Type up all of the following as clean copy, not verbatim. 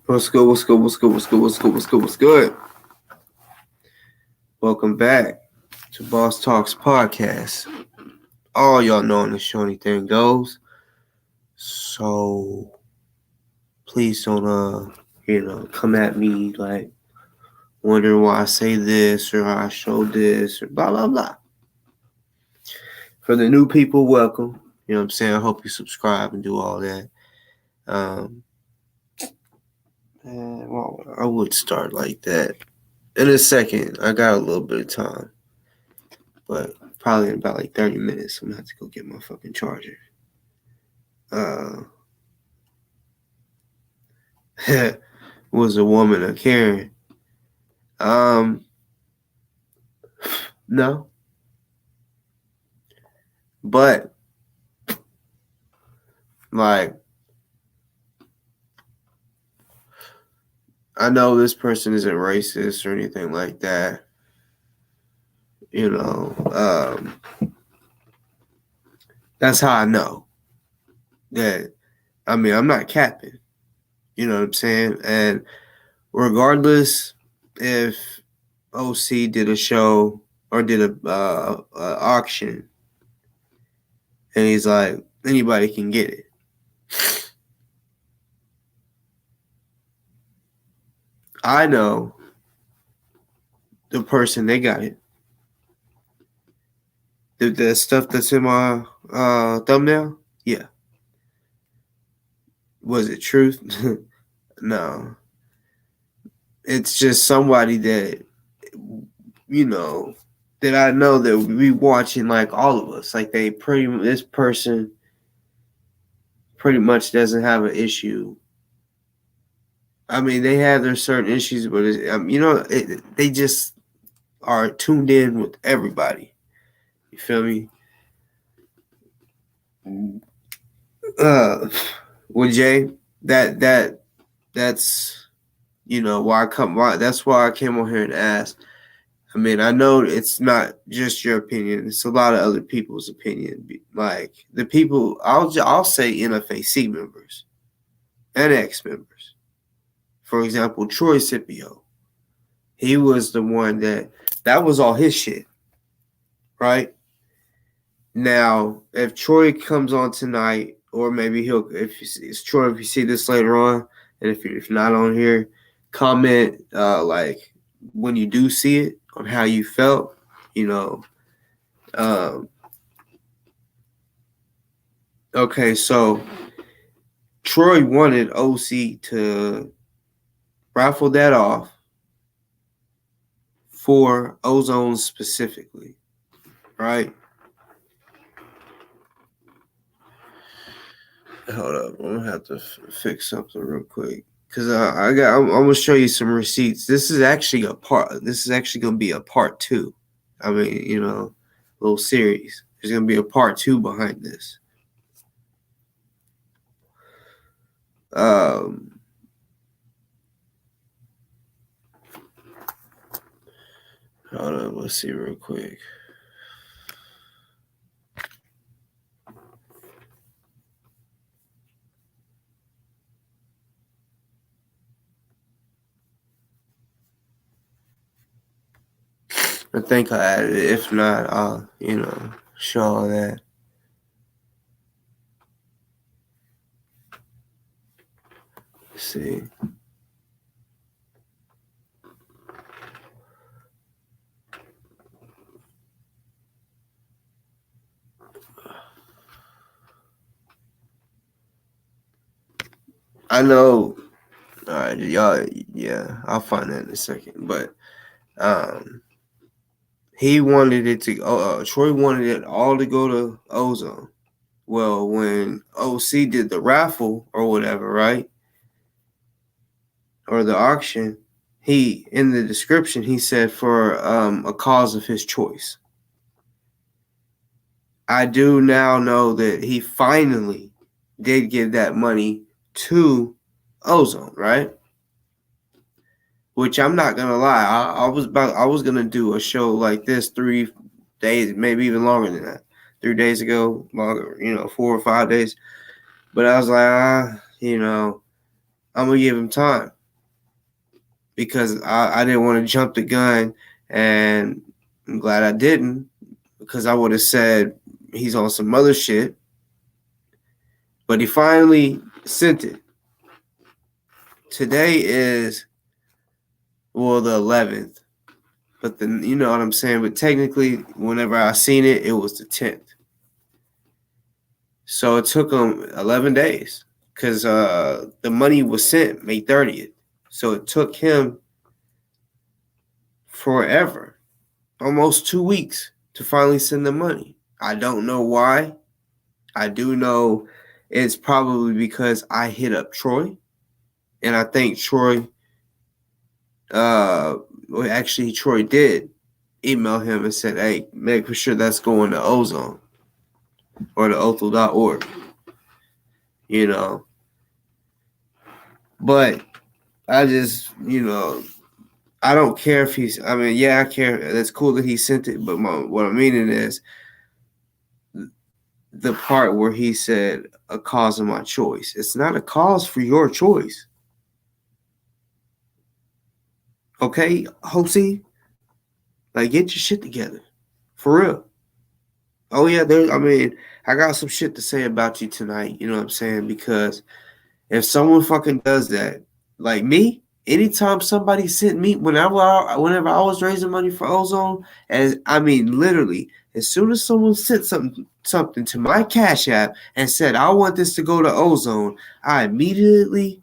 What's good? What's good? What's good? What's good? What's good? What's good? What's good? Welcome back to Boss Talks Podcast. All y'all know on the show anything goes. So please don't come at me like wondering why I say this or I show this or blah blah blah. For the new people, welcome. You know what I'm saying? I hope you subscribe and do all that. Well, I would start like that. In a second, I got a little bit of time. But probably in about like 30 minutes, I'm gonna have to go get my fucking charger. Was a woman a Karen? No. But like I know this person isn't racist or anything like that. You know, that's how I know that. I mean, I'm not capping. You know what I'm saying? And regardless if OC did a show or did a auction, and he's like, anybody can get it. I know the person they got it. The stuff that's in my thumbnail, yeah. Was it truth? No. It's just somebody that, you know, that I know that would be watching like all of us. Like this person pretty much doesn't have an issue. I mean, they have their certain issues, but they just are tuned in with everybody. You feel me? With Jay, that's that's why I came on here and asked. I mean, I know it's not just your opinion; it's a lot of other people's opinion. Like the people, I'll say NFAC members, NX members. For example, Troy Scipio, he was the one that was all his shit, right? Now, if Troy comes on tonight, or maybe if you see this later on, and if you're not on here, comment like when you do see it on how you felt, you know. Okay, so Troy wanted OC to raffle that off for Ozone specifically, right? Hold up, I'm gonna have to fix something real quick because I'm gonna show you some receipts. This is actually gonna be a part 2. I mean, little series. There's gonna be a part 2 behind this. Hold on, let's see real quick. I think I added it. If not, I'll, show all that. Let's see. I know. All right, y'all. Yeah, I'll find that in a second. But he wanted it to. Troy wanted it all to go to Ozone. Well, when OC did the raffle or whatever, right, or the auction, he in the description he said for a cause of his choice. I do now know that he finally did give that money to Ozone, right? Which I'm not gonna lie, I was gonna do a show like this 3 days, maybe even longer than that. 3 days ago, longer, 4 or 5 days. But I was like, I'm gonna give him time because I didn't want to jump the gun, and I'm glad I didn't because I would have said he's on some other shit. But he finally sent it. Today is the 11th, but then you know what I'm saying. But technically, whenever I seen it, it was the 10th. So it took him 11 days because the money was sent May 30th. So it took him forever, almost 2 weeks, to finally send the money. I don't know why. I do know it's probably because I hit up Troy, and I think Troy, actually Troy did email him and said, "Hey, make sure that's going to Ozone or to Othel.org." You know, but I just, I don't care if he's. I mean, yeah, I care. That's cool that he sent it, but what I'm meaning is the part where he said a cause of my choice. It's not a cause for your choice. Okay, Hosey? Like, get your shit together. For real. Oh, yeah, I got some shit to say about you tonight. You know what I'm saying? Because if someone fucking does that, like me, anytime somebody sent me, whenever I was raising money for Ozone, literally, as soon as someone sent something to my Cash App and said, I want this to go to Ozone, I immediately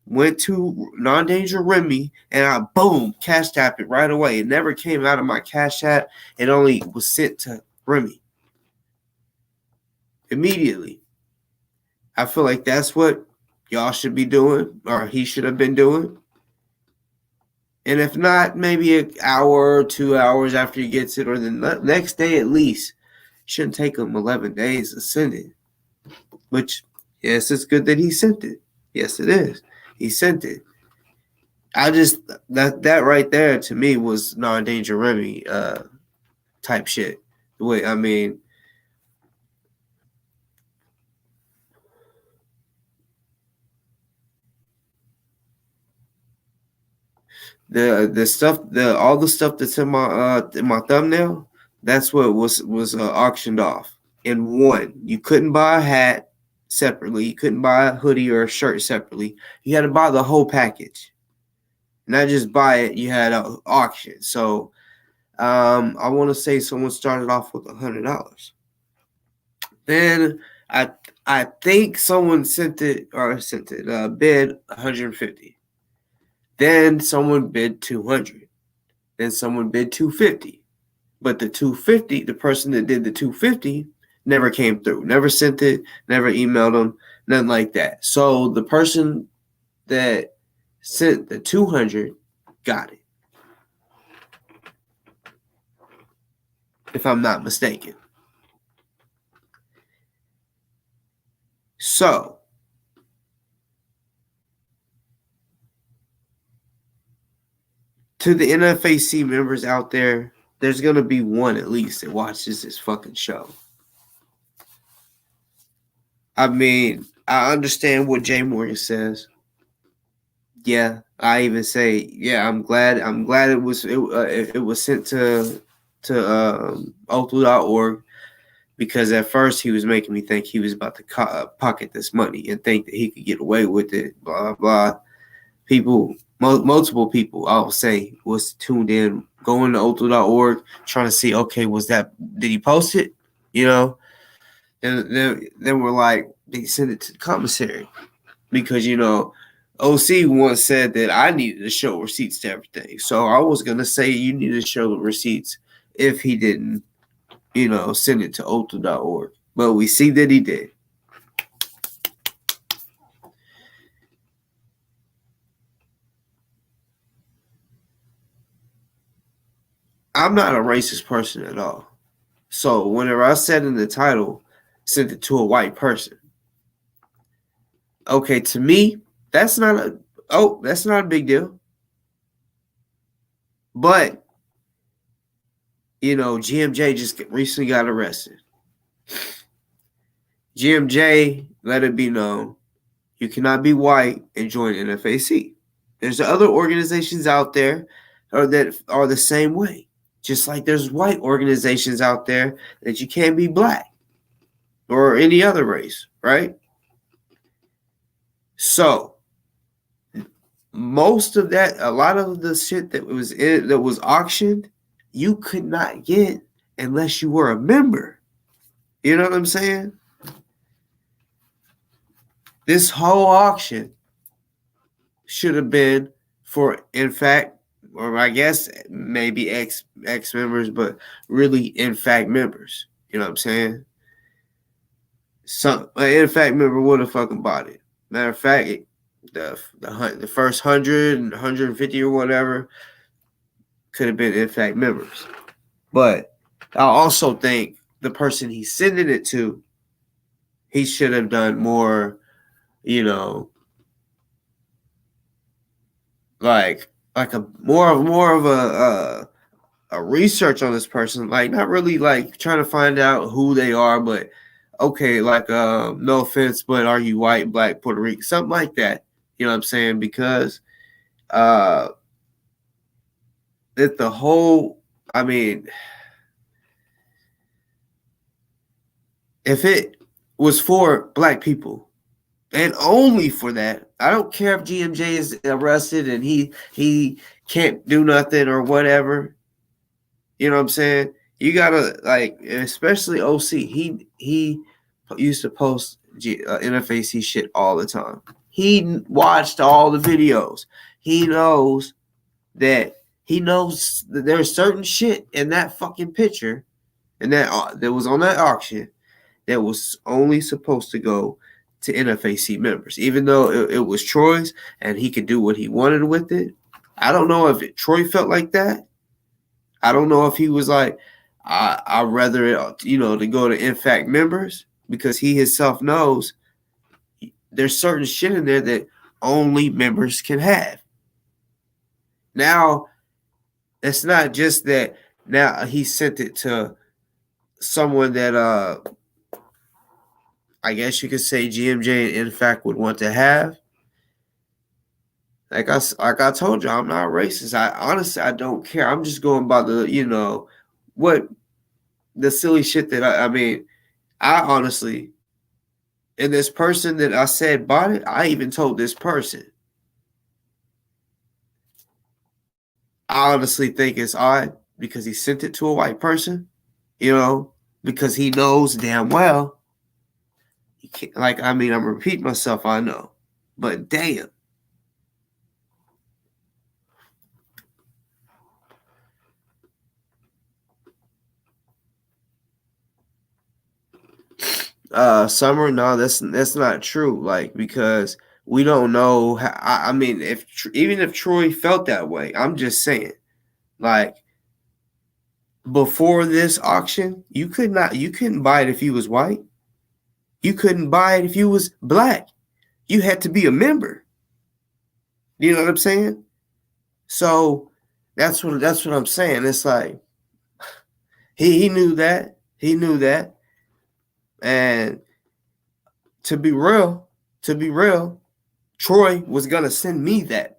went to non-danger Remy and I boom Cash App it right away. It never came out of my Cash App. It only was sent to Remy immediately. I feel like that's what y'all should be doing, or he should have been doing. And if not, maybe an hour or 2 hours after he gets it, or the next day at least. Shouldn't take him 11 days to send it. Which, yes, it's good that he sent it. Yes, it is. He sent it. I just that right there to me was non-danger Remy type shit. The way the stuff all the stuff that's in my thumbnail, that's what was auctioned off in one. You couldn't buy a hat separately. You couldn't buy a hoodie or a shirt separately. You had to buy the whole package. Not just buy it. You had an auction. So I want to say someone started off with $100. Then I think someone bid 150. Then someone bid 200. Then someone bid 250. But the 250, the person that did the 250 never came through. Never sent it, never emailed them, nothing like that. So the person that sent the 200 got it. If I'm not mistaken. So to the NFAC members out there, there's going to be one at least that watches this fucking show. I mean, I understand what Jay Morgan says. Yeah, I even say, yeah, I'm glad it was sent to Othel.org, because at first he was making me think he was about to pocket this money and think that he could get away with it, blah, blah. People, multiple people, I would say, was tuned in, going to Othel.org, trying to see, okay, did he post it? You know? And then we're like, they sent it to the commissary. Because, OC once said that I needed to show receipts to everything. So I was going to say you need to show the receipts if he didn't, send it to Othel.org. But we see that he did. I'm not a racist person at all. So whenever I said in the title, sent it to a white person. Okay, to me, that's not a big deal. But, GMJ just recently got arrested. GMJ let it be known, You cannot be white and join NFAC. There's other organizations out there that are the same way. Just like there's white organizations out there that you can't be black or any other race, right? So most of that, a lot of the shit that was auctioned, you could not get unless you were a member. You know what I'm saying? This whole auction should have been for, in fact, or I guess maybe ex members, but really in fact members. You know what I'm saying? Some in fact member would have fucking bought it. Matter of fact, the first 100 and 150 or whatever could have been in fact members. But I also think the person he's sending it to, he should have done more, you know, like a more of a research on this person, like not really like trying to find out who they are, but okay, like no offense, but are you white, black, Puerto Rican, something like that. You know what I'm saying? Because that the whole, I mean, if it was for black people and only for that, I don't care if GMJ is arrested and he can't do nothing or whatever. You know what I'm saying? You gotta, like, especially OC. He used to post NFAC shit all the time. He watched all the videos. He knows that there's certain shit in that fucking picture and that was on that auction that was only supposed to go to NFAC members, even though it was Troy's and he could do what he wanted with it. I don't know if Troy felt like that. I don't know if he was like, I'd rather it, to go to in fact members, because he himself knows there's certain shit in there that only members can have. Now, it's not just that now he sent it to someone that I guess you could say GMJ in fact would want to have. Like I told you, I'm not racist. I don't care. I'm just going by the, what the silly shit that I mean, I honestly, and this person that I said bought it, I even told this person, I honestly think it's odd because he sent it to a white person, because he knows damn well. He can't, like, I mean, I'm repeating myself, I know, but damn. Summer, no, that's not true. Like, because we don't know how, I mean, even if Troy felt that way, I'm just saying, like, before this auction, you couldn't buy it if you was white. You couldn't buy it if you was black. You had to be a member. You know what I'm saying? So that's what I'm saying. It's like he knew that. He knew that. And to be real, Troy was gonna send me that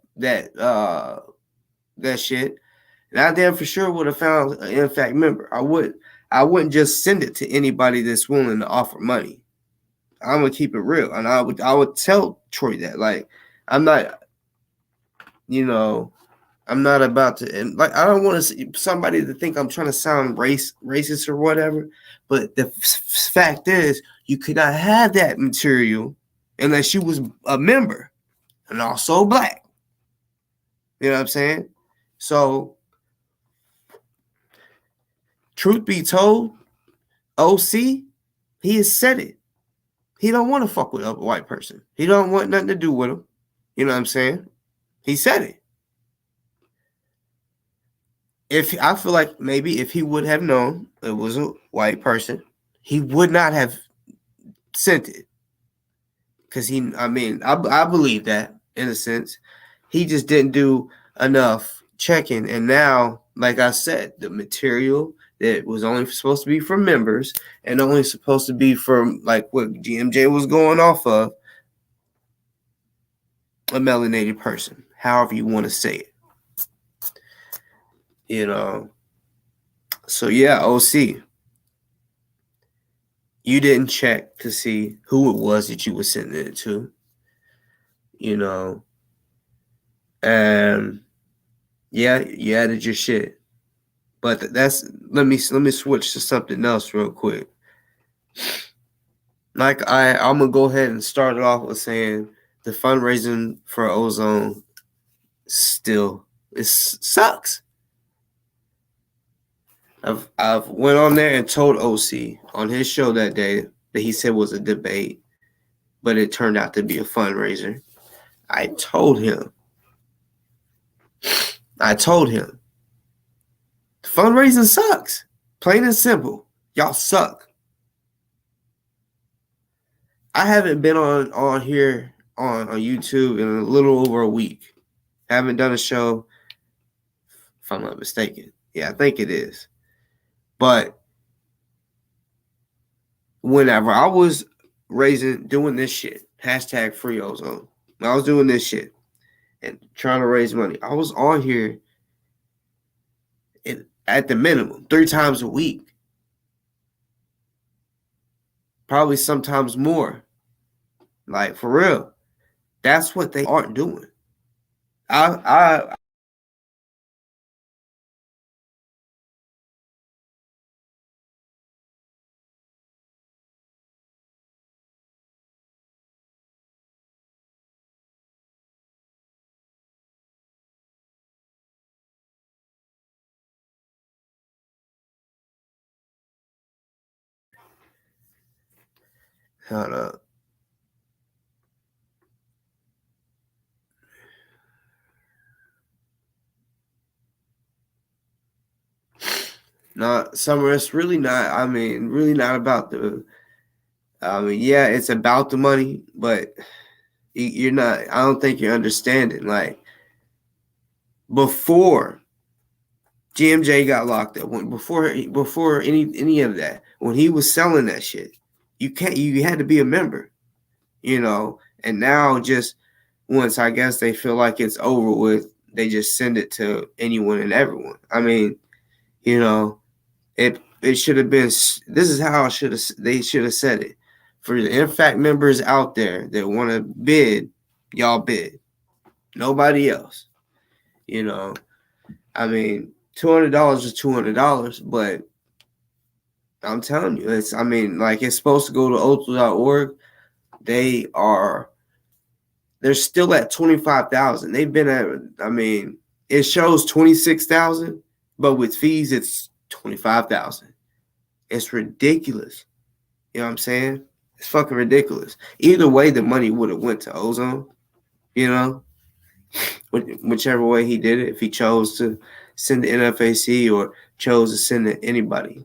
shit, and I damn for sure would have found an in fact member. I wouldn't just send it to anybody that's willing to offer money. I'm gonna keep it real, and I would tell Troy that, like, I'm not, I'm not about to, and like, I don't want to see somebody to think I'm trying to sound racist or whatever. But the fact is, you could not have that material unless you was a member and also black. You know what I'm saying? So, truth be told, OC, he has said it. He don't want to fuck with a white person. He don't want nothing to do with him. You know what I'm saying? He said it. If I feel like maybe if he would have known it was a white person, he would not have sent it. Because I believe that in a sense. He just didn't do enough checking. And now, like I said, the material that was only supposed to be for members and only supposed to be from like what GMJ was going off of, a melanated person, however you want to say it. So yeah, OC. You didn't check to see who it was that you were sending it to. And yeah, you added your shit. But let me switch to something else real quick. Like I'm gonna go ahead and start it off with saying the fundraising for ozone still sucks. I've went on there and told OC on his show that day that he said was a debate, but it turned out to be a fundraiser. I told him the fundraising sucks. Plain and simple. Y'all suck. I haven't been on here on YouTube in a little over a week. Haven't done a show, if I'm not mistaken. Yeah, I think it is. But whenever I was doing this shit, hashtag free ozone, when I was doing this shit and trying to raise money, I was on here at the minimum 3 times a week. Probably sometimes more. Like, for real. That's what they aren't doing. I hold up. No, Summer, it's really not. Really not about the. Yeah, it's about the money, but you're not. I don't think you're understanding. Like, before GMJ got locked up, before any of that, when he was selling that shit, you had to be a member, And now, just once I guess they feel like it's over with, they just send it to anyone and everyone. It should have been. This is how they should have said it. For the NFAC members out there that want to bid, y'all bid. Nobody else. $200 is $200, but I'm telling you, it's supposed to go to Ultra.org. They're still at 25,000. They've been at, it shows 26,000, but with fees, it's 25,000. It's ridiculous. You know what I'm saying? It's fucking ridiculous. Either way, the money would have went to ozone. Whichever way he did it, if he chose to send the NFAC or chose to send it to anybody,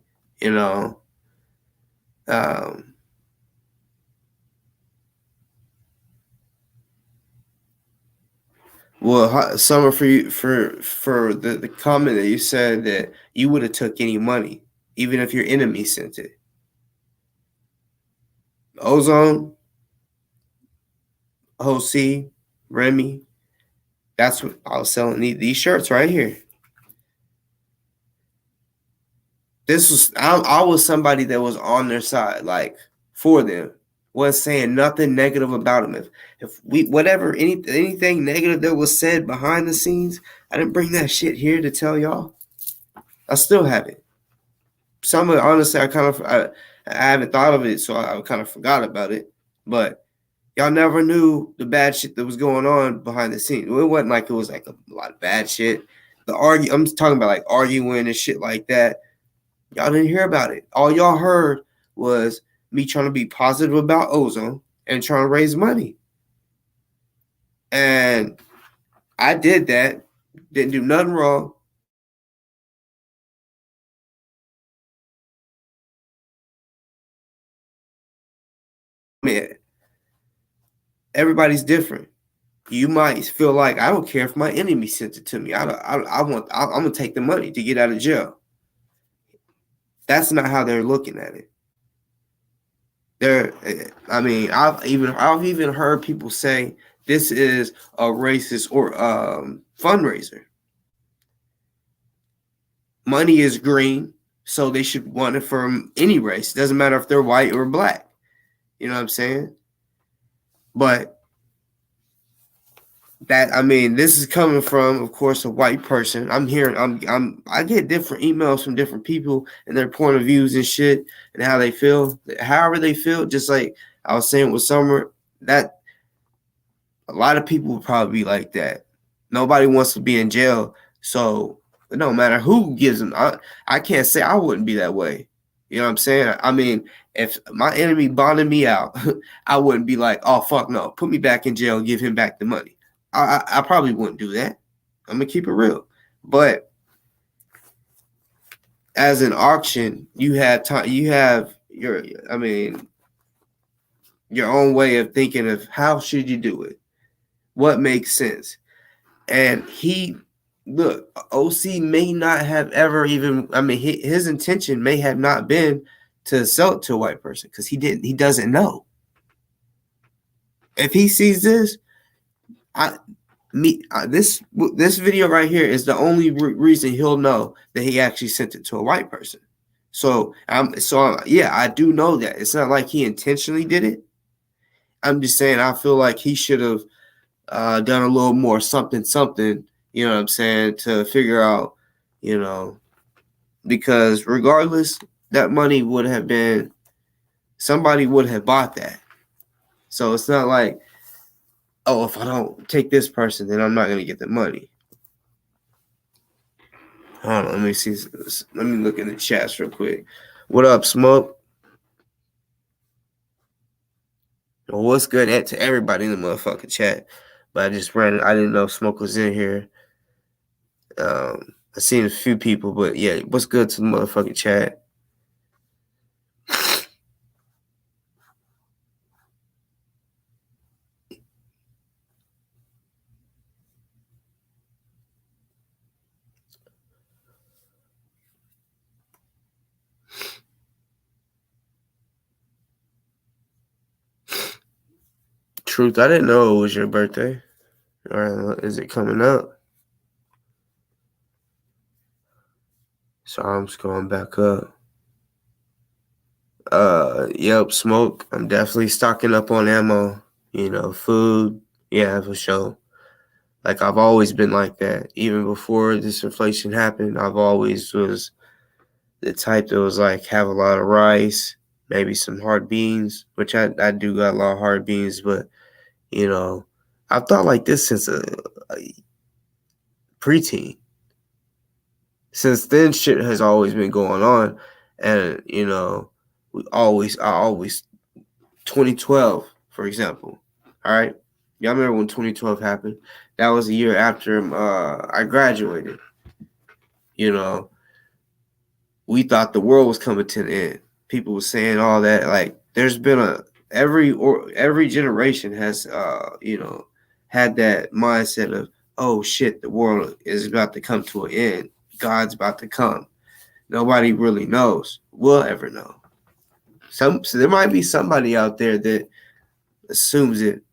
Well, Summer, for you, for the comment that you said that you would have took any money, even if your enemy sent it. Ozone, OC, Remy, that's what I was selling these shirts right here. I was somebody that was on their side, like, for them. Was saying nothing negative about them. If anything negative that was said behind the scenes, I didn't bring that shit here to tell y'all. I still haven't. Honestly, I haven't thought of it, so I kind of forgot about it. But y'all never knew the bad shit that was going on behind the scenes. It wasn't like it was like a lot of bad shit. I'm just talking about like arguing and shit like that. Y'all didn't hear about it. All y'all heard was me trying to be positive about ozone and trying to raise money. And I did that. Didn't do nothing wrong. Man, everybody's different. You might feel like, I don't care if my enemy sent it to me. I'm gonna take the money to get out of jail. That's not how they're looking at it. I've even heard people say this is a racist or fundraiser. Money is green, so they should want it from any race. Doesn't matter if they're white or black. You know what I'm saying? But this is coming from, of course, a white person. I get different emails from different people and their point of views and shit and how they feel, however they feel. Just like I was saying with Summer, that a lot of people would probably be like that. Nobody wants to be in jail, so it don't matter who gives them. I can't say I wouldn't be that way. You know what I'm saying? I mean, if my enemy bonded me out, I wouldn't be like, oh, fuck no, put me back in jail and give him back the money. I probably wouldn't do that. I'm gonna keep it real. But as an auction, you have time. You have your own way of thinking of how should you do it, what makes sense. And OC may not have ever even. His intention may have not been to sell it to a white person because he doesn't know. If he sees this, this video right here is the only reason he'll know that he actually sent it to a white person. So I do know that it's not like he intentionally did it. I'm just saying I feel like he should have done a little more something. You know what I'm saying, to figure out, because regardless, that money would have been, somebody would have bought that. So it's not like, oh, if I don't take this person, then I'm not going to get the money. Hold on, let me see. Let me look in the chats real quick. What up, Smoke? Well, what's good to everybody in the motherfucking chat? But I didn't know Smoke was in here. I seen a few people, but yeah, what's good to the motherfucking chat? Truth, I didn't know it was your birthday. Or is it coming up? So I'm just going back up. Yep, Smoke. I'm definitely stocking up on ammo. Food. Yeah, for sure. Like, I've always been like that. Even before this inflation happened, I've always was the type that was like, have a lot of rice, maybe some hard beans, which I do got a lot of hard beans, but, I've thought like this since a preteen. Since then, shit has always been going on. And, I always, 2012, for example, all right? Y'all remember when 2012 happened? That was a year after I graduated. We thought the world was coming to the end. People were saying all that. Like, there's been every generation has, had that mindset of, oh shit, the world is about to come to an end. God's about to come. Nobody really knows. We'll ever know. So there might be somebody out there that assumes it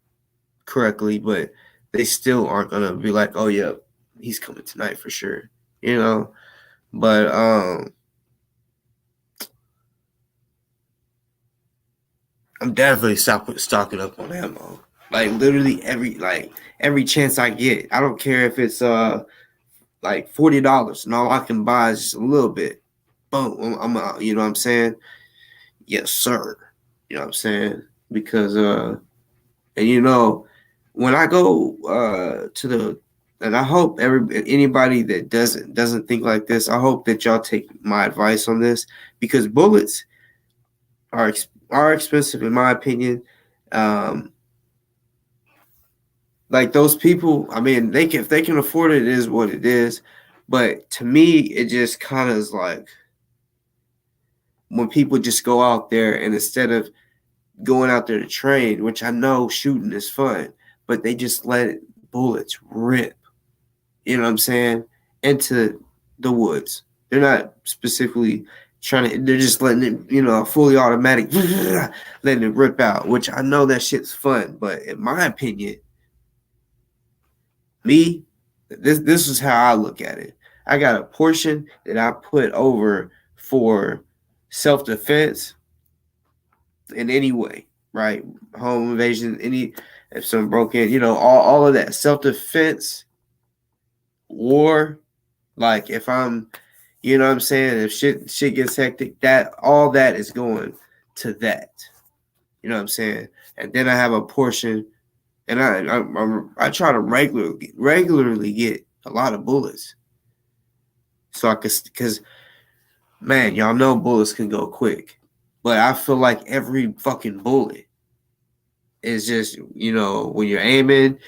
correctly, but they still aren't gonna be like, oh yeah, he's coming tonight for sure. But I'm definitely stocking up on ammo. Like, literally every chance I get. I don't care if it's like $40 and all I can buy is just a little bit. Boom, I'm you know what I'm saying? Yes, sir. You know what I'm saying? Because and when I go and I hope anybody that doesn't think like this, I hope that y'all take my advice on this, because bullets are expensive in my opinion. Like, those people, if they can afford it, it is what it is. But to me, it just kind of is like when people just go out there and instead of going out there to train, which I know shooting is fun, but they just let bullets rip, you know what I'm saying, into the woods. They're not specifically they're just letting it, fully automatic, letting it rip out, which I know that shit's fun. But in my opinion, Me, this is how I look at it. I got a portion that I put over for self defense in any way, right? Home invasion, any if someone broke in, all of that self defense, war. Like if I'm, what I'm saying, if shit gets hectic, that all that is going to that. You know what I'm saying? And then I have a portion, and I try to regularly get a lot of bullets, so I could, because man, y'all know bullets can go quick, but I feel like every fucking bullet is just, when you're aiming,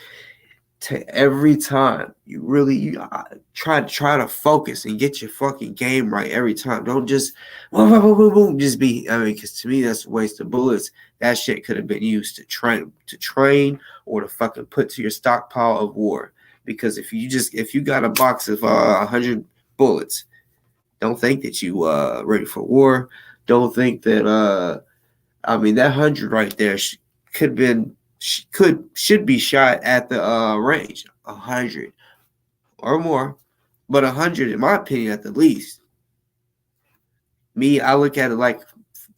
to every time you try to focus and get your fucking game right every time. Don't just boom, boom, boom, boom, boom, just be. I mean, because to me that's a waste of bullets. That shit could have been used to train or to fucking put to your stockpile of war. Because if you got a box of 100 bullets, don't think that you ready for war. Don't think that I mean that 100 right there could have been should be shot at the range 100 or more, but 100 in my opinion at the least. Me, I look at it like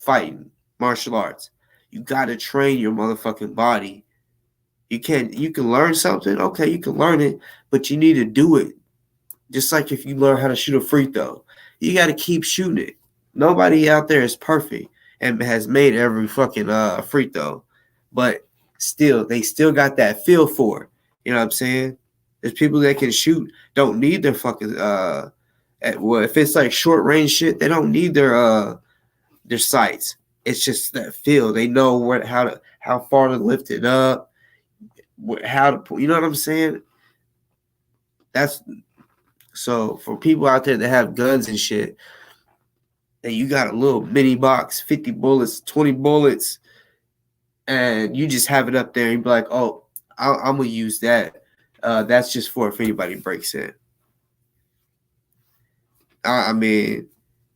fighting martial arts. You gotta train your motherfucking body. You can learn something, okay, you can learn it, but you need to do it. Just like if you learn how to shoot a free throw, you got to keep shooting it. Nobody out there is perfect and has made every fucking free throw, but still, they still got that feel for it. You know what I'm saying? There's people that can shoot, don't need their fucking well, if it's like short range shit, they don't need their sights. It's just that feel. They know how far to lift it up, how to pull. You know what I'm saying? That's So for people out there that have guns and shit, and you got a little mini box, 50 bullets, 20 bullets, and you just have it up there, and you be like, oh, I'm gonna use that. That's just for if anybody breaks in. I mean,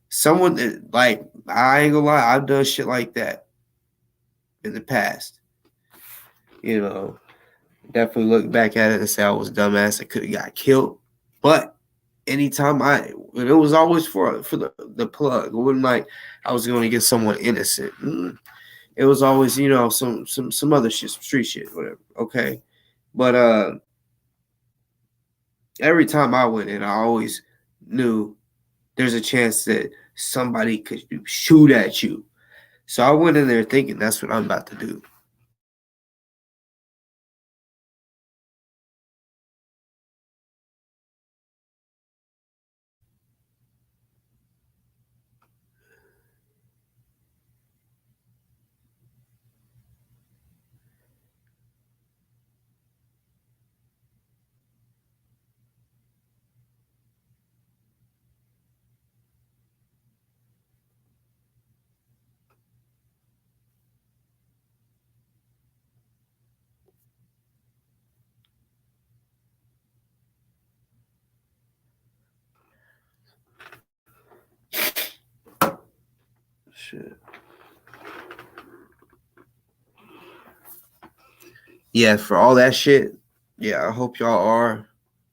someone that, like, I ain't gonna lie, I've done shit like that in the past. Definitely look back at it and say I was dumbass. I could have got killed, but anytime it was always for the plug. It wasn't like I was going to get someone innocent. It was always, some other shit, some street shit, whatever. Okay, but every time I went in, I always knew there's a chance that somebody could shoot at you. So I went in there thinking that's what I'm about to do. Shit. Yeah, for all that shit. Yeah, I hope y'all are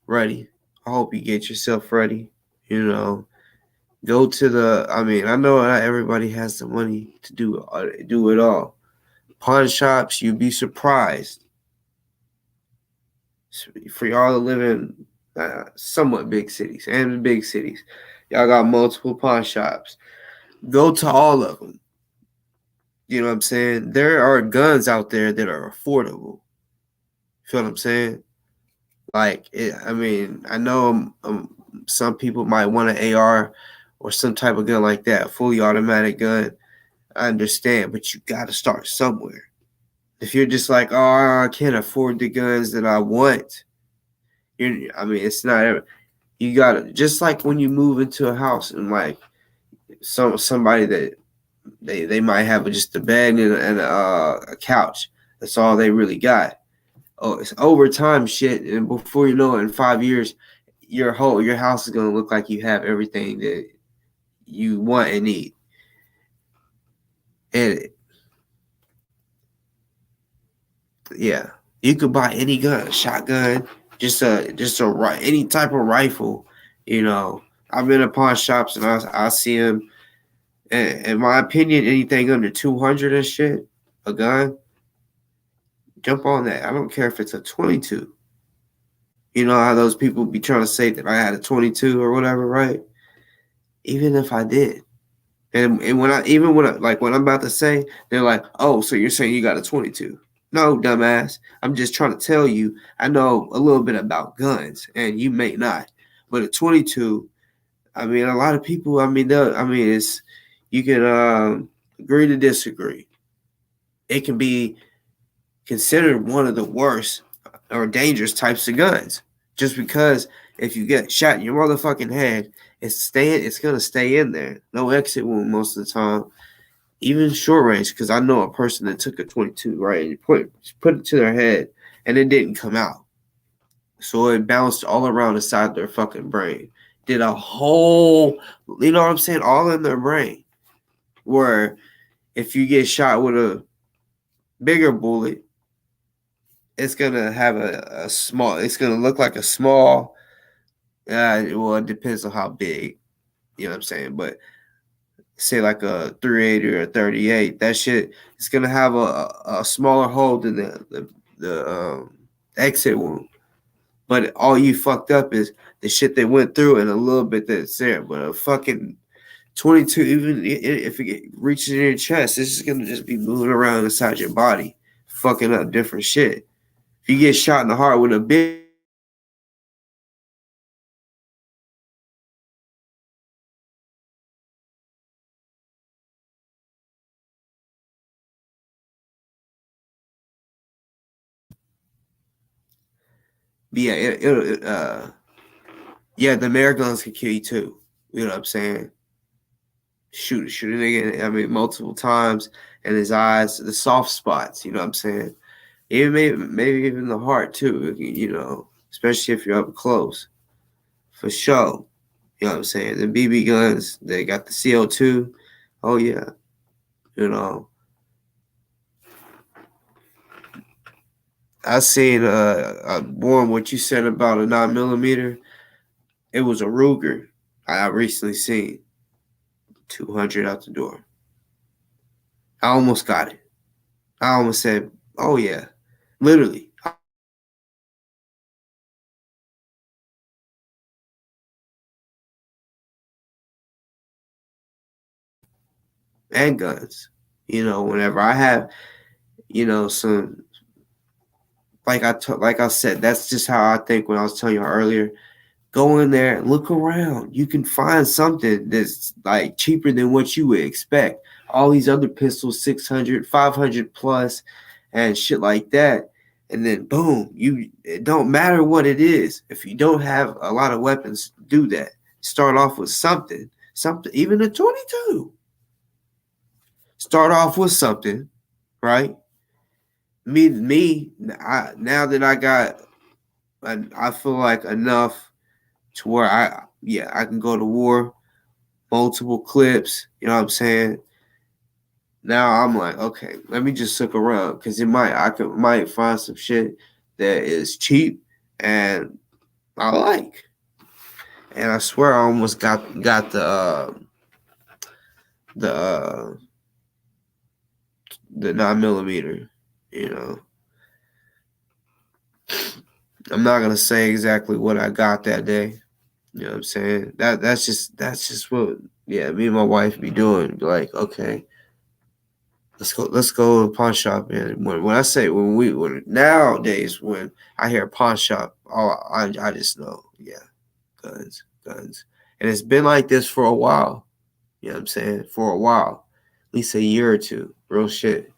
ready. I hope you get yourself ready. Go to the. I mean, I know not everybody has the money to do it all. Pawn shops, you'd be surprised. For y'all to live in somewhat big cities and big cities, y'all got multiple pawn shops. Go to all of them. You know what I'm saying? There are guns out there that are affordable. Feel what I'm saying? I mean, I know some people might want an AR or some type of gun like that, a fully automatic gun. I understand, but you got to start somewhere. If you're just like, oh, I can't afford the guns that I want, I mean, it's not. You got to, just like when you move into a house and like somebody that they might have just a bed and a couch. That's all they really got. Oh, it's over time shit, and before you know it, in 5 years, your house is gonna look like you have everything that you want and need. And yeah, you could buy any gun, shotgun, just any type of rifle. You know, I've been to pawn shops and I see them. In my opinion, anything under 200 and shit, a gun, jump on that. I don't care if it's a 22. You know how those people be trying to say that I had a 22 or whatever, right? Even if I did. And when when I'm about to say, they're like, "Oh, so you're saying you got a 22?" No, dumbass. I'm just trying to tell you I know a little bit about guns, and you may not. But a 22, I mean, a lot of people. It's you can agree to disagree. It can be considered one of the worst or dangerous types of guns, just because if you get shot in your motherfucking head, it's gonna stay in there. No exit wound most of the time. Even short range, because I know a person that took a 22, right, and put it to their head, and it didn't come out. So it bounced all around inside their fucking brain. Did a whole, you know what I'm saying, all in their brain. Where if you get shot with a bigger bullet, it's gonna have a small. It's gonna look like a small. Well, it depends on how big. You know what I'm saying, but say like a 380 or a 38, that shit is gonna have a smaller hole than the exit wound. But all you fucked up is the shit they went through and a little bit that's there. But a fucking 22, even if it reaches in your chest, it's just gonna just be moving around inside your body, fucking up different shit. If you get shot in the heart with a big yeah, yeah, the American guns can kill you too. You know what I'm saying? Shoot a nigga, multiple times in his eyes, the soft spots, you know what I'm saying? Even maybe even the heart too, you know, especially if you're up close. For sure. You know what I'm saying? The BB guns, they got the CO2. Oh yeah. You know. I seen one what you said about a 9mm. It was a Ruger I recently seen. 200 out the door. I almost got it. I almost said, "Oh yeah," literally. And guns. You know, whenever I have, you know, some like I said, that's just how I think when I was telling you earlier. Go in there, look around. You can find something that's like cheaper than what you would expect. All these other pistols, 600, 500 plus, and shit like that. And then boom, it don't matter what it is. If you don't have a lot of weapons, do that. Start off with something, even a 22. Start off with something, right? Now that I got, I feel like enough to where I can go to war, multiple clips, you know what I'm saying? Now I'm like, okay, let me just look around because might find some shit that is cheap and I like. And I swear I almost got the uh the 9mm, you know. I'm not gonna say exactly what I got that day. You know what I'm saying? That's just what me and my wife be doing. Be like, okay, let's go to pawn shop. And when I say when nowadays when I hear pawn shop, I just know, yeah, guns. And it's been like this for a while. You know what I'm saying? For a while. At least a year or two. Real shit.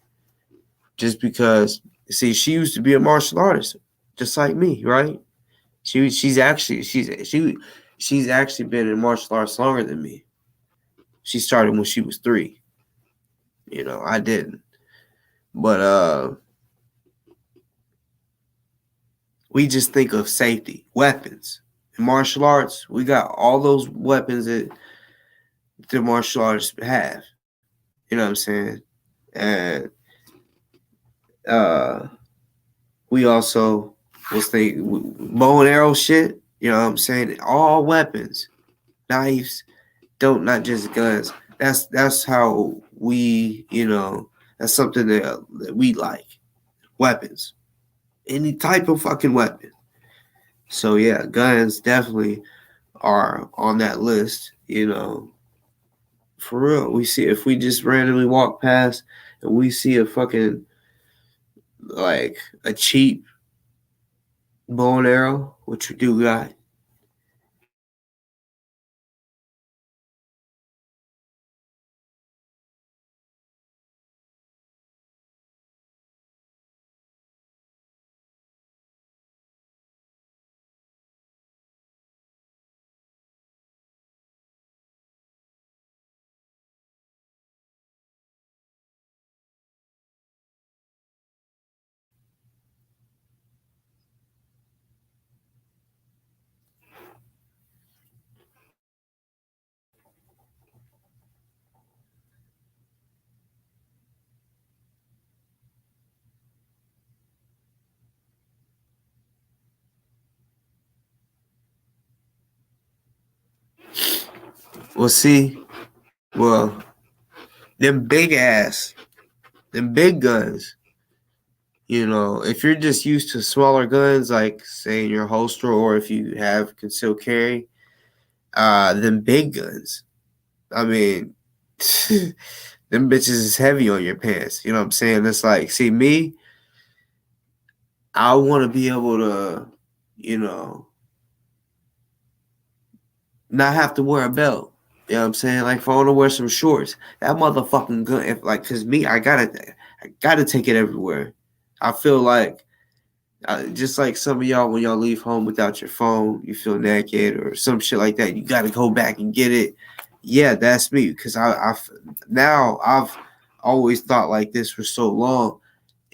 Just because see, she used to be a martial artist, just like me, right? She's actually been in martial arts longer than me. She started when she was 3. You know, I didn't. But we just think of safety, weapons. In martial arts, we got all those weapons that the martial artists have. You know what I'm saying? And uh we also what's the bow and arrow shit. You know what I'm saying? All weapons, knives, don't not just guns. That's how we, that's something that we like. Weapons. Any type of fucking weapon. So yeah, guns definitely are on that list. For real. We see if we just randomly walk past and we see a fucking like a cheap bow and arrow, which we do got. Well, see, well, them big ass, them big guns. If you're just used to smaller guns, like say in your holster, or if you have concealed carry, them big guns. I mean, them bitches is heavy on your pants. You know what I'm saying? It's like, see me, I want to be able to, you know, not have to wear a belt. You know what I'm saying? Like if I want to wear some shorts, that motherfucking gun. If like, cause me, I gotta take it everywhere. I feel like just like some of y'all, when y'all leave home without your phone, you feel naked or some shit like that. You got to go back and get it. Yeah, that's me because now I've always thought like this for so long.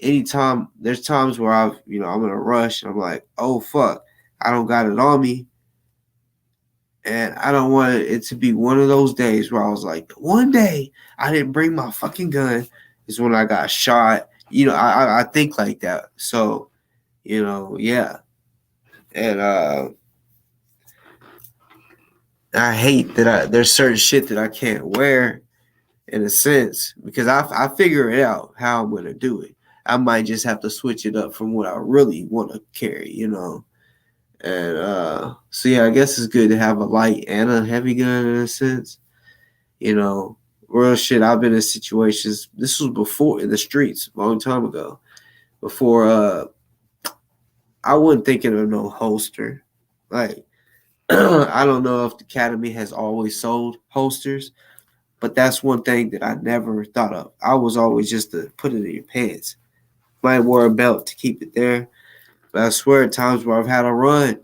Anytime there's times where I'm in a rush. I'm like, oh fuck, I don't got it on me, and I don't want it to be one of those days where I was like, one day I didn't bring my fucking gun is when I got shot. I think like that. So yeah. And I hate that there's certain shit that I can't wear in a sense because I figure it out how I'm gonna do it. I might just have to switch it up from what I really want to carry. And so yeah, I guess it's good to have a light and a heavy gun in a sense. You know, real shit. I've been in situations. This was before in the streets, a long time ago. Before I wasn't thinking of no holster. Like I don't know if the Academy has always sold holsters, but that's one thing that I never thought of. I was always just to put it in your pants. Might wear a belt to keep it there, but I swear at times where I've had a run,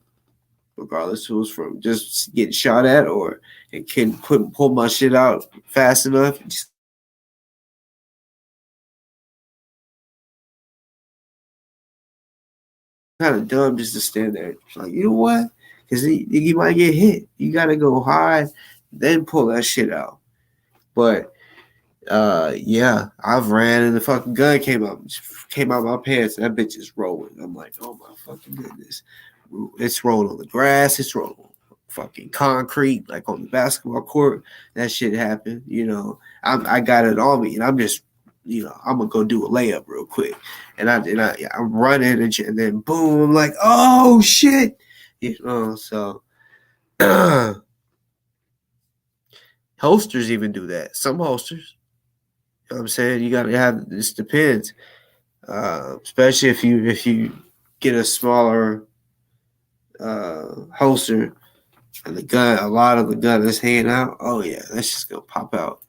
regardless if it was from just getting shot at or it can pull my shit out fast enough. Just kind of dumb just to stand there. It's like, you know what? Because you might get hit. You got to go hide, then pull that shit out. But yeah, I've ran and the fucking gun came out my pants and that bitch is rolling. I'm like, oh my fucking goodness. It's rolling on the grass, it's rolling on fucking concrete, like on the basketball court. That shit happened. I got it on me and I'm just I'm gonna go do a layup real quick. I'm running and then boom, I'm like, oh shit. So holsters even do that. Some holsters. You know what I'm saying? You gotta have this depends. Especially if you get a smaller holster and the gun, a lot of the gun is hanging out. Oh yeah, that's just gonna pop out.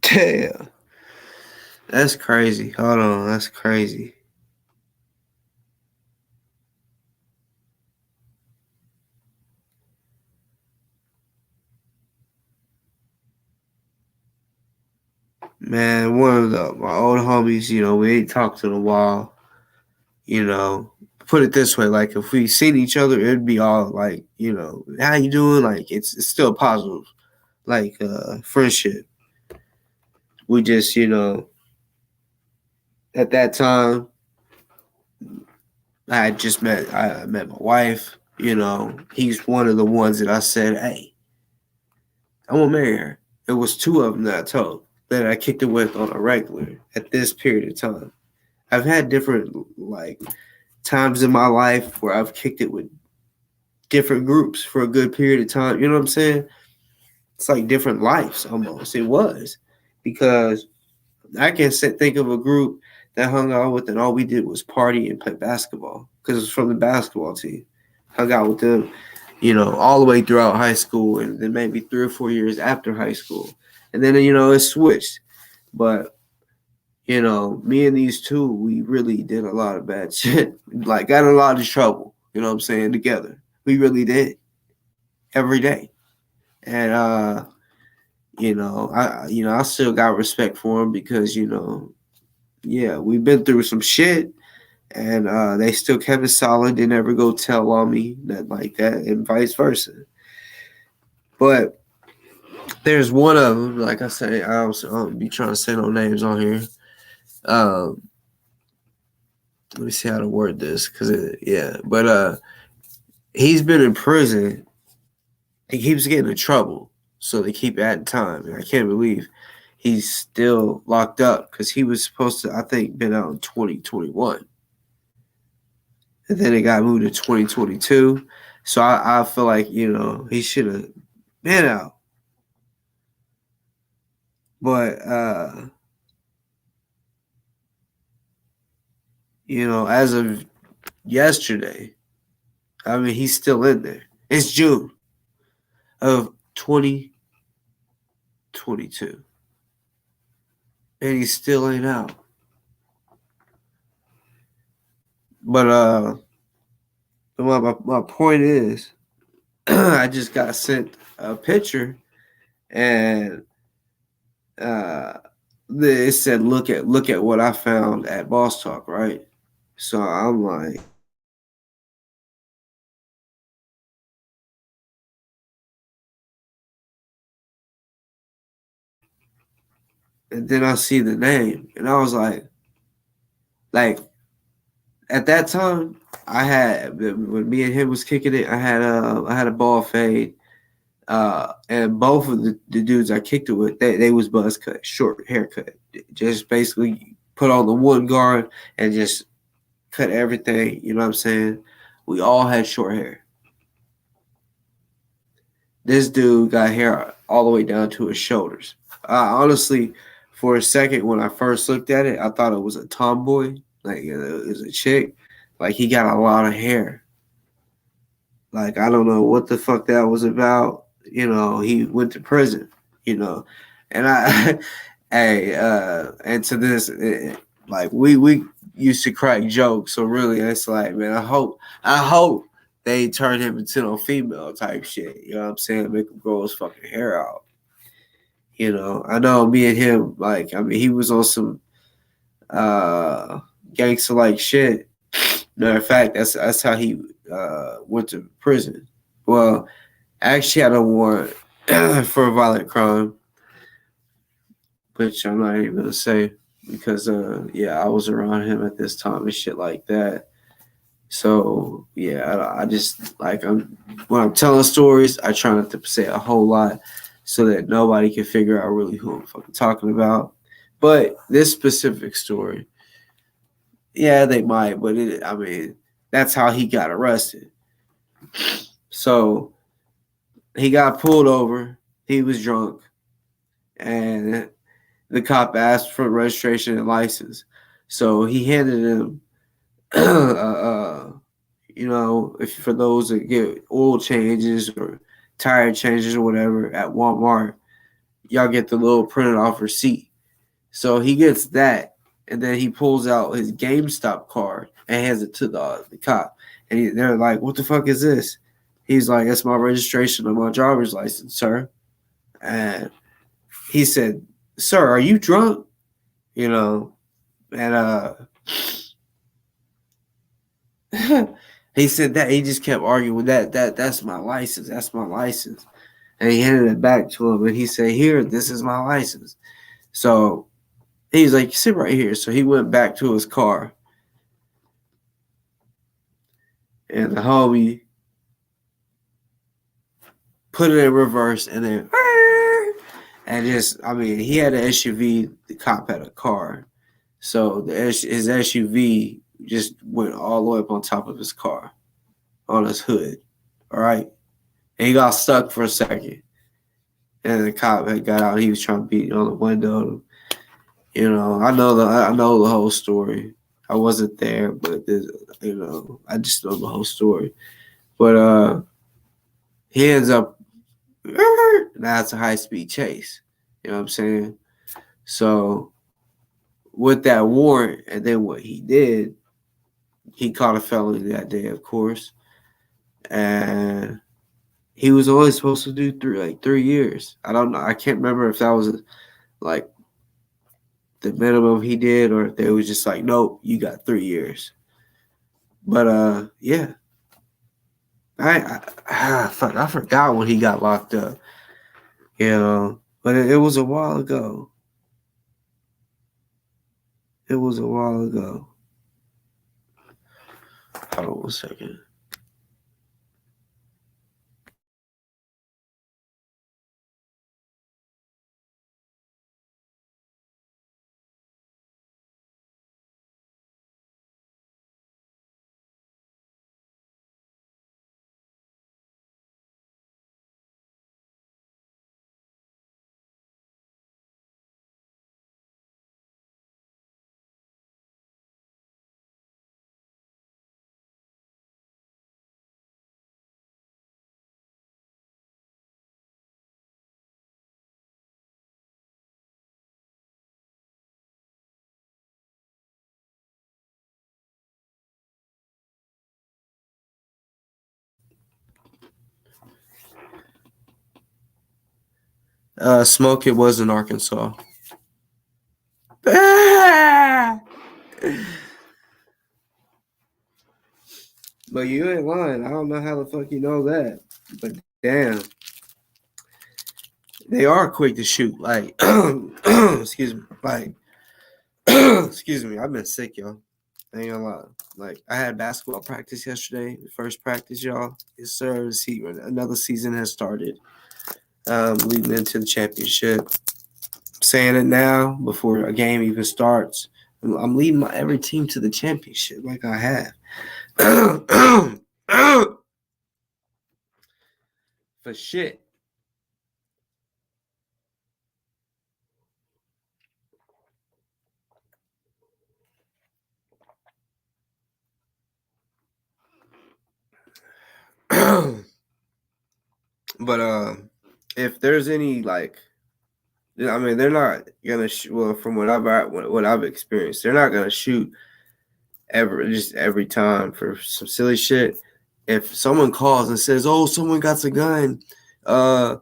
Damn, that's crazy. Hold on, that's crazy. Man, one of my old homies, we ain't talked in a while. Put it this way, like if we seen each other, it'd be all like, how you doing? Like it's still positive, like friendship. We just, at that time, I met my wife. He's one of the ones that I said, hey, I want to marry her. It was two of them that I told that I kicked it with on a regular at this period of time. I've had different like times in my life where I've kicked it with different groups for a good period of time. You know what I'm saying? It's like different lives almost. It was because I can think of a group that hung out with and all we did was party and play basketball because it was from the basketball team. Hung out with them, all the way throughout high school and then maybe 3 or 4 years after high school. And then, it switched. But, me and these two, we really did a lot of bad shit. Like, got in a lot of trouble, you know what I'm saying, together. We really did. Every day. And, I still got respect for him because, yeah, we've been through some shit. And they still kept it solid. They never go tell on me, that like that, and vice versa. But there's one of them, like I say, I don't be trying to say no names on here. Let me see how to word this, but he's been in prison. He keeps getting in trouble, so they keep adding time. And I can't believe he's still locked up because he was supposed to, I think, been out in 2021. And then it got moved to 2022. So I feel like, he should have been out. But, as of yesterday, I mean, he's still in there. It's June of 2022. And he still ain't out. But my point is, I just got sent a picture, and it said, look at what I found at Boss Talk, right? So I'm like, and then I see the name, and I was like at that time, I had, when me and him was kicking it, I had a ball fade, and both of the dudes I kicked it with, they was buzz cut, short haircut, just basically put on the one guard and just cut everything. You know what I'm saying? We all had short hair. This dude got hair all the way down to his shoulders. Honestly, for a second when I first looked at it, I thought it was a tomboy, like it was a chick. Like he got a lot of hair. Like I don't know what the fuck that was about. He went to prison. And I, hey, and to this, like we used to crack jokes. So really, it's like, man, I hope they turn him into no female type shit. You know what I'm saying? Make him grow his fucking hair out. I know me and him, like, I mean, he was on some gangster like shit. Matter of fact, that's how he went to prison. Well, actually, I had a warrant for a violent crime, which I'm not even gonna say because I was around him at this time and shit like that. So yeah, I just like when I'm telling stories, I try not to say a whole lot so that nobody can figure out really who I'm fucking talking about. But this specific story, yeah, they might, but I mean, that's how he got arrested. So he got pulled over. He was drunk, and the cop asked for registration and license. So he handed him, if for those that get oil changes or tire changes or whatever at Walmart, y'all get the little printed off receipt. So he gets that, and then he pulls out his GameStop card and hands it to the cop. And they're like, "What the fuck is this?" He's like, "That's my registration on my driver's license, sir." And he said, sir, are you drunk? You know, and he said that he just kept arguing with that's my license. That's my license. And he handed it back to him and he said, here, this is my license. So he's like, sit right here. So he went back to his car. And the homie put it in reverse and then and he had an SUV, the cop had a car. So his SUV just went all the way up on top of his car, on his hood. All right. And he got stuck for a second. And the cop had got out. He was trying to beat on the window. You know, I know the whole story. I wasn't there, but I just know the whole story. But he ends up now it's a high speed chase. You know what I'm saying? So with that warrant and then what he did, he caught a felony that day, of course. And he was only supposed to do 3 years. I don't know. I can't remember if that was like the minimum he did or if they was just like, nope, you got 3 years. But yeah. I forgot when he got locked up. You know. But it was a while ago. It was a while ago. Hold on 1 second. Smoke It was in Arkansas. But you ain't lying. I don't know how the fuck you know that. But damn. They are quick to shoot. Like, excuse me. Like, excuse me. I've been sick, y'all. I ain't gonna lie. Like, I had basketball practice yesterday. The first practice, y'all. Yes, sir. Another season has started. Leading into the championship. Saying it now before a game even starts. I'm leading every team to the championship like I have. For shit. But if there's any like, I mean, they're not gonna well, from what I've experienced, they're not gonna shoot every time for some silly shit. If someone calls and says, "Oh, someone got a gun," uh,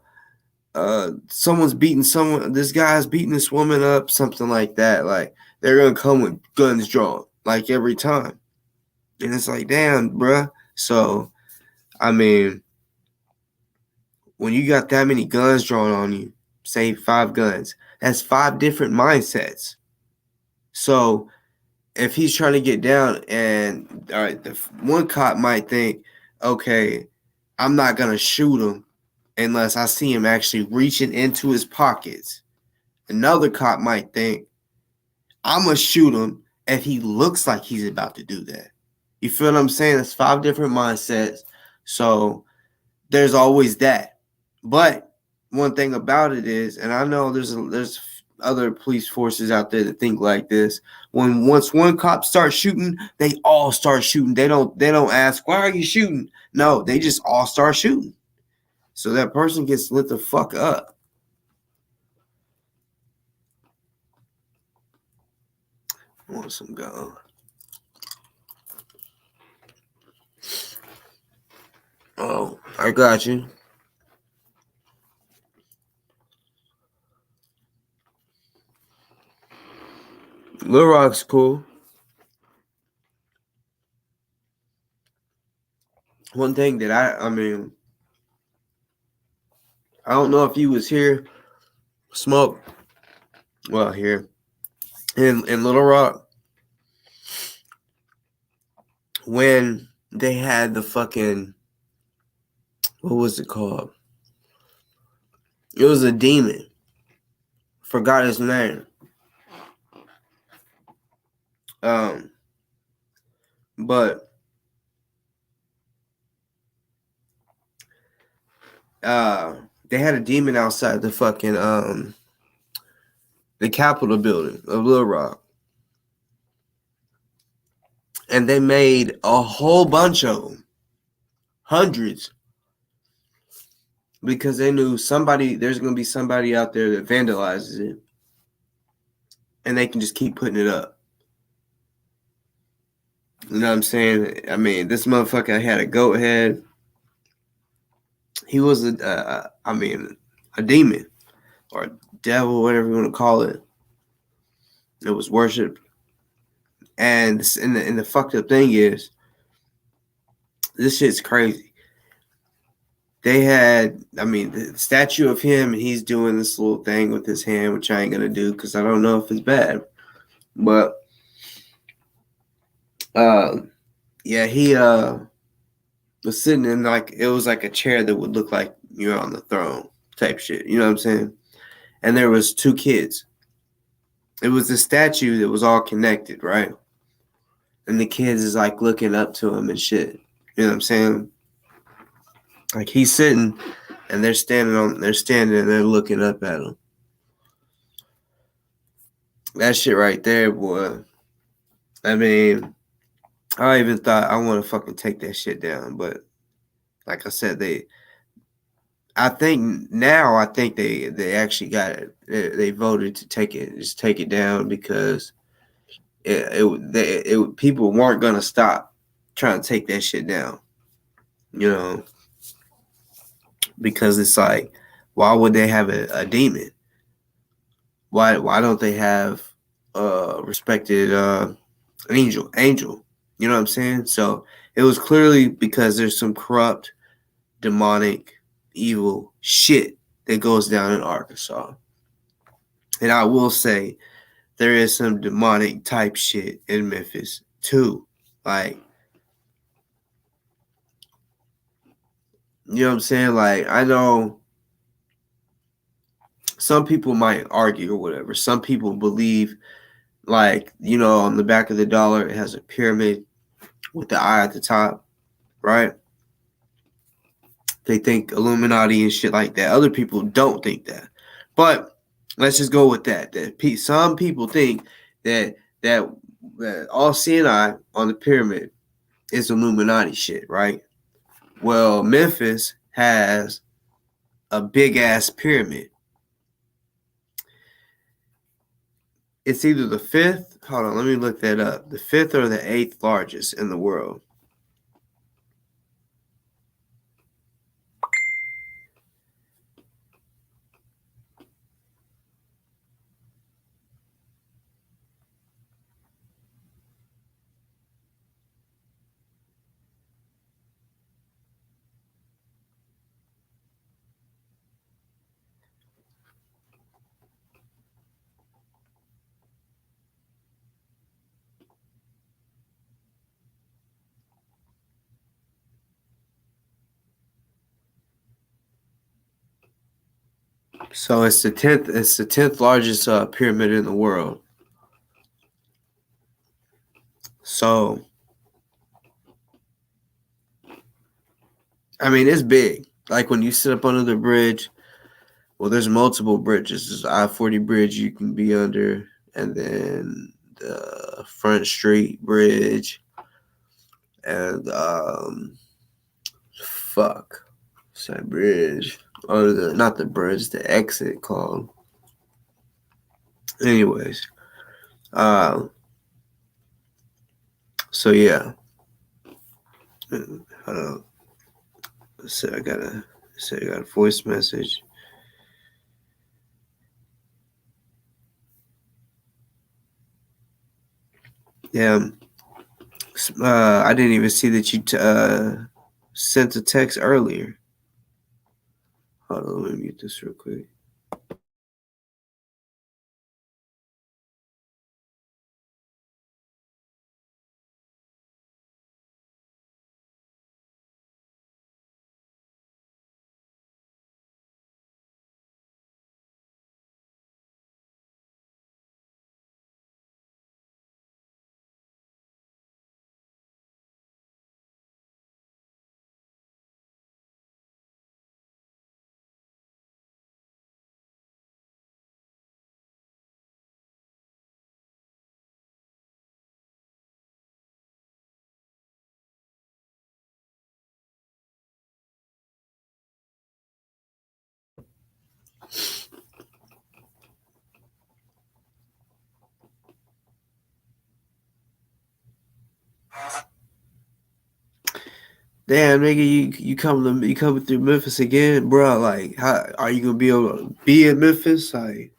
someone's beating someone, this guy's beating this woman up, something like that. Like they're gonna come with guns drawn, like every time, and it's like, damn, bruh. So, I mean, when you got that many guns drawn on you, say 5 guns, that's 5 different mindsets. So if he's trying to get down and all right, the one cop might think, okay, I'm not gonna shoot him unless I see him actually reaching into his pockets. Another cop might think, I'm gonna shoot him if he looks like he's about to do that. You feel what I'm saying? It's 5 different mindsets. So there's always that. But one thing about it is, and I know there's other police forces out there that think like this. Once one cop starts shooting, they all start shooting. They don't ask, why are you shooting? No, they just all start shooting. So that person gets lit the fuck up. I want some gum. Oh, I got you. Little Rock's cool. One thing that I mean, I don't know if you was here, Smoke. Well, here in Little Rock, when they had the fucking, what was it called? It was a demon. Forgot his name. But they had a demon outside the fucking the Capitol building of Little Rock. And they made a whole bunch of them. Hundreds. Because they knew there's going to be somebody out there that vandalizes it. And they can just keep putting it up. You know what I'm saying? I mean, this motherfucker had a goat head. He was a demon. Or a devil, whatever you want to call it. It was worshipped. And the fucked up thing is, this shit's crazy. They had, the statue of him, and he's doing this little thing with his hand, which I ain't gonna do because I don't know if it's bad. But, yeah, he was sitting in it was like a chair that would look like you're on the throne type shit. You know what I'm saying? And there was two kids. It was the statue that was all connected, right? And the kids is looking up to him and shit. You know what I'm saying? He's sitting and they're standing and they're looking up at him. That shit right there, boy. I mean, I even thought I want to fucking take that shit down, but like I said, I think they actually got it. They voted to take it down because people weren't gonna stop trying to take that shit down, you know, because it's why would they have a demon? Why don't they have respected angel? You know what I'm saying? So it was clearly because there's some corrupt, demonic, evil shit that goes down in Arkansas. And I will say there is some demonic type shit in Memphis too. You know what I'm saying? I know some people might argue or whatever. Some people believe, on the back of the dollar, it has a pyramid with the eye at the top, right? They think Illuminati and shit like that. Other people don't think that. But let's just go with that. Some people think that all CNI on the pyramid is Illuminati shit, right? Well, Memphis has a big ass pyramid. It's either the fifth. Hold on, let me look that up. The fifth or the eighth largest in the world. So it's the 10th. It's the 10th largest pyramid in the world. So, it's big. When you sit up under the bridge, well, there's multiple bridges. There's the I-40 bridge you can be under, and then the Front Street Bridge, and what's that bridge? Or not the bridge, the exit called. Anyways, so yeah. So I got a voice message. Yeah. I didn't even see that you sent a text earlier. Hold on, let me mute this real quick. Damn, nigga, you coming through Memphis again, bro? Like, how are you gonna be able to be in Memphis? Like,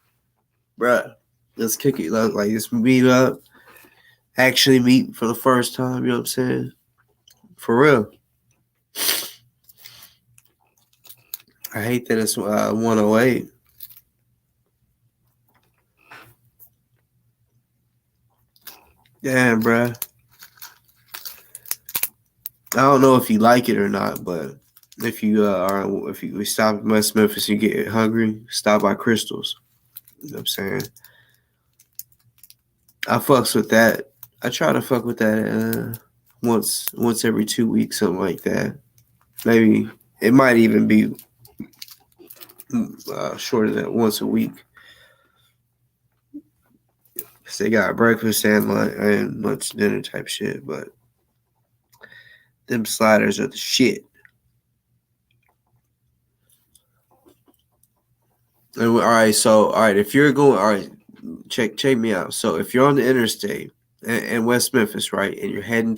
bro, let's kick it. Like, let's meet up. Actually meet for the first time. You know what I'm saying? For real. I hate that it's 108. Damn, bro. I don't know if you like it or not, but if you stop in West Memphis, you get hungry. Stop by Crystals. You know what I'm saying? I fucks with that. I try to fuck with that once every 2 weeks, something like that. Maybe it might even be shorter than once a week. Cause they got breakfast and lunch dinner type shit, but them sliders are the shit. And all right, if you're going, all right, check me out. So if you're on the interstate in West Memphis, right, and if you're heading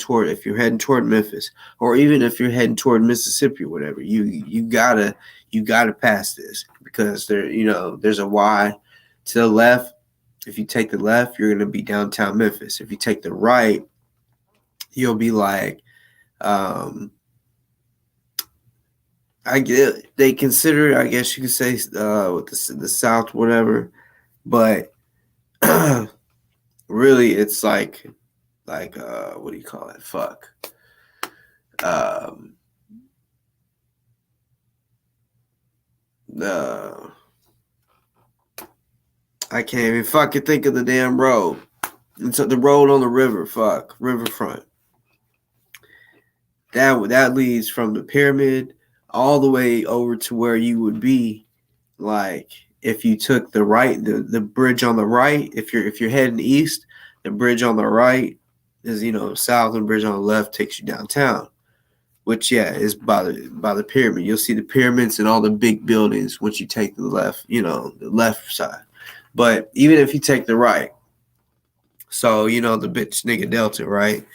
toward Memphis, or even if you're heading toward Mississippi or whatever, you gotta pass this because there's a Y to the left. If you take the left, you're gonna be downtown Memphis. If you take the right, you'll be like, I get they consider, I guess you could say, with the South, whatever, but really it's like what do you call it? Fuck. Um, the I can't even fucking think of the damn road. It's the road on the river. Fuck, riverfront. That leads from the pyramid all the way over to where you would be, like if you took the bridge on the right. If you're heading east, the bridge on the right is south, and the bridge on the left takes you downtown. Which, yeah, is by the pyramid. You'll see the pyramids and all the big buildings once you take the left, the left side. But even if you take the right, so the bitch nigga Delta, right?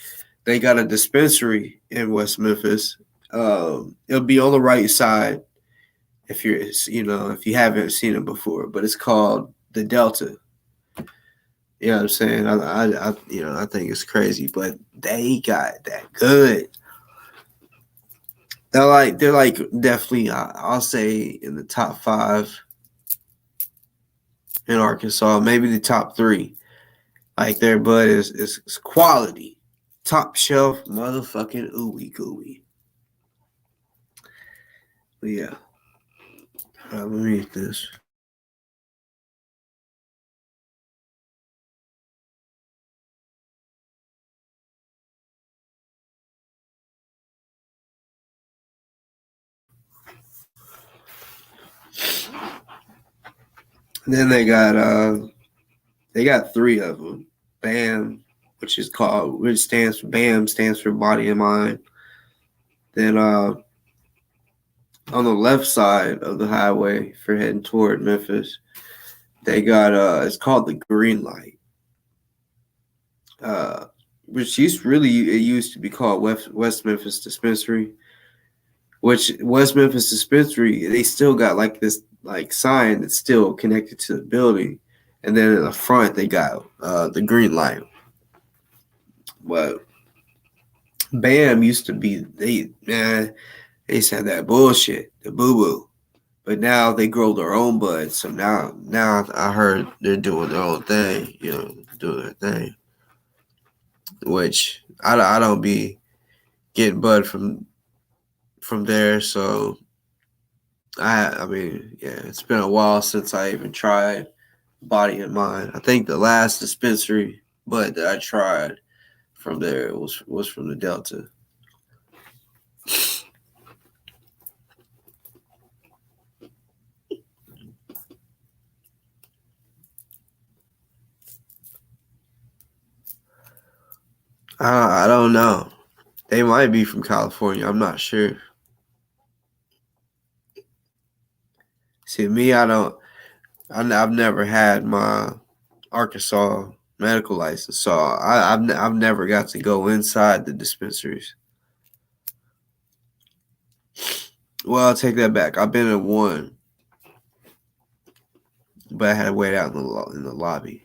They got a dispensary in West Memphis. It'll be on the right side if you haven't seen it before, but it's called the Delta. You know what I'm saying? I think it's crazy, but they got that good. They're like definitely, I'll say, in the top 5 in Arkansas, maybe the top 3. Like their bud is quality, top shelf, motherfucking ooey gooey. But yeah, let me read this. And then they got 3 of them. BAM, which stands for BAM, stands for body and mind. Then on the left side of the highway, if you're heading toward Memphis, they got it's called the Green Light. Which used to be called West Memphis Dispensary. Which West Memphis Dispensary, they still got like this like sign that's still connected to the building, and then in the front they got the Green Light. But BAM used to be they said that bullshit, the boo boo. But now they grow their own buds. So now I heard they're doing their own thing, doing their thing. Which I don't be getting bud from there. So I mean, yeah, it's been a while since I even tried Body and Mind. I think the last dispensary bud that I tried from there was from the Delta. I don't know. They might be from California. I'm not sure. See, me, I've never had my Arkansas medical license, so I've never got to go inside the dispensaries. Well, I'll take that back. I've been in one, but I had to wait out in the lobby.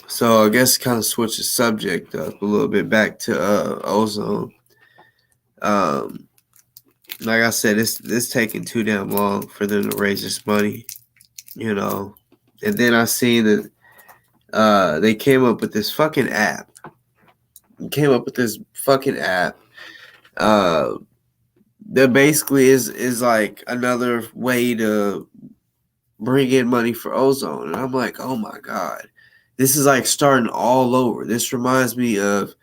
So I guess kind of switch the subject up a little bit back to ozone. Like I said, it's taking too damn long for them to raise this money, And then I seen that they came up with this fucking app. That basically is like another way to bring in money for ozone. And I'm like, oh my God. This is like starting all over. This reminds me of,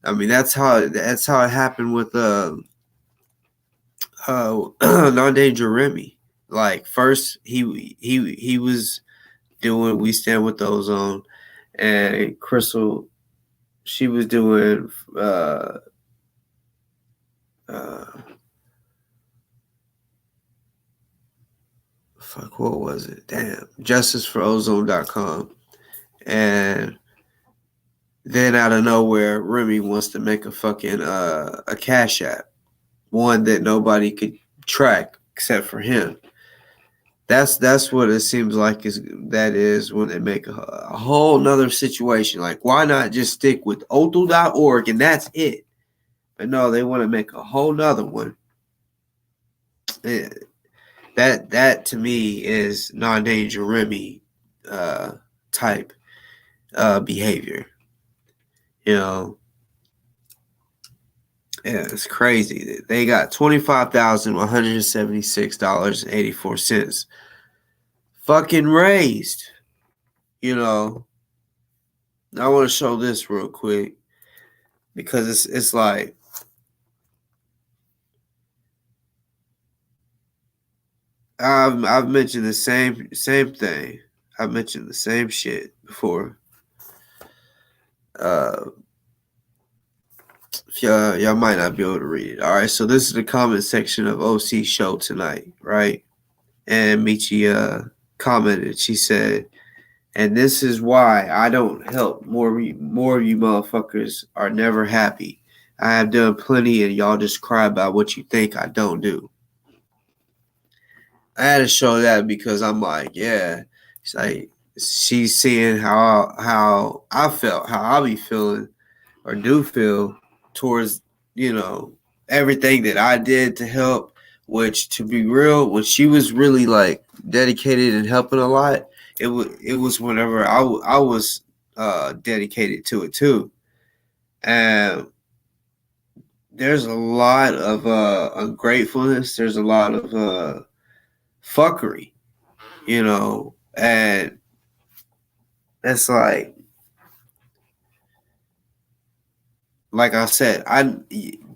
I mean, that's how it happened with Non-Danger Remy. Like first he was doing We Stand with Ozone, and Crystal, she was doing what was it? Damn. JusticeForOzone.com. And then out of nowhere, Remy wants to make a fucking a Cashapp, one that nobody could track except for him. That's what it seems like is when they make a whole nother situation. Like, why not just stick with Othel.org and that's it? But no, they want to make a whole nother one. Yeah. That to me is Non-Danger Remy type behavior. Yeah, it's crazy. They got $25,176.84 fucking raised. I want to show this real quick because it's like I've mentioned the same thing. I've mentioned the same shit before. Y'all might not be able to read it. All right, so this is the comment section of OC show tonight, right? And Michi commented. She said, "And this is why I don't help more of you motherfuckers are never happy. I have done plenty, and y'all just cry about what you think I don't do." I had to show that because I'm like, yeah, it's like she's seeing how I felt, how I be feeling or do feel towards, everything that I did to help, which to be real, when she was really like dedicated and helping a lot, it was whenever I was dedicated to it too. And there's a lot of ungratefulness. There's a lot of fuckery, and it's like I said,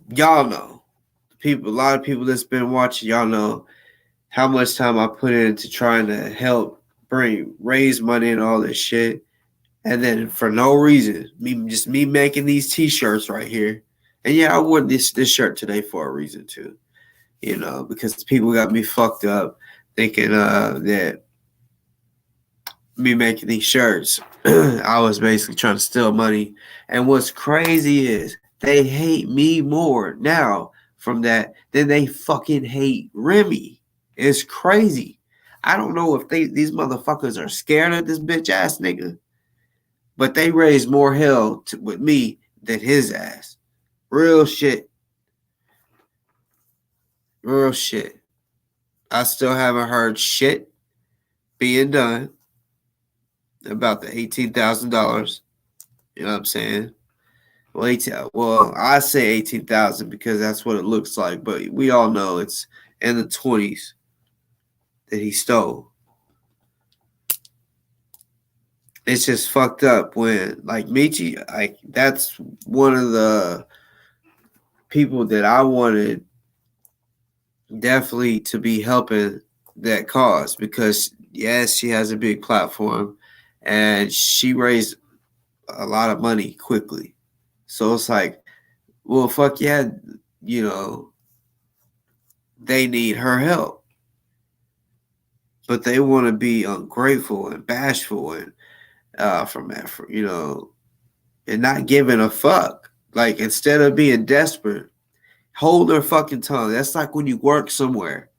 y'all know, a lot of people that's been watching, y'all know how much time I put into trying to help raise money and all this shit, and then for no reason, me making these t-shirts right here, And yeah, I wore this shirt today for a reason too. Because people got me fucked up thinking that me making these shirts, I was basically trying to steal money. And what's crazy is they hate me more now from that than they fucking hate Remy. It's crazy. I don't know if these motherfuckers are scared of this bitch ass nigga, but they raise more hell with me than his ass. Real shit. Real shit. I still haven't heard shit being done about the $18,000. You know what I'm saying? Well, I say 18,000 because that's what it looks like, but we all know it's in the 20s that he stole. It's just fucked up when, like, Michi, like, that's one of the people that I wanted definitely to be helping that cause, because yes, she has a big platform and she raised a lot of money quickly. So it's like, well, fuck yeah, they need her help. But they want to be ungrateful and bashful and from effort, and not giving a fuck. Like, instead of being desperate, hold their fucking tongue. That's like when you work somewhere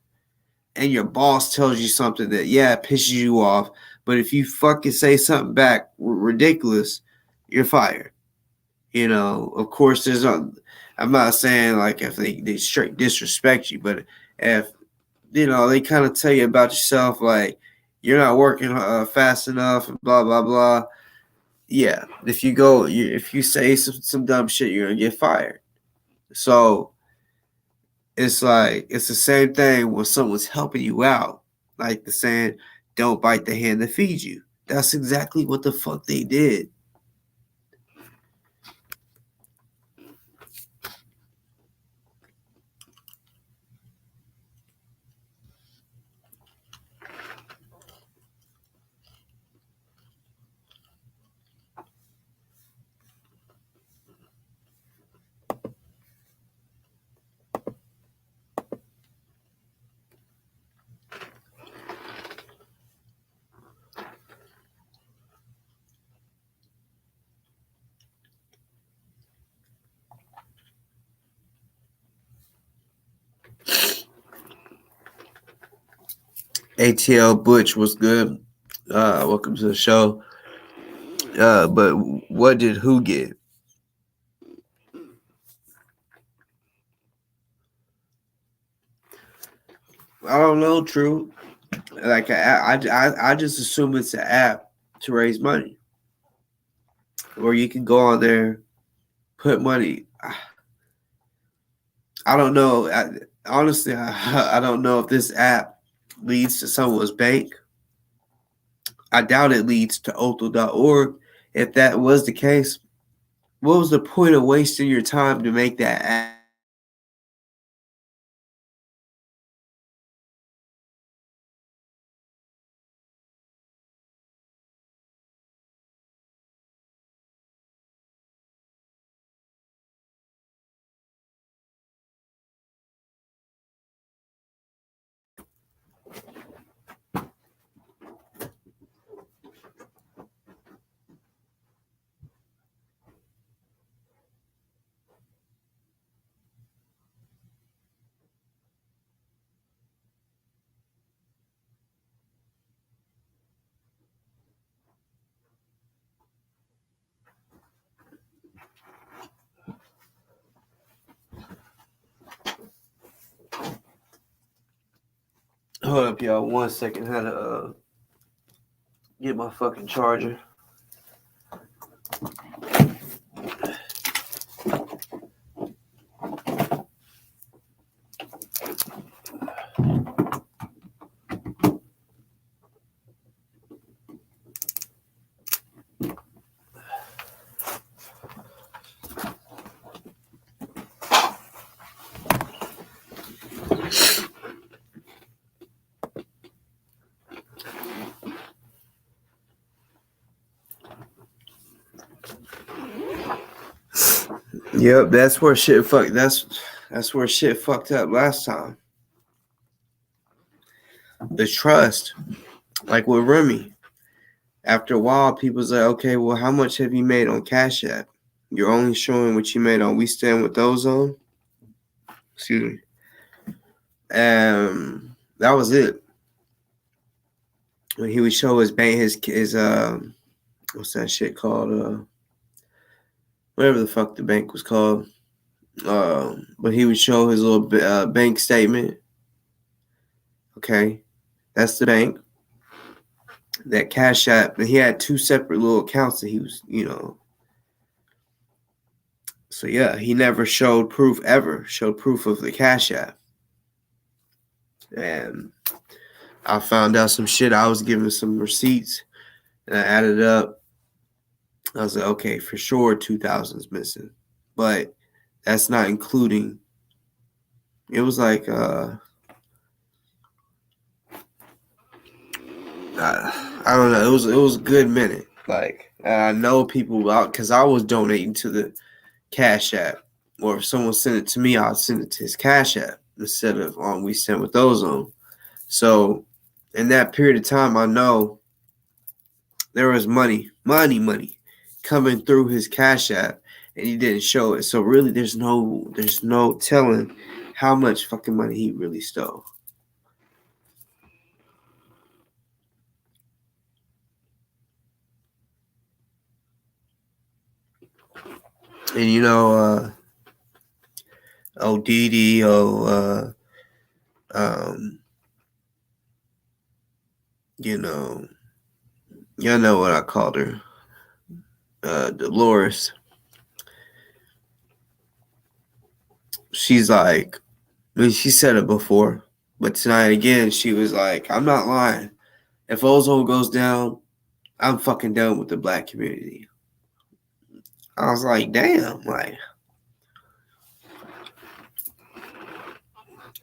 and your boss tells you something that, yeah, it pisses you off, but if you fucking say something back ridiculous, you're fired. Of course, I'm not saying like if they straight disrespect you, but if, they kind of tell you about yourself, like you're not working fast enough and blah, blah, blah. Yeah, if you say some dumb shit, you're going to get fired. So it's like, it's the same thing when someone's helping you out. Like the saying, don't bite the hand that feeds you. That's exactly what the fuck they did. ATL Butch was good. Welcome to the show. But what did who get? I don't know. True. Like I just assume it's an app to raise money, or you can go on there, put money. I don't know. Honestly, I don't know if this app leads to someone's bank. I doubt it leads to Otho.org. If that was the case, what was the point of wasting your time to make that app? Hold up, y'all. 1 second. How to get my fucking charger. Yep, that's where shit fucked. That's where shit fucked up last time. The trust, like with Remy. After a while, people's like, okay, well, how much have you made on Cashapp? You're only showing what you made on We Stand With Those On. Excuse me. That was it. When he would show his bank, his what's that shit called? Whatever the fuck the bank was called. But he would show his little bank statement. Okay, that's the bank. That Cash App, and he had two separate little accounts that he was, So yeah, he never showed proof of the Cash App. And I found out some shit. I was given some receipts, and I added up. I was like, okay, for sure, 2,000's missing, but that's not including. It was like I don't know. It was a good minute. Like I know people out because I was donating to the Cash App, or if someone sent it to me, I'll send it to his Cash App instead of on We Stand With Those On. So in that period of time, I know there was money coming through his Cash App, and he didn't show it. So really, there's no telling how much fucking money he really stole. And Didi, y'all know what I called her, Dolores. She's like, I mean, she said it before, but tonight again, she was like, I'm not lying. If ozone goes down, I'm fucking done with the black community. I was like, damn, like,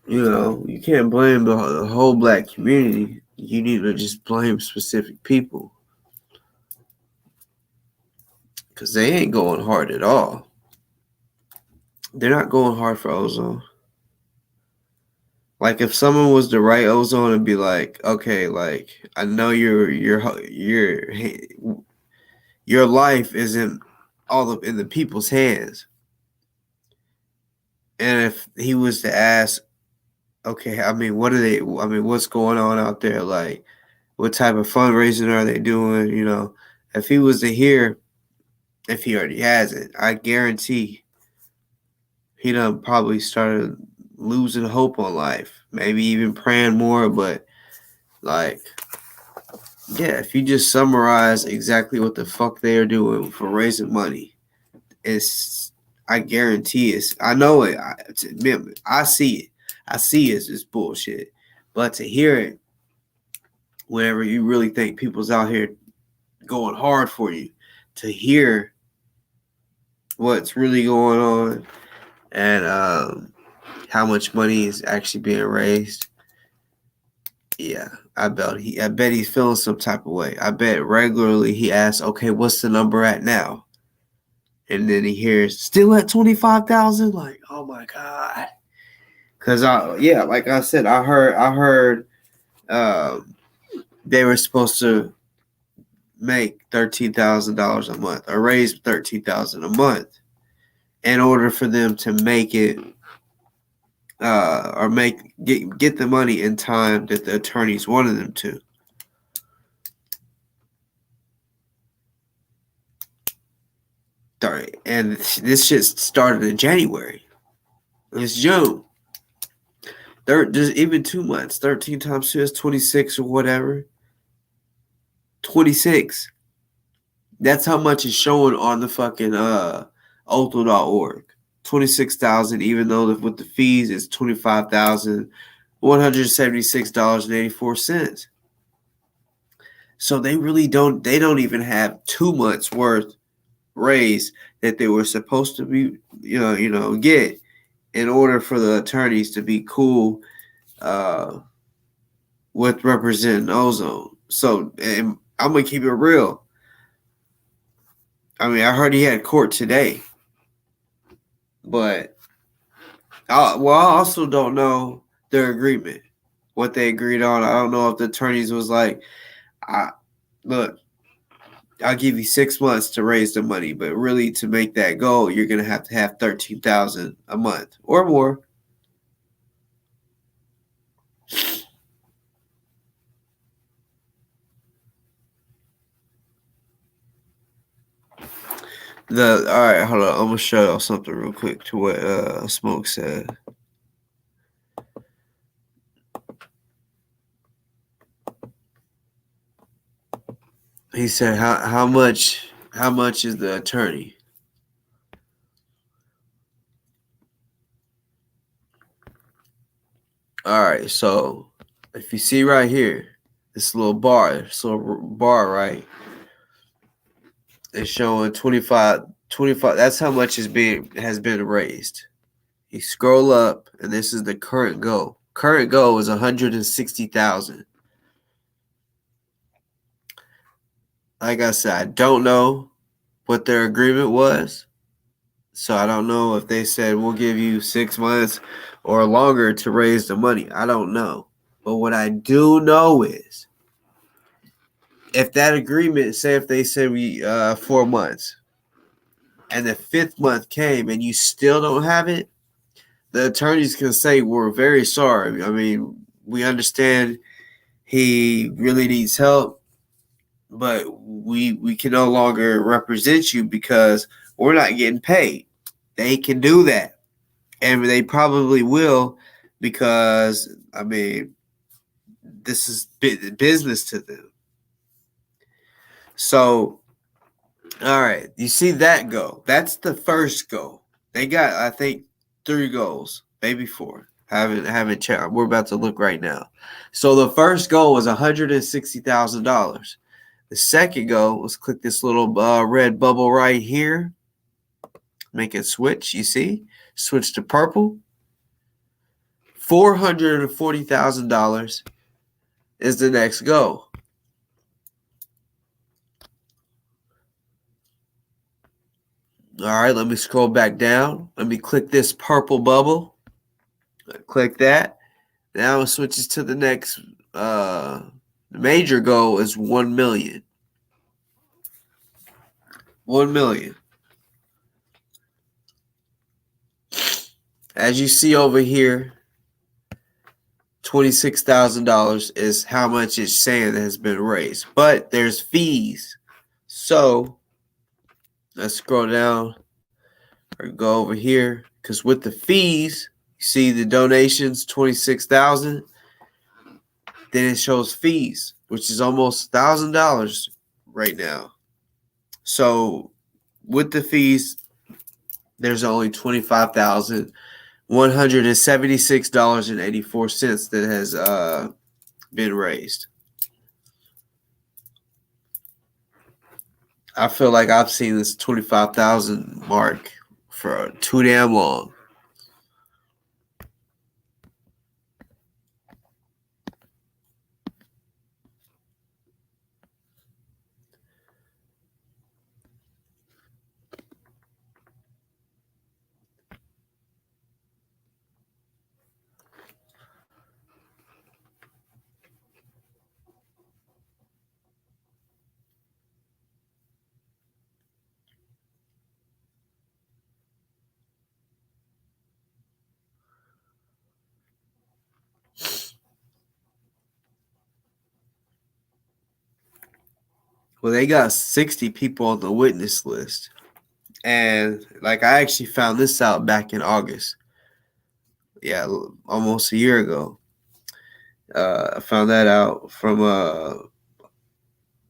you can't blame the whole black community. You need to just blame specific people. Because they ain't going hard at all. They're not going hard for ozone. Like if someone was to write ozone and be like, okay, like I know your life isn't all up in the people's hands. And if he was to ask, okay, I mean, what's going on out there? Like, what type of fundraising are they doing? If he was to hear, if he already has it, I guarantee he done probably started losing hope on life. Maybe even praying more, but like, yeah, if you just summarize exactly what the fuck they are doing for raising money, I guarantee it's, I know it. I see it. I see it's bullshit. But to hear it, whenever you really think people's out here going hard for you, to hear what's really going on and how much money is actually being raised, yeah, I bet he's feeling some type of way. I bet regularly he asks, okay, what's the number at now? And then he hears, still at 25,000? Like, oh my God. Cause like I said, I heard they were supposed to make $13,000 a month or raise $13,000 a month in order for them to make it or get the money in time that the attorneys wanted them to. And this shit started in January. It's June. There's even 2 months. 13 times 2 is 26 or whatever. 26. That's how much is showing on the fucking Otho.org. 26,000, even though with the fees it's $25,176.84. So they don't even have 2 months worth raise that they were supposed to be get in order for the attorneys to be cool with representing ozone. So I'm gonna keep it real. I mean, I heard he had court today. But I also don't know their agreement, what they agreed on. I don't know if the attorneys was like, look, I'll give you 6 months to raise the money, but really to make that goal, you're gonna have to have $13,000 a month or more. All right, hold on. I'm gonna show y'all something real quick to what Smoke said. He said how much is the attorney? All right, so if you see right here, this little bar, right? It's showing 25. That's how much has been raised. You scroll up, and this is the current goal. Current goal is 160,000. Like I said, I don't know what their agreement was, so I don't know if they said we'll give you 6 months or longer to raise the money. I don't know, but what I do know is, if that agreement, say if they said 4 months, and the 5th month came and you still don't have it, the attorneys can say, we're very sorry. I mean, we understand he really needs help, but we can no longer represent you because we're not getting paid. They can do that. And they probably will, because, I mean, this is business to them. So, all right, you see that goal. That's the first goal. They got, I think, 3 goals, maybe 4. Haven't checked. We're about to look right now. So the first goal was $160,000. The second goal, let's click this little red bubble right here. Make it switch. You see, switch to purple. $440,000 is the next goal. All right, let me scroll back down. Let me click this purple bubble. Click that. Now it switches to the next. The major goal is 1 million. 1 million. As you see over here, $26,000 is how much it's saying that has been raised. But there's fees. So let's scroll down or go over here, because with the fees, you see the donations, 26,000. Then it shows fees, which is almost $1,000 right now. So with the fees, there's only $25,176.84 that has been raised. I feel like I've seen this 25,000 mark for too damn long. Well, they got 60 people on the witness list. And like, I actually found this out back in August. Yeah, almost a year ago. I found that out from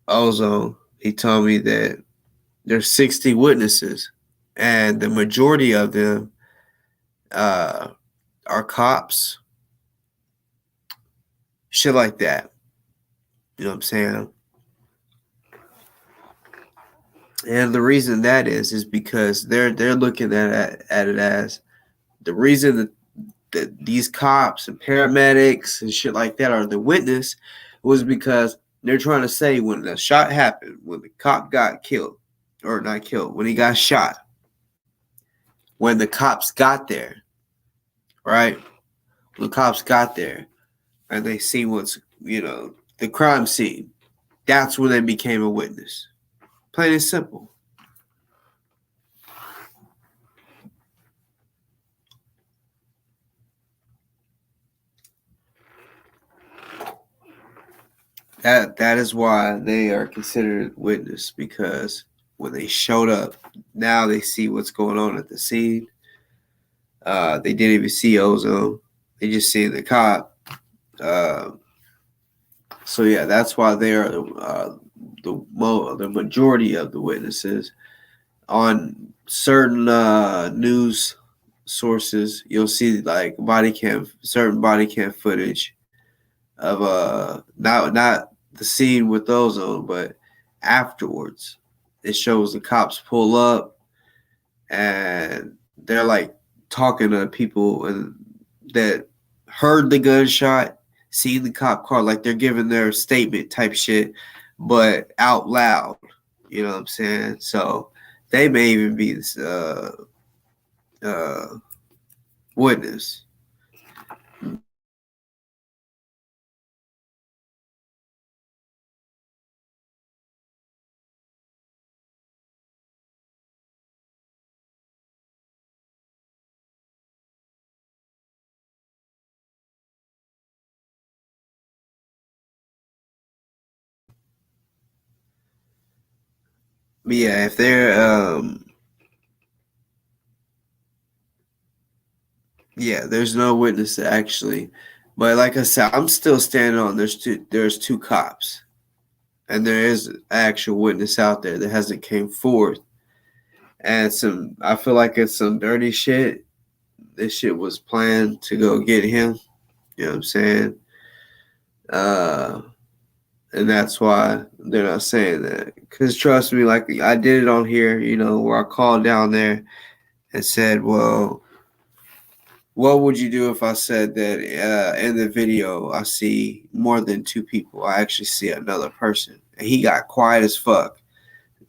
Ozone. He told me that there's 60 witnesses, and the majority of them are cops. Shit like that. You know what I'm saying? And the reason that is because they're looking at it as the reason that these cops and paramedics and shit like that are the witness was because they're trying to say, when the shot happened, when the cop got killed, or not killed, when he got shot, when the cops got there, right? When the cops got there and they see what's, the crime scene, that's when they became a witness. Plain and simple. That is why they are considered witness, because when they showed up, now they see what's going on at the scene. They didn't even see Ozone; they just see the cop. So yeah, that's why they are the majority of the witnesses. On certain news sources, you'll see like certain body cam footage of not the scene with Ozone, but afterwards. It shows the cops pull up and they're like talking to people that heard the gunshot, seen the cop car, like they're giving their statement type shit, but out loud. You know what I'm saying? So they may even be this witness. But yeah, if they're yeah, there's no witness actually. But like I said, I'm still standing on there's two cops. And there is an actual witness out there that hasn't came forth. And I feel like it's some dirty shit. This shit was planned to go get him. You know what I'm saying? Uh and that's why they're not saying that. Because trust me, like I did it on here, where I called down there and said, well, what would you do if I said that in the video I see more than two people? I actually see another person. And he got quiet as fuck.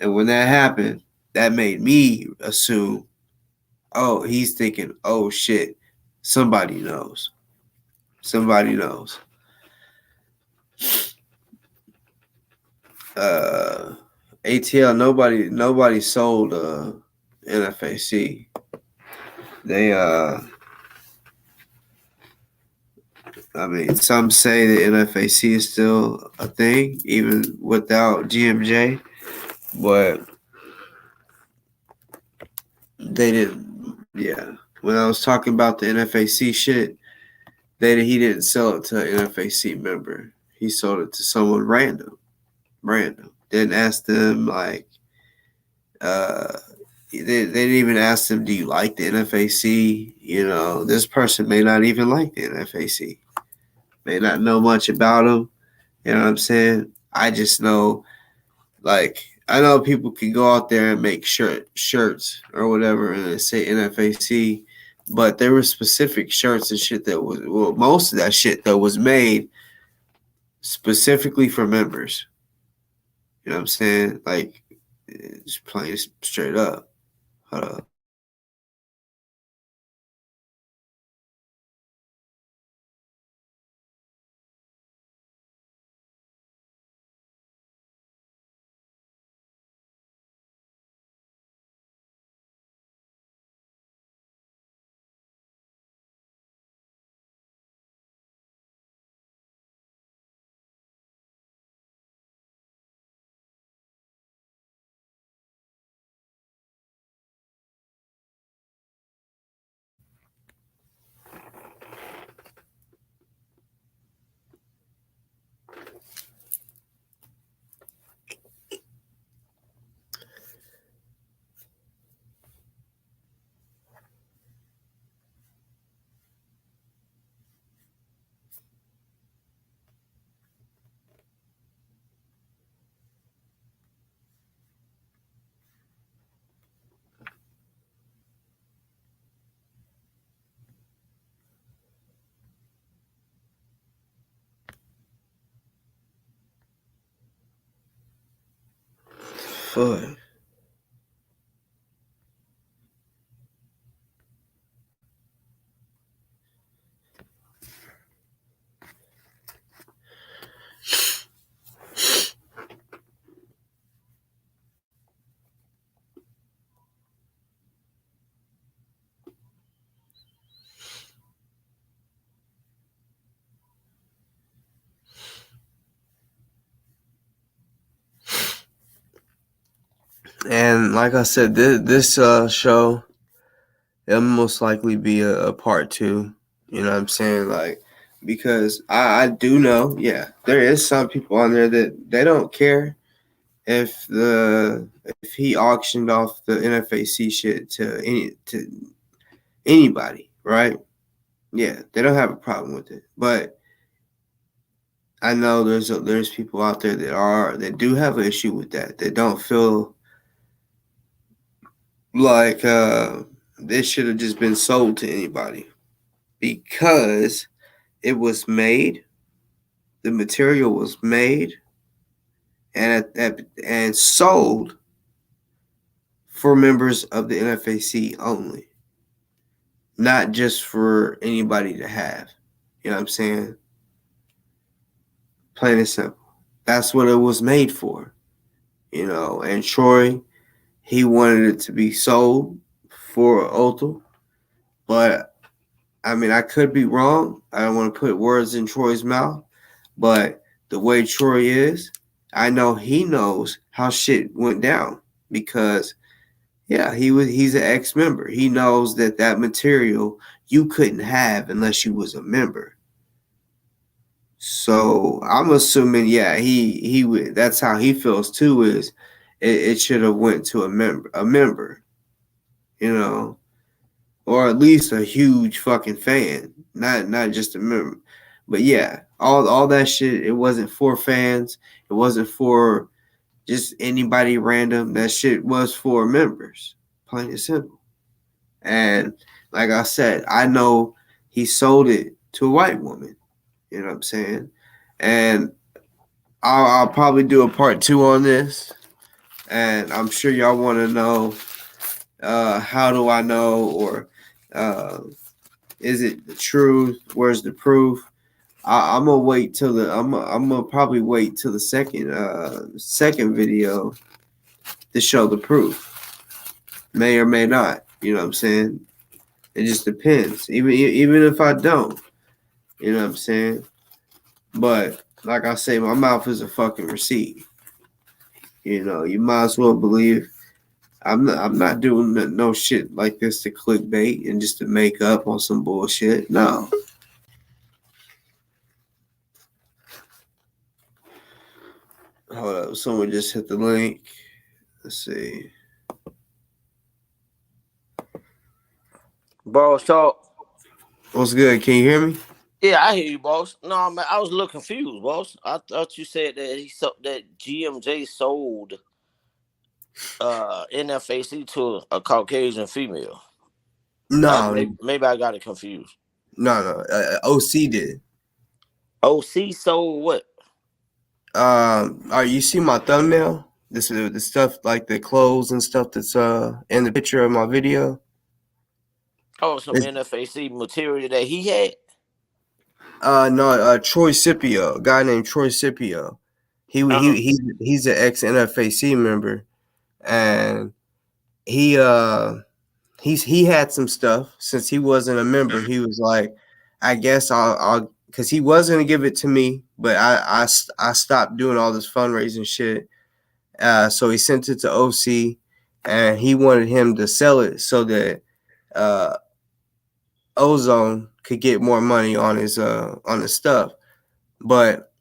And when that happened, that made me assume, oh, he's thinking, oh shit, somebody knows. Somebody knows. Uh, ATL, nobody sold NFAC. They I mean, some say the NFAC is still a thing, even without GMJ, but they didn't. Yeah, when I was talking about the NFAC shit, he didn't sell it to an NFAC member. He sold it to someone random. Didn't ask them like, uh, they didn't even ask them, do you like the NFAC? This person may not even like the NFAC. May not know much about them. You know what I'm saying? I just know, like, I know people can go out there and make shirts or whatever and they say NFAC, but there were specific shirts and shit that most of that shit that was made specifically for members. You know what I'm saying? Like, just plain straight up. Hold up. Fuck. And like I said, this show, it'll most likely be a part two. You know what I'm saying? Like, because I do know, yeah, there is some people on there that they don't care if he auctioned off the NFAC shit to anybody, right? Yeah, they don't have a problem with it. But I know there's people out there that do have an issue with that. That don't feel like this should have just been sold to anybody because it was made, the material was made and sold for members of the NFAC only, not just for anybody to have. You know what I'm saying? Plain and simple. That's what it was made for. You know, and Troy, he wanted it to be sold for Othel, but I mean, I could be wrong. I don't want to put words in Troy's mouth, but the way Troy is, I know he knows how shit went down because yeah, he's an ex-member. He knows that material you couldn't have unless you was a member. So I'm assuming, yeah, he would. That's how he feels too. Is it should have went to a member, you know, or at least a huge fucking fan, not just a member. But yeah, all that shit. It wasn't for fans. It wasn't for just anybody random. That shit was for members, plain and simple. And like I said, I know he sold it to a white woman. You know what I'm saying? And I'll probably do a part two on this. And I'm sure y'all want to know how do I know, or uh, is it the truth? Where's the proof? I'm gonna wait till I'm gonna probably wait till the second video to show the proof. May or may not. You know what I'm saying? It just depends. Even if I don't, you know what I'm saying? But like I say, my mouth is a fucking receipt. You know, you might as well believe I'm not doing no shit like this to clickbait and just to make up on some bullshit. No. Hold up, someone just hit the link. Let's see. Boss talk. What's good? Can you hear me? Yeah, I hear you, boss. No, man, I was a little confused, boss. I thought you said that that GMJ sold NFAC to a Caucasian female. No, Maybe I got it confused. no. OC did. OC sold what? Are you see my thumbnail? This is the stuff like the clothes and stuff that's in the picture of my video. Oh, some It's, NFAC material that he had. no, Troy Scipio, a guy named Troy Scipio. He Uh-huh. he he's an ex NFAC member, and he he had some stuff since he wasn't a member. He was like, I guess I'll because he was gonna give it to me, but I stopped doing all this fundraising shit. So he sent it to OC, and he wanted him to sell it so that uh, Ozone could get more money on his stuff. But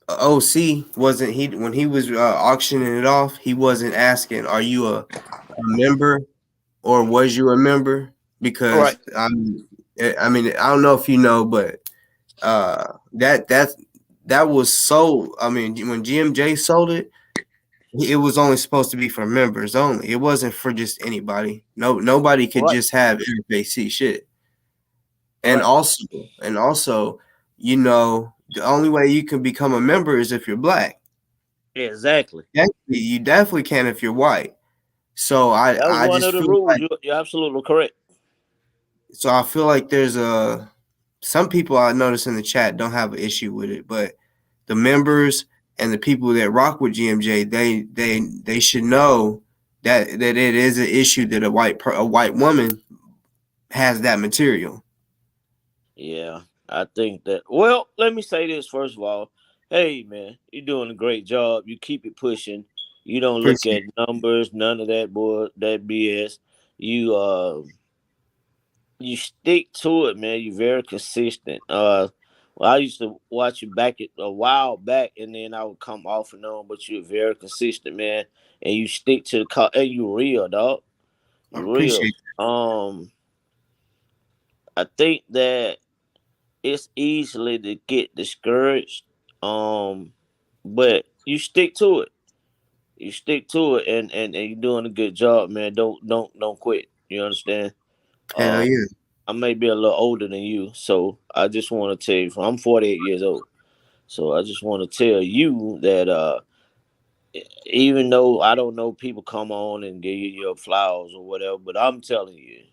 OC wasn't he when he was auctioning it off. He wasn't asking, "Are you a member or was you a member?" Right. Because I mean, I don't know if you know, but that was sold. I mean, when GMJ sold it, it was only supposed to be for members only. It wasn't for just anybody. Nobody could Right. just have NFAC shit. And Right. also, and also, you know, the only way you can become a member is if you're black. Exactly. You definitely can if you're white. So That was I one just of the feel rules. like You're absolutely correct. there's some people I notice in the chat don't have an issue with it, but the members and the people that rock with GMJ, they should know that it is an issue that a white woman has that material. Yeah, I think that. Well, let me say this first of all. Hey, man, you're doing a great job. You keep it pushing. You don't look Appreciate at numbers, none of that that BS. You you stick to it, man. You're very consistent. Well, I used to watch you back a while back, and then I would come off and on. But you're very consistent, man, and you stick to the call. And you real, dog. I You real. appreciate I think that it's easily to get discouraged. But you stick to it. You stick to it, and you're doing a good job, man. Don't quit. You understand? that. Hell Um, yeah. I may be a little older than you, so I just want to tell you, I'm 48 years old. So I just want to tell you that even though I don't know, people come on and give you your flowers or whatever, but I'm telling you,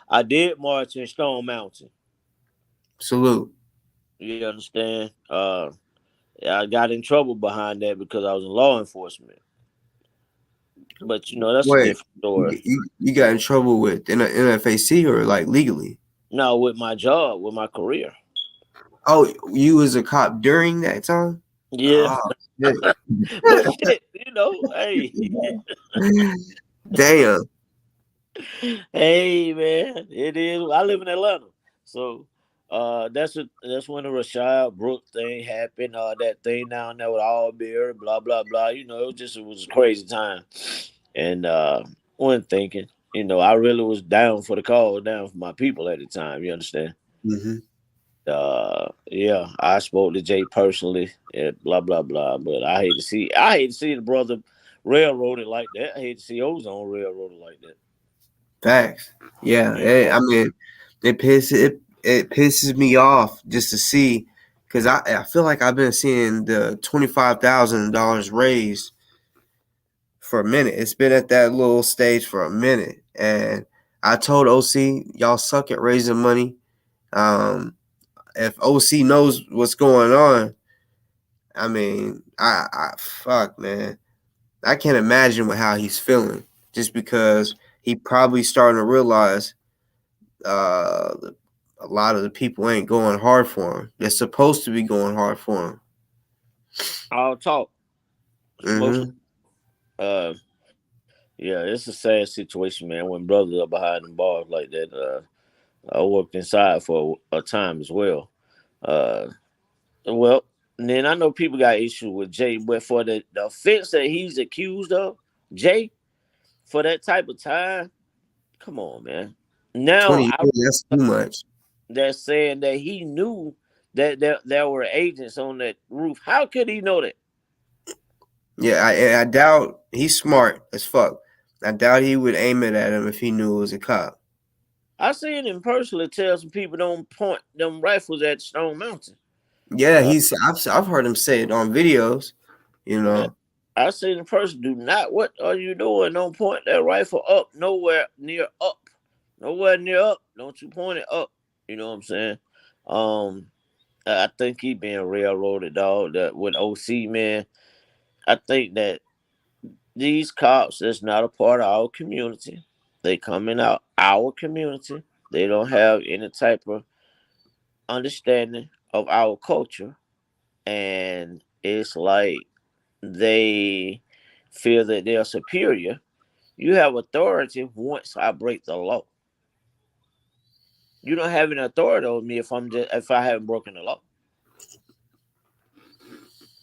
I did march in Stone Mountain. Salute. You understand? I got in trouble behind that because I was in law enforcement. But that's a Wait, different story. you got in trouble with NFAC or like legally? No, with my job, with my career. Oh, you was a cop during that time? Yeah. Oh, shit. But shit, hey. Damn. Hey man, it is. I live in Atlanta, so that's when the Rashad Brooks thing happened. That thing down there with Allbeer, blah blah blah. It was a crazy time, and wasn't thinking. I really was down for the cause, down for my people at the time. You understand? Hmm. Yeah, I spoke to Jay personally, and blah blah blah. But I hate to see the brother railroaded like that. I hate to see Ozone railroaded like that. Facts. Yeah. You know? I mean, it pisses me off just to see because I feel like I've been seeing the $25,000 raised for a minute. It's been at that little stage for a minute, and I told OC y'all suck at raising money. If OC knows what's going on, I mean, I fuck man, I can't imagine how he's feeling just because he probably starting to realize uh, a lot of the people ain't going hard for him. They're supposed to be going hard for him. I'll talk. Supposed Mm-hmm. uh yeah, it's a sad situation, man, when brothers are behind the bars like that. I worked inside for a time as well. Uh well, and then I know people got issue with Jay, but for the offense that he's accused of, Jay, for that type of time, come on, man. Now 20 I years, that's too much. That's saying that he knew that there were agents on that roof. How could he know that? Yeah, I doubt he's smart as fuck. I doubt he would aim it at him if he knew it was a cop. I seen him personally tell some people don't point them rifles at Stone Mountain. Yeah, Uh, I've heard him say it on videos. You yeah. know. I seen the person do not. What are you doing? Don't point that rifle up. Nowhere near up. Nowhere near up. Don't you point it up. You know what I'm saying? Um, I think he being railroaded, dog. That with OC, man. I think that these cops that's not a part of our community. They coming out our community. They don't have any type of understanding of our culture, and it's like they feel that they're superior. You have authority once I break the law. You don't have any authority over me if I haven't broken the law.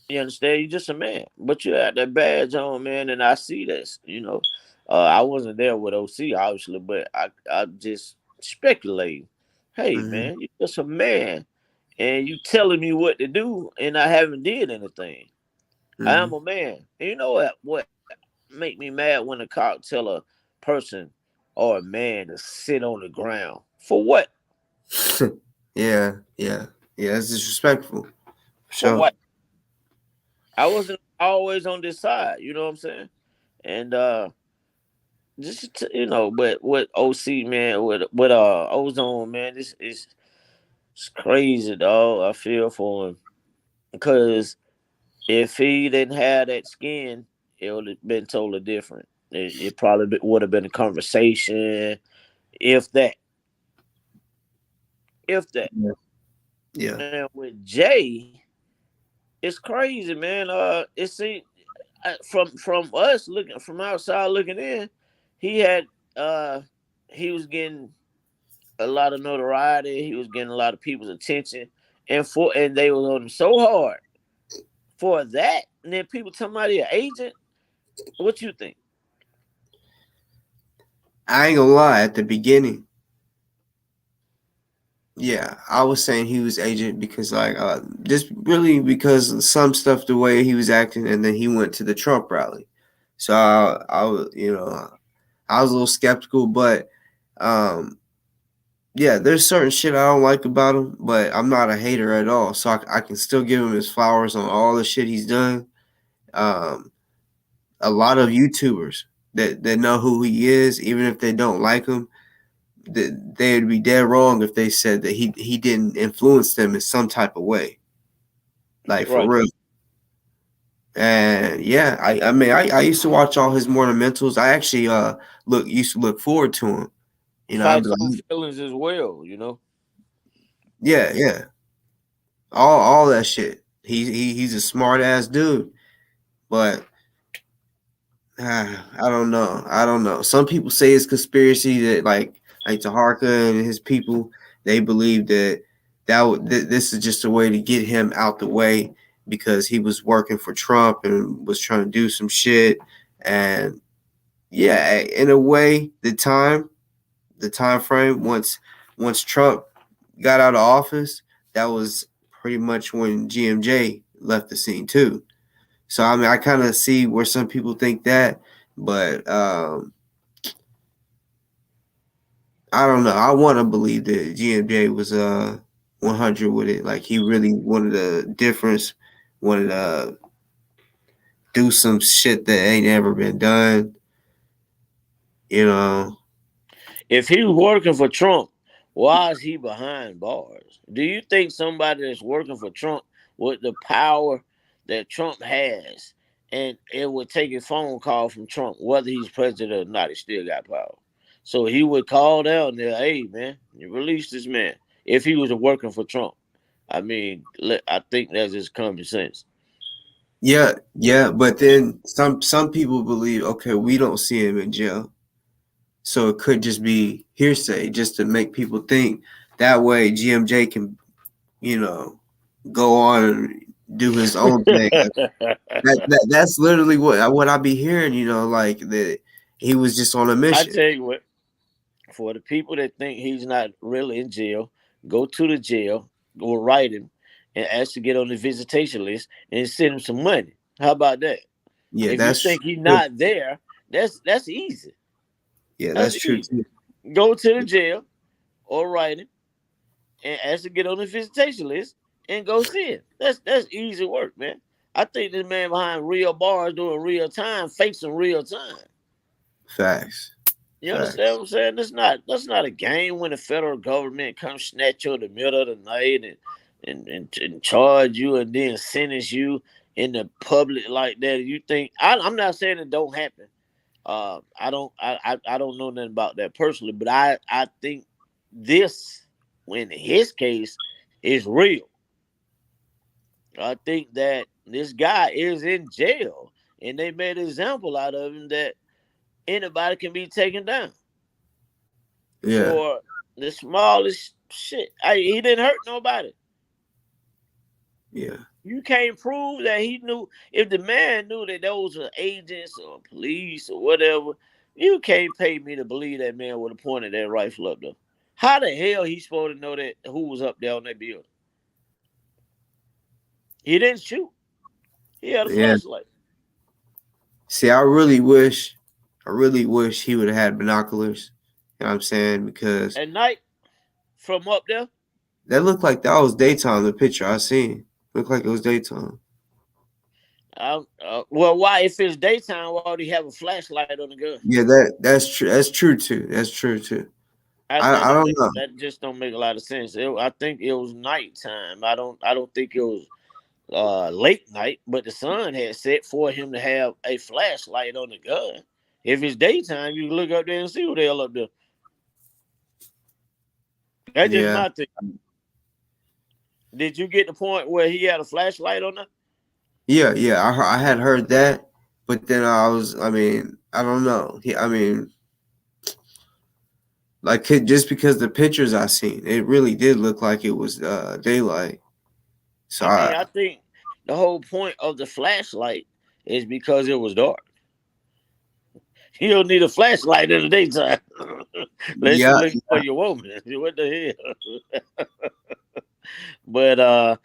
You understand? You're just a man, but you had that badge on, man, and I see this. I wasn't there with OC, obviously, but I just speculating. Hey, Hmm. man, you're just a man, and you telling me what to do, and I haven't did anything. I am Hmm. a man. And you know what make me mad when a cop tell a person or a man to sit on the ground for what? Yeah, yeah, yeah. It's disrespectful. For For sure. what? I wasn't always on this side. You know what I'm saying? And but with OC, man, with Ozone, man, this is it's crazy, dog. I feel for him because if he didn't have that skin, it would have been totally different. It probably would have been a conversation, if that, if that. Yeah. Yeah. And with Jay, it's crazy, man. It seems from us looking from outside looking in, he had he was getting a lot of notoriety. He was getting a lot of people's attention, and they was on him so hard for that. And then people talking about he an agent. What you think? I ain't gonna lie. At the beginning, yeah, I was saying he was agent because like just really because of some stuff the way he was acting, and then he went to the Trump rally. So I was I was a little skeptical, but um, yeah, there's certain shit I don't like about him, but I'm not a hater at all. So I can still give him his flowers on all the shit he's done. Um, a lot of YouTubers that know who he is, even if they don't like him, they'd be dead wrong if they said that he didn't influence them in some type of way, like for Right. real. And yeah, I mean I used to watch all his monumentals. I actually used to look forward to him. I'd be Fights on like, feelings as well, you know. yeah, yeah, all that shit. He's a smart ass dude, but I don't know. I don't know. Some people say it's conspiracy that like Taharka and his people they believe that this is just a way to get him out the way because he was working for Trump and was trying to do some shit. And yeah, in a way, the time frame once Trump got out of office, that was pretty much when GMJ left the scene too. So I mean, I kind of see where some people think that, but I don't know. I want to believe that GMJ was 100 with it. Like he really wanted a difference, wanted to do some shit that ain't ever been done. You know? If he was working for Trump, why is he behind bars? Do you think somebody that's working for Trump with the power that Trump has, and it would take a phone call from Trump, whether he's president or not, he still got power. So he would call down there, hey man, you release this man. If he was working for Trump, I mean, I think that's just common sense. Yeah, yeah. But then some people believe, okay, we don't see him in jail, so it could just be hearsay, just to make people think. That way, GMJ can, you know, go on and do his own thing. That's literally what I be hearing. Like that he was just on a I mission. tell you what, for the people that think he's not really in jail, go to the jail, go write him, and ask to get on the visitation list and send him some money. How about that? Yeah, If you that's think he's true. not there, that's easy. Yeah, That's that's true easy. too. Go to the jail or write him and ask to get on the visitation list and go see him. That's easy work, man. I think this man behind real bars doing real time, facing real time. Facts. You understand what Facts. I'm saying? That's not a game when the federal government comes snatch you in the middle of the night and charge you and then sentence you in the public like that. You think I'm not saying it don't happen. I don't know nothing about that personally, but I think this, in his case, is real. I think that this guy is in jail, and they made an example out of him that anybody can be taken down Yeah. for the smallest shit. He didn't hurt nobody. Yeah. You can't prove that he knew. If the man knew that those were agents or police or whatever, you can't pay me to believe that man would have pointed that rifle up there. How the hell he supposed to know that who was up there on that building? He didn't shoot. He had a Yeah. flashlight. See, I really wish he would have had binoculars. You know what I'm saying? Because At night, from up there, that looked like that was daytime. The picture I seen looked like it was daytime. well, why if it's daytime, why would he have a flashlight on the gun? Yeah, that's true. That's true too. That's true too. I don't know. That just don't make a lot of sense. I think it was nighttime. I don't think it was late night, but the sun had set for him to have a flashlight on the gun. If it's daytime, you can look up there and see what the hell up there. That's just Yeah. my thing. Did you get the point where he had a flashlight on there? Yeah. Yeah. I had heard that, But then I don't know. Just because the pictures I seen, it really did look like it was daylight. So I mean, I think the whole point of the flashlight is because it was dark. You don't need a flashlight in the daytime. Unless you yeah, look for your woman. What the hell? But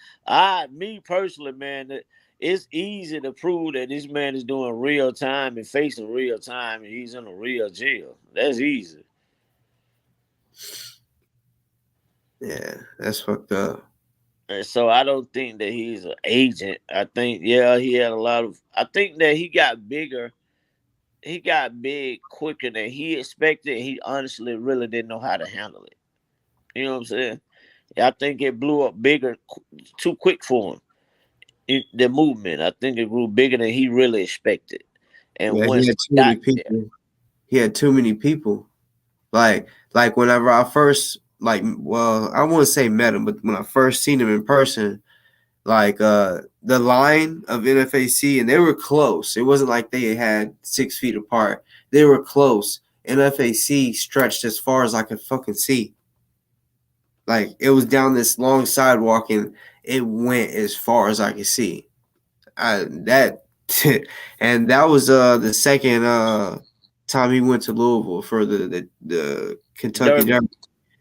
me personally, man, it's easy to prove that this man is doing real time and facing real time, and he's in a real jail. That's easy. yeah, that's fucked up. And so I don't think that he's an agent. I think, yeah, he had a lot of. I think that he got bigger. He got big quicker than he expected. He honestly really didn't know how to handle it. You know what I'm saying? I think it blew up bigger, too quick for him. The movement, I think it grew bigger than he really expected. And Yeah, he once had he too many got there, people. He had too many people. Like whenever I first I wouldn't say met him, but when I first seen him in person, the line of NFAC, and they were close. It wasn't like they had 6 feet apart. They were close. NFAC stretched as far as I could fucking see. Like it was down this long sidewalk and it went as far as I could see. That and that was the second time he went to Louisville for the Kentucky Derby, Derby.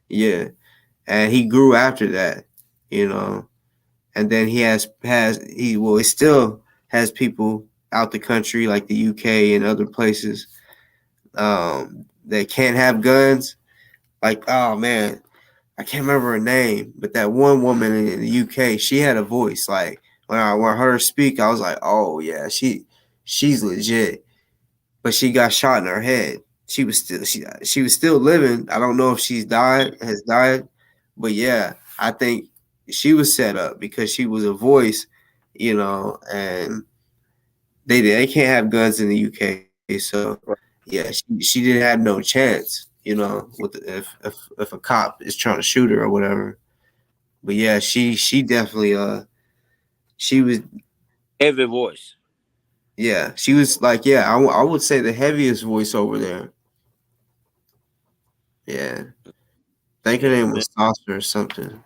Yeah, and he grew after that, you know. And then he still has people out the country like the UK and other places that can't have guns. Like, oh man, I can't remember her name, but that one woman in the UK, she had a voice. Like when I heard her speak, I was like, oh yeah, she's legit. But she got shot in her head. She was still living. I don't know if has died, but yeah, I think she was set up because she was a voice, and they can't have guns in the UK. So yeah, she didn't have no chance, if a cop is trying to shoot her or whatever. But yeah, she definitely she was every voice. yeah, she was like, yeah, I would say the heaviest voice over there. Yeah. I think her Yeah, name man. was Saucer or something.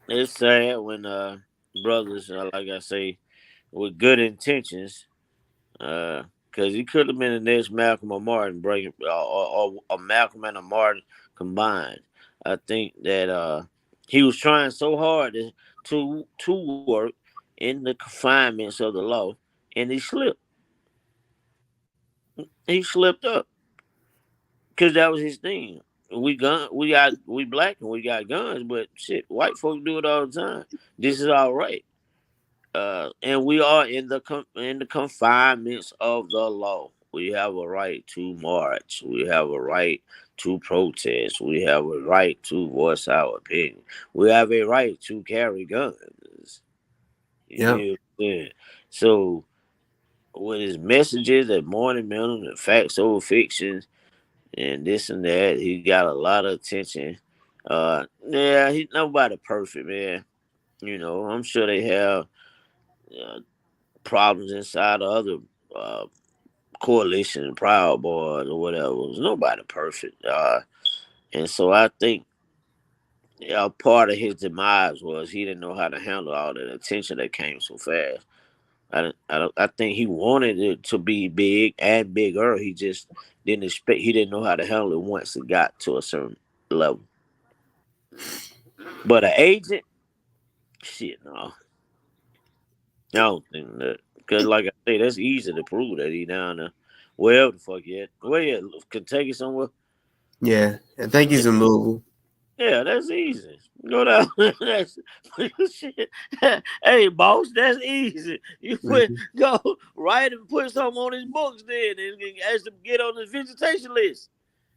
It's sad when brothers, like I say, with good intentions, because he could have been the next Malcolm or Martin, breaking or a Malcolm and a Martin combined. I think that he was trying so hard to work in the confinements of the law, and he slipped. He slipped up because that was his thing. We black and we got guns, but shit, white folks do it all the time. This is all right. And we are in the confinements of the law. We have a right to march. We have a right to protest. We have a right to voice our opinion. We have a right to carry guns. You Yep. see what I'm saying? So with his messages at morning minimum and facts over fiction and this and that, he got a lot of attention. Yeah, he's nobody perfect, man. I'm sure they have uh, problems inside of other uh, coalition, Proud Boys or whatever. There's nobody perfect. And so I think part of his demise was he didn't know how to handle all that attention that came so fast. I think he wanted it to be big and bigger. He just didn't expect. He didn't know how to handle it once it got to a certain level. But an agent, shit, no, I don't think that. Because, like I say, that's easy to prove that he down there. Well, the fuck yeah, where you at? Kentucky somewhere? Yeah. I think he's in Louisville. Yeah, that's easy. Go down. That's shit. Hey, boss, that's easy. You Mhm. go write and put something on his books then and ask him to get on his visitation list.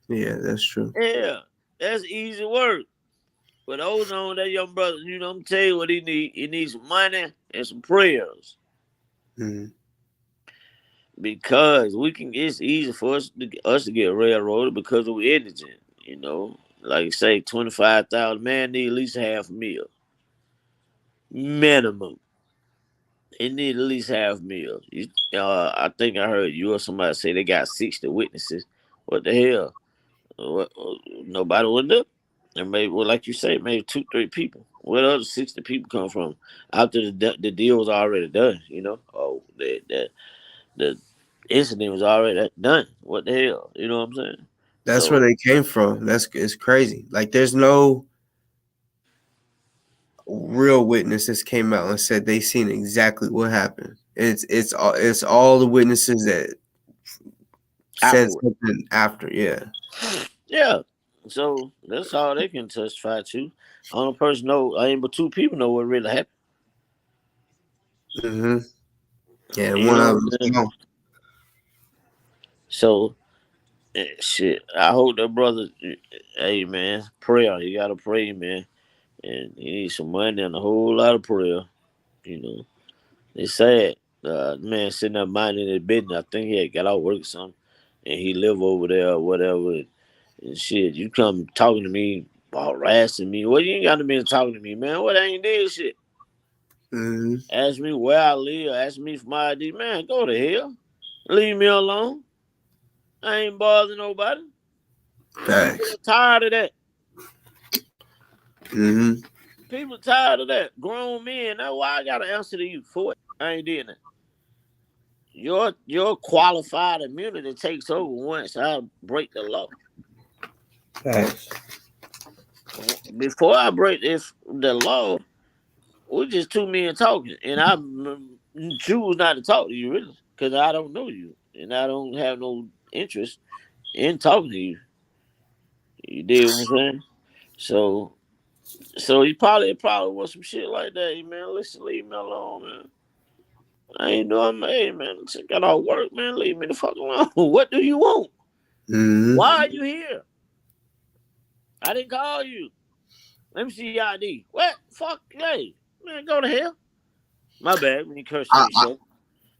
Yeah, that's true. Yeah, that's easy work. But hold on, that young brother, I'm tell you what he need. He needs some money and some prayers. Mhm. Because it's easy for us to get railroaded because we're indigent. Like you say, 25,000 man need at least half a meal minimum. It need at least half meal. I think I heard you or somebody say they got 60 witnesses. What the hell? What, nobody would look. And maybe, well, like you say, maybe 2, 3 people. Where the other 60 people come from after the deal was already done? Oh, the incident was already done. What the hell? You know what I'm saying? That's where So they came from. It's crazy. Like there's no real witnesses came out and said they seen exactly what happened. It's all the witnesses that said afterward, something after. Yeah. yeah. So that's all they can testify to. Only person know, I mean, but 2 people know what really happened. Mm-hmm. Yeah. You One know of what them. I'm saying? So shit. I hope that brother. Hey man, prayer. You gotta pray, man, and you need some money and a whole lot of prayer. You know, it's sad. Man sitting there minding his business. I think he had got out work or something, and he live over there or whatever. And shit, you come talking to me, harassing me. What you ain't got to be talking to me, man? What I ain't did shit. Mm-hmm. Ask me where I live. Ask me for my ID. Man, go to hell. Leave me alone. I ain't bothering nobody. People Facts. are tired of that. Mm-hmm. People tired of that. Grown men. That's why I gotta answer to you for it. I ain't did that. Your qualified immunity takes over once I break the law. Facts. Before I break the law, we're just 2 men talking, and I choose not to talk to you really because I don't know you and I don't have no interest in talking to you. You did what I'm saying? So, so he probably was some shit like that. Hey, man, listen, leave me alone, man. I ain't doing, hey, man, got all work, man. Leave me the fuck alone. What do you want? Mm-hmm. Why are you here? I didn't call you. Let me see your ID. What? Fuck, hey, man, go to hell. My bad. When you curse on I, your show,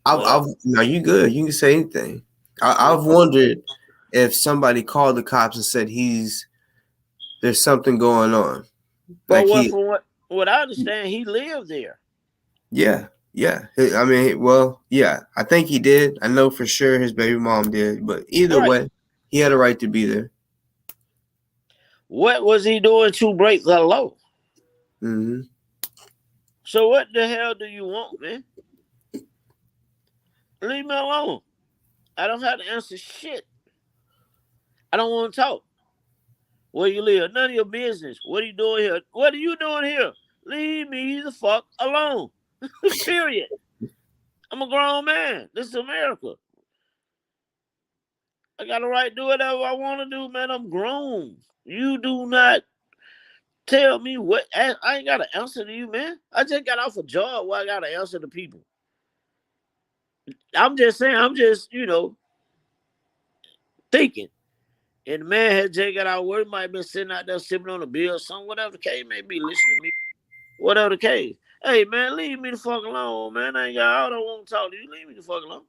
I've but no, you good. You can say anything. yeah. I've wondered if somebody called the cops and said there's something going on. But Like what from what I understand, he lived there. yeah, yeah. I mean, well, yeah. I think he did. I know for sure his baby mom did. But either Right. way, he had a right to be there. What was he doing to break the law? Mm-hmm. So what the hell do you want, man? Leave me alone. I don't have to answer shit. I don't want to talk. Where you live? None of your business. What are you doing here? What are you doing here? Leave me the fuck alone. Period. I'm a grown man. This is America. I got a right to do whatever I want to do, man. I'm grown. You do not tell me what. I ain't got to answer to you, man. I just got off a job where I got to answer to people. I'm just saying, I'm just, thinking. And the man had just got out of work, might have been sitting out there sipping on a beer or something, whatever the case may be, listening to me, whatever the case. Hey, man, leave me the fuck alone, man. I don't want to talk to you. Leave me the fuck alone.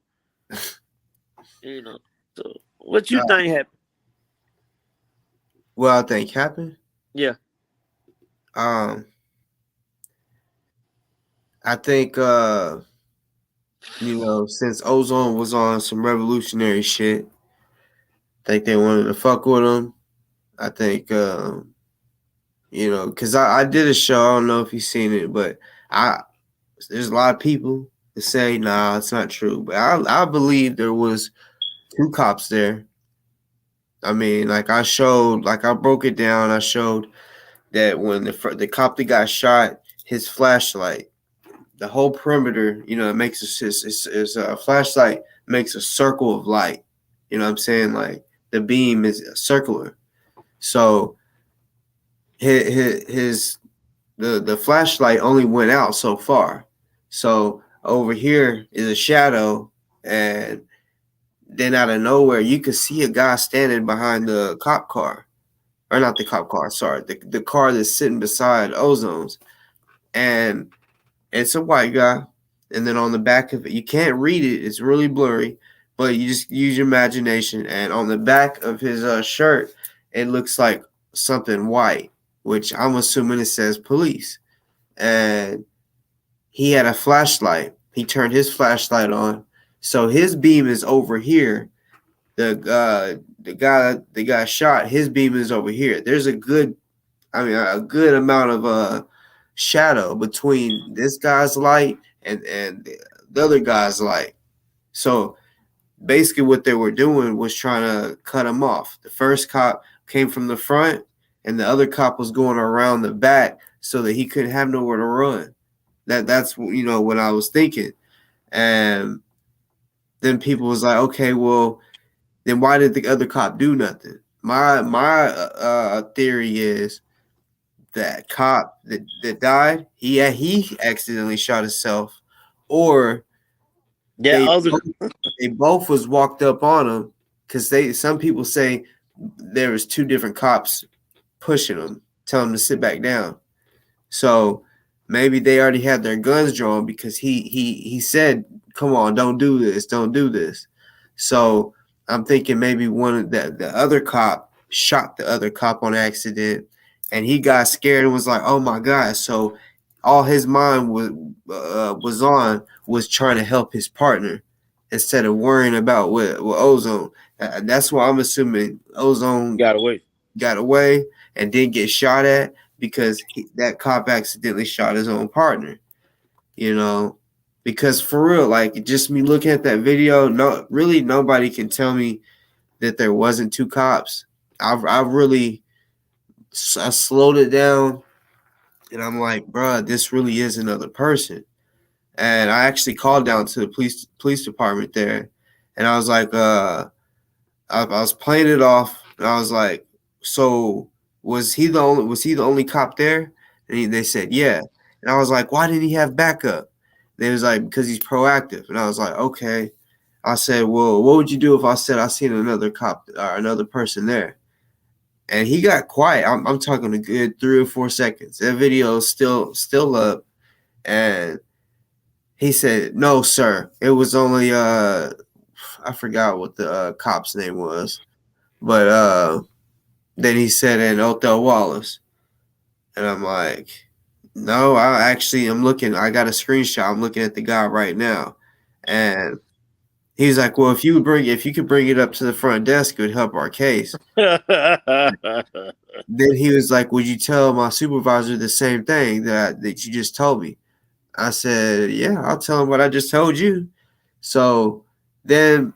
You know. So, what you think happened? Well, I think happened. Yeah. Um, I think since Ozone was on some revolutionary shit, I think they wanted to fuck with him. I think because I did a show. I don't know if you've seen it, but I there's a lot of people that say nah, it's not true. But I believe there was 2 cops there. I mean, like I broke it down. I showed that when the cop that got shot, his flashlight, the whole perimeter, it makes a flashlight makes a circle of light. You know what I'm saying? Like the beam is circular. So his the flashlight only went out so far. So over here is a shadow, and then out of nowhere you could see a guy standing behind the cop car, or not the cop car. Sorry, the car that's sitting beside Ozone's, and it's a white guy. And then on the back of it, you can't read it; it's really blurry. But you just use your imagination. And on the back of his shirt, it looks like something white, which I'm assuming it says police. And he had a flashlight, He turned his flashlight on, so his beam is over here. The guy that got shot, his beam is over here. There's a good amount of shadow between this guy's light and the other guy's light. So basically what they were doing was trying to cut him off. The first cop came from the front and the other cop was going around the back so that he couldn't have nowhere to run. That's what I was thinking. And then people was like, okay, well, then why did the other cop do nothing? My theory is that cop that died, he accidentally shot himself, or That they other they both was walked up on him because some people say there was two different cops pushing him, telling him to sit back down. So maybe they already had their guns drawn because he said, "Come on, don't do this, don't do this." So I'm thinking maybe one of the other cop shot the other cop on accident, and he got scared and was like, "Oh my god!" So all his mind was on was trying to help his partner instead of worrying about what Ozone. That's why I'm assuming Ozone got away and didn't get shot at because that cop accidentally shot his own partner. Because for real, like just me looking at that video, really nobody can tell me that there wasn't two cops. I slowed it down, and I'm like, bruh, this really is another person. And I actually called down to the police department there, and I was like, I was playing it off, and I was like, so was he the only cop there? And they said yeah, and I was like, why didn't he have backup? They was like, because he's proactive, and I was like, okay. I said, well, what would you do if I said I seen another cop or another person there? And he got quiet. I'm talking a good 3 or 4 seconds. That video is still up, and he said, no, sir. It was only I forgot what the cop's name was. But then he said, and Othel Wallace. And I'm like, no, I'm looking. I got a screenshot. I'm looking at the guy right now. And he's like, well, if you could bring it up to the front desk, it would help our case. Then he was like, would you tell my supervisor the same thing that you just told me? I said, yeah, I'll tell him what I just told you. So then,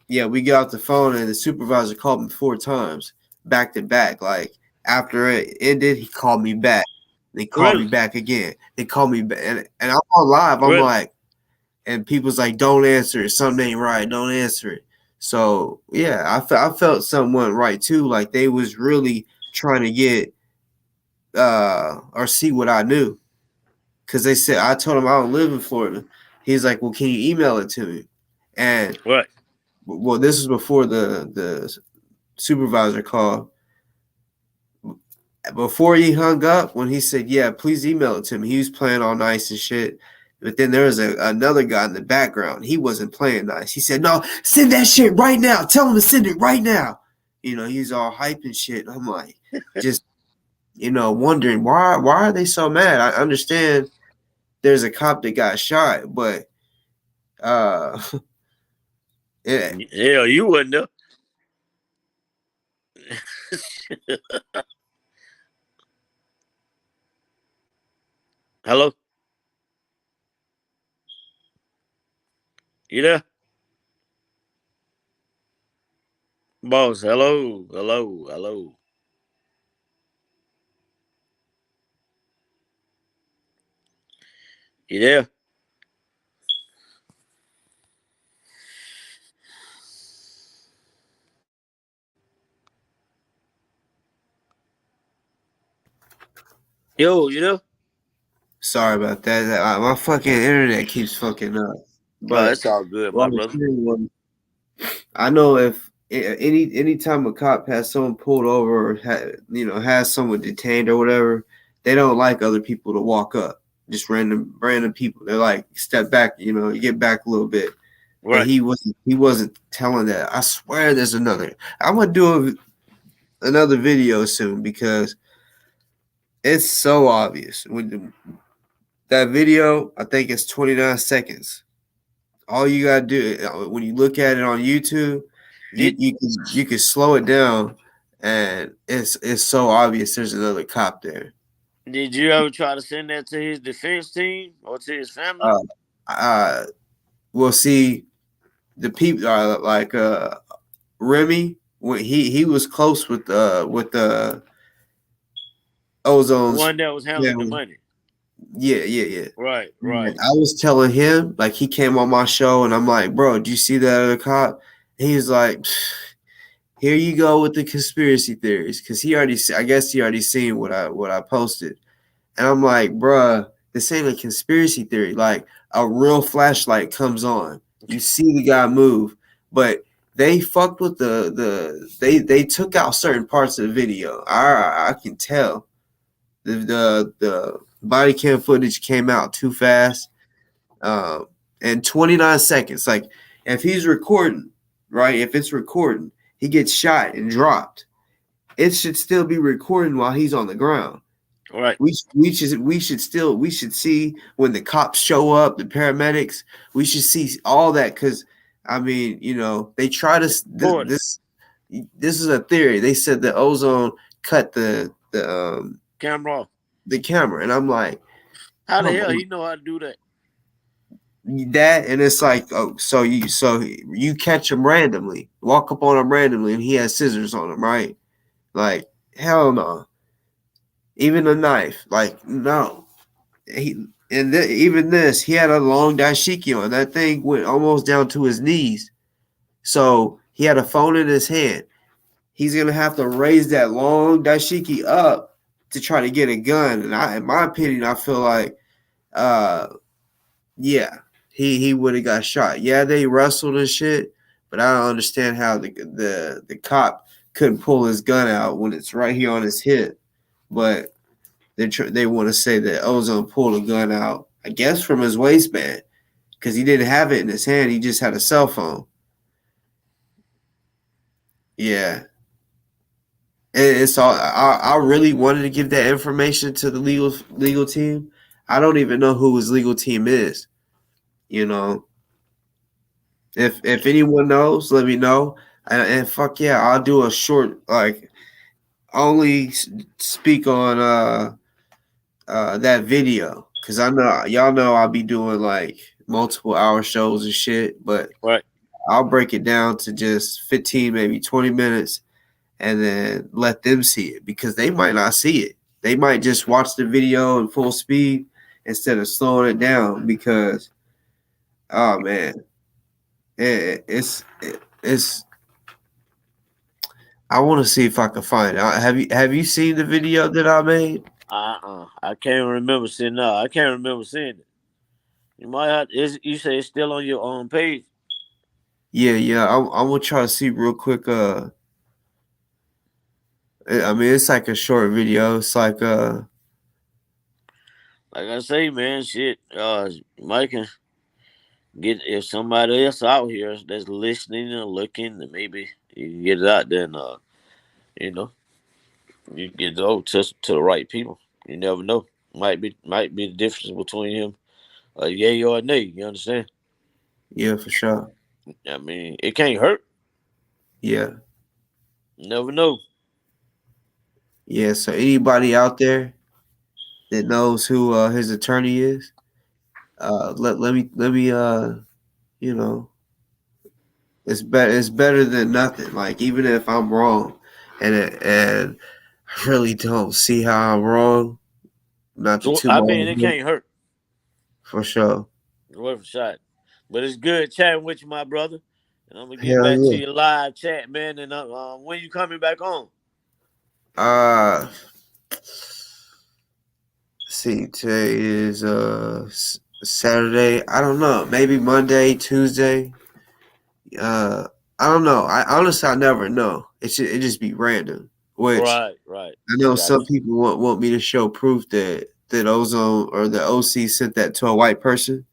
yeah, we got off the phone and the supervisor called me 4 times back to back. Like after it ended, he called me back. They called me back again. They called me back. And I'm on live. I'm like, and people's like, don't answer it. Something ain't right. Don't answer it. So, yeah, I felt something wasn't right too. Like they was really trying to get or see what I knew. Because they said, I told him I don't live in Florida. He's like, well, can you email it to me? And well, this was before the supervisor called. Before he hung up, when he said, yeah, please email it to me, he was playing all nice and shit. But then there was another guy in the background. He wasn't playing nice. He said, no, send that shit right now. Tell him to send it right now. He's all hype and shit. I'm like, just, wondering why are they so mad? I understand there's a cop that got shot, but yeah, you wouldn't know. Hello? You there? Boss, hello. You there? Yo, you know? sorry about that. My fucking internet keeps fucking up. But It's all good, my brother. I know if any time a cop has someone pulled over or has someone detained or whatever, they don't like other people to walk up. Just random people. They're like, step back, get back a little bit. Right. And he wasn't telling that. I swear there's another. I'm gonna do another video soon because it's so obvious. When That video, I think it's 29 seconds. All you gotta do when you look at it on YouTube, Did you can slow it down, and it's so obvious there's another cop there. did you ever try to send that to his defense team or to his family? Uh, uh, we'll see the people like Remy when he was close with the The Ozone's one that was handling the family. money. Yeah. Right, And right. I was telling him, like, he came on my show, and I'm like, bro, do you see that other cop? He's like, here you go with the conspiracy theories, because I guess he already seen what I posted, and I'm like, bruh, this ain't a conspiracy theory. Like, a real flashlight comes on, you see the guy move, but they fucked with they took out certain parts of the video. I can tell the body cam footage came out too fast. And 29 seconds. Like, if he's recording, right? If it's recording, he gets shot and dropped. It should still be recording while he's on the ground. Right. We should see when the cops show up, the paramedics. We should see all that, because I mean, they try to this is a theory. They said that Ozone cut Camera off. the camera, and I'm like, How the come hell on. he know how to do that? That, and it's like, oh, so you catch him randomly, walk up on him randomly, and he has scissors on him, right? Like, hell no. Even a knife, like, no. Even this, he had a long dashiki on. That thing went almost down to his knees. So he had a phone in his hand. He's gonna have to raise that long dashiki up to try to get a gun. And in my opinion, I feel like, yeah, he would have got shot. Yeah, they wrestled and shit, but I don't understand how the cop couldn't pull his gun out when it's right here on his hip. But they want to say that Ozone pulled a gun out, I guess, from his waistband, because he didn't have it in his hand. He just had a cell phone. Yeah. It's all. I really wanted to give that information to the legal team. I don't even know who his legal team is. You know, if anyone knows, let me know. And fuck yeah, I'll do a short, like, only speak on that video, because I know y'all know I'll be doing like multiple hour shows and shit, but Right. I'll break it down to just 15, maybe 20 minutes, and then let them see it, because they might not see it. They might just watch the video in full speed instead of slowing it down, because, oh man, it's. I want to see if I can find it. Have you seen the video that I made? I can't remember seeing that. I can't remember seeing it. You might have. You say it's still on your own page? Yeah. I'm gonna try to see real quick. I mean, it's like a short video. It's like Like I say, man, shit. Mike can get if somebody else out here that's listening and looking, then maybe you can get it out there and you know, you get it over to the right people. You never know. Might be the difference between him, yay or nay. You understand? yeah, for sure. I mean, it can't hurt. Yeah, You never know. yeah. So anybody out there that knows who his attorney is, let me you know, it's better than nothing. Like, even if I'm wrong, and I really don't see how I'm wrong. Not to So toot I my mean, own it horn, can't hurt. for sure. It's worth a shot. But it's good chatting with you, my brother. And I'm gonna get Hell back to yeah. your live chat, man. And when you coming back on? Uh, see, today is Saturday. I don't know. Maybe Monday, Tuesday. Uh, I don't know. I never know. It just be random. Which Right. I know some Gotcha. people want me to show proof that Ozone or the OC sent that to a white person.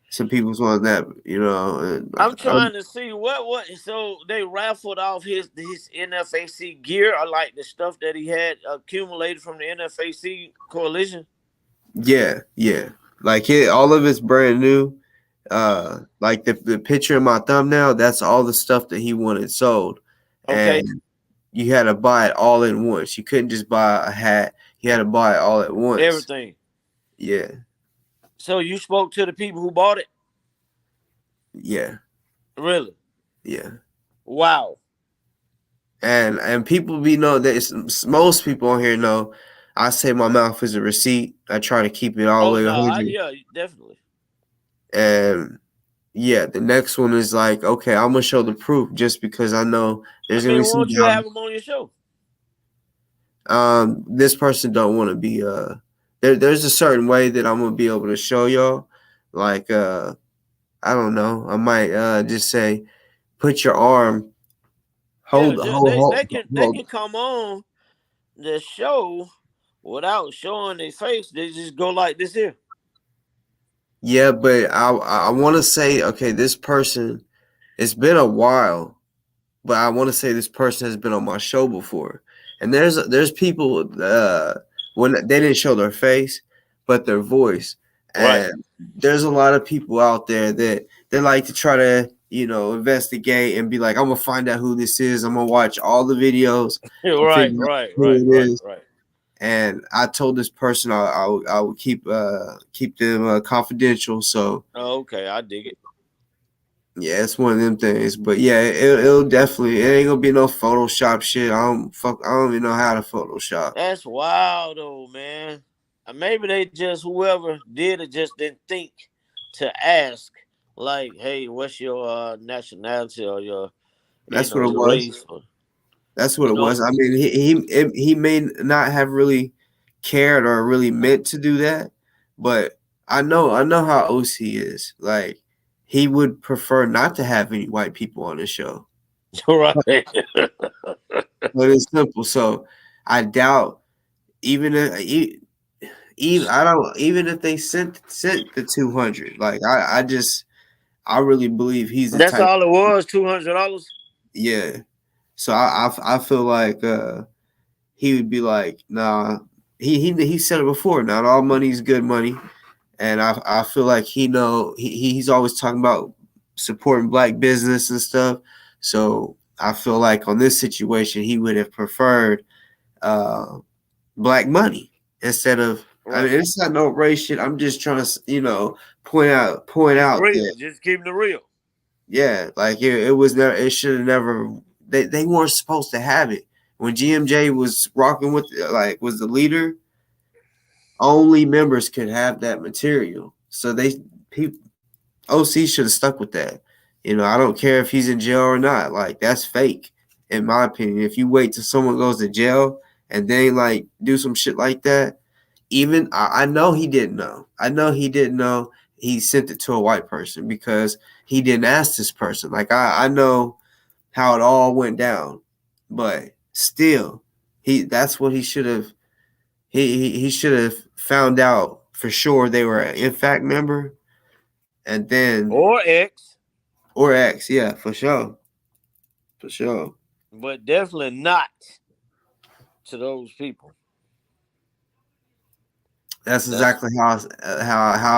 Some people's want that, and I'm trying to see what. So they raffled off his NFAC gear, or like the stuff that he had accumulated from the NFAC coalition. Yeah. Like all of it's brand new. Like the picture in my thumbnail, that's all the stuff that he wanted sold, Okay, and you had to buy it all at once. You couldn't just buy a hat. You had to buy it all at once. everything. Yeah, So you spoke to the people who bought it? yeah, Really? yeah. Wow. And people be know that most people on here know. I say my mouth is a receipt. I try to keep it all Oh the way no, 100. yeah, definitely. And yeah, the next one is like, okay, I'm gonna show the proof just because I know I there's gonna be mean, some won't you doubt. have them on your show? This person don't want to be there's a certain way that I'm gonna be able to show y'all. Like I don't know. I might just say put your arm Yeah, hold hold hold they hold. can come on the show without showing their face. They just go like this here. Yeah, but I want to say okay, this person, it's been a while, but I want to say this person has been on my show before. And there's people when they didn't show their face, but their voice. Right. And there's a lot of people out there that they like to try to, investigate and be like, I'm gonna find out who this is. I'm gonna watch all the videos and Right, figure out right, who right, it right, is. right. And I told this person I would keep them confidential. So Oh, okay, I dig it. yeah, it's one of them things. But yeah, it'll definitely it ain't gonna be no Photoshop shit. I don't even know how to Photoshop. That's wild though, man. Maybe they just whoever did it just didn't think to ask, like, hey, what's your nationality or your, That's what it your was. race or That's what you it know. was. I mean, he may not have really cared or really meant to do that, but I know how OC is. Like he would prefer not to have any white people on the show. Right. But it's simple. So I doubt even if even I don't even if they sent the 200. Like I really believe he's the That's type. all it was, $200. Yeah. So I feel like he would be like, nah. He said it before. Not all money is good money, and I feel like he's always talking about supporting black business and stuff. So I feel like on this situation he would have preferred uh, black money instead of. I mean, Right. it's not no race shit. I'm just trying to point out Real. that Just keeping it real. yeah, like it was never. It should have never. They weren't supposed to have it when GMJ was rocking with was the leader. Only members could have that material. So OC should have stuck with that. I don't care if he's in jail or not. Like that's fake, in my opinion. If you wait till someone goes to jail and then do some shit like that, even I know he didn't know. I know he didn't know he sent it to a white person because he didn't ask this person. Like I know how it all went down, but still, that's what he should have. He should have found out for sure they were an NFAC member, and then Or X, or X, yeah, for sure. but definitely not to those people. That's That's exactly how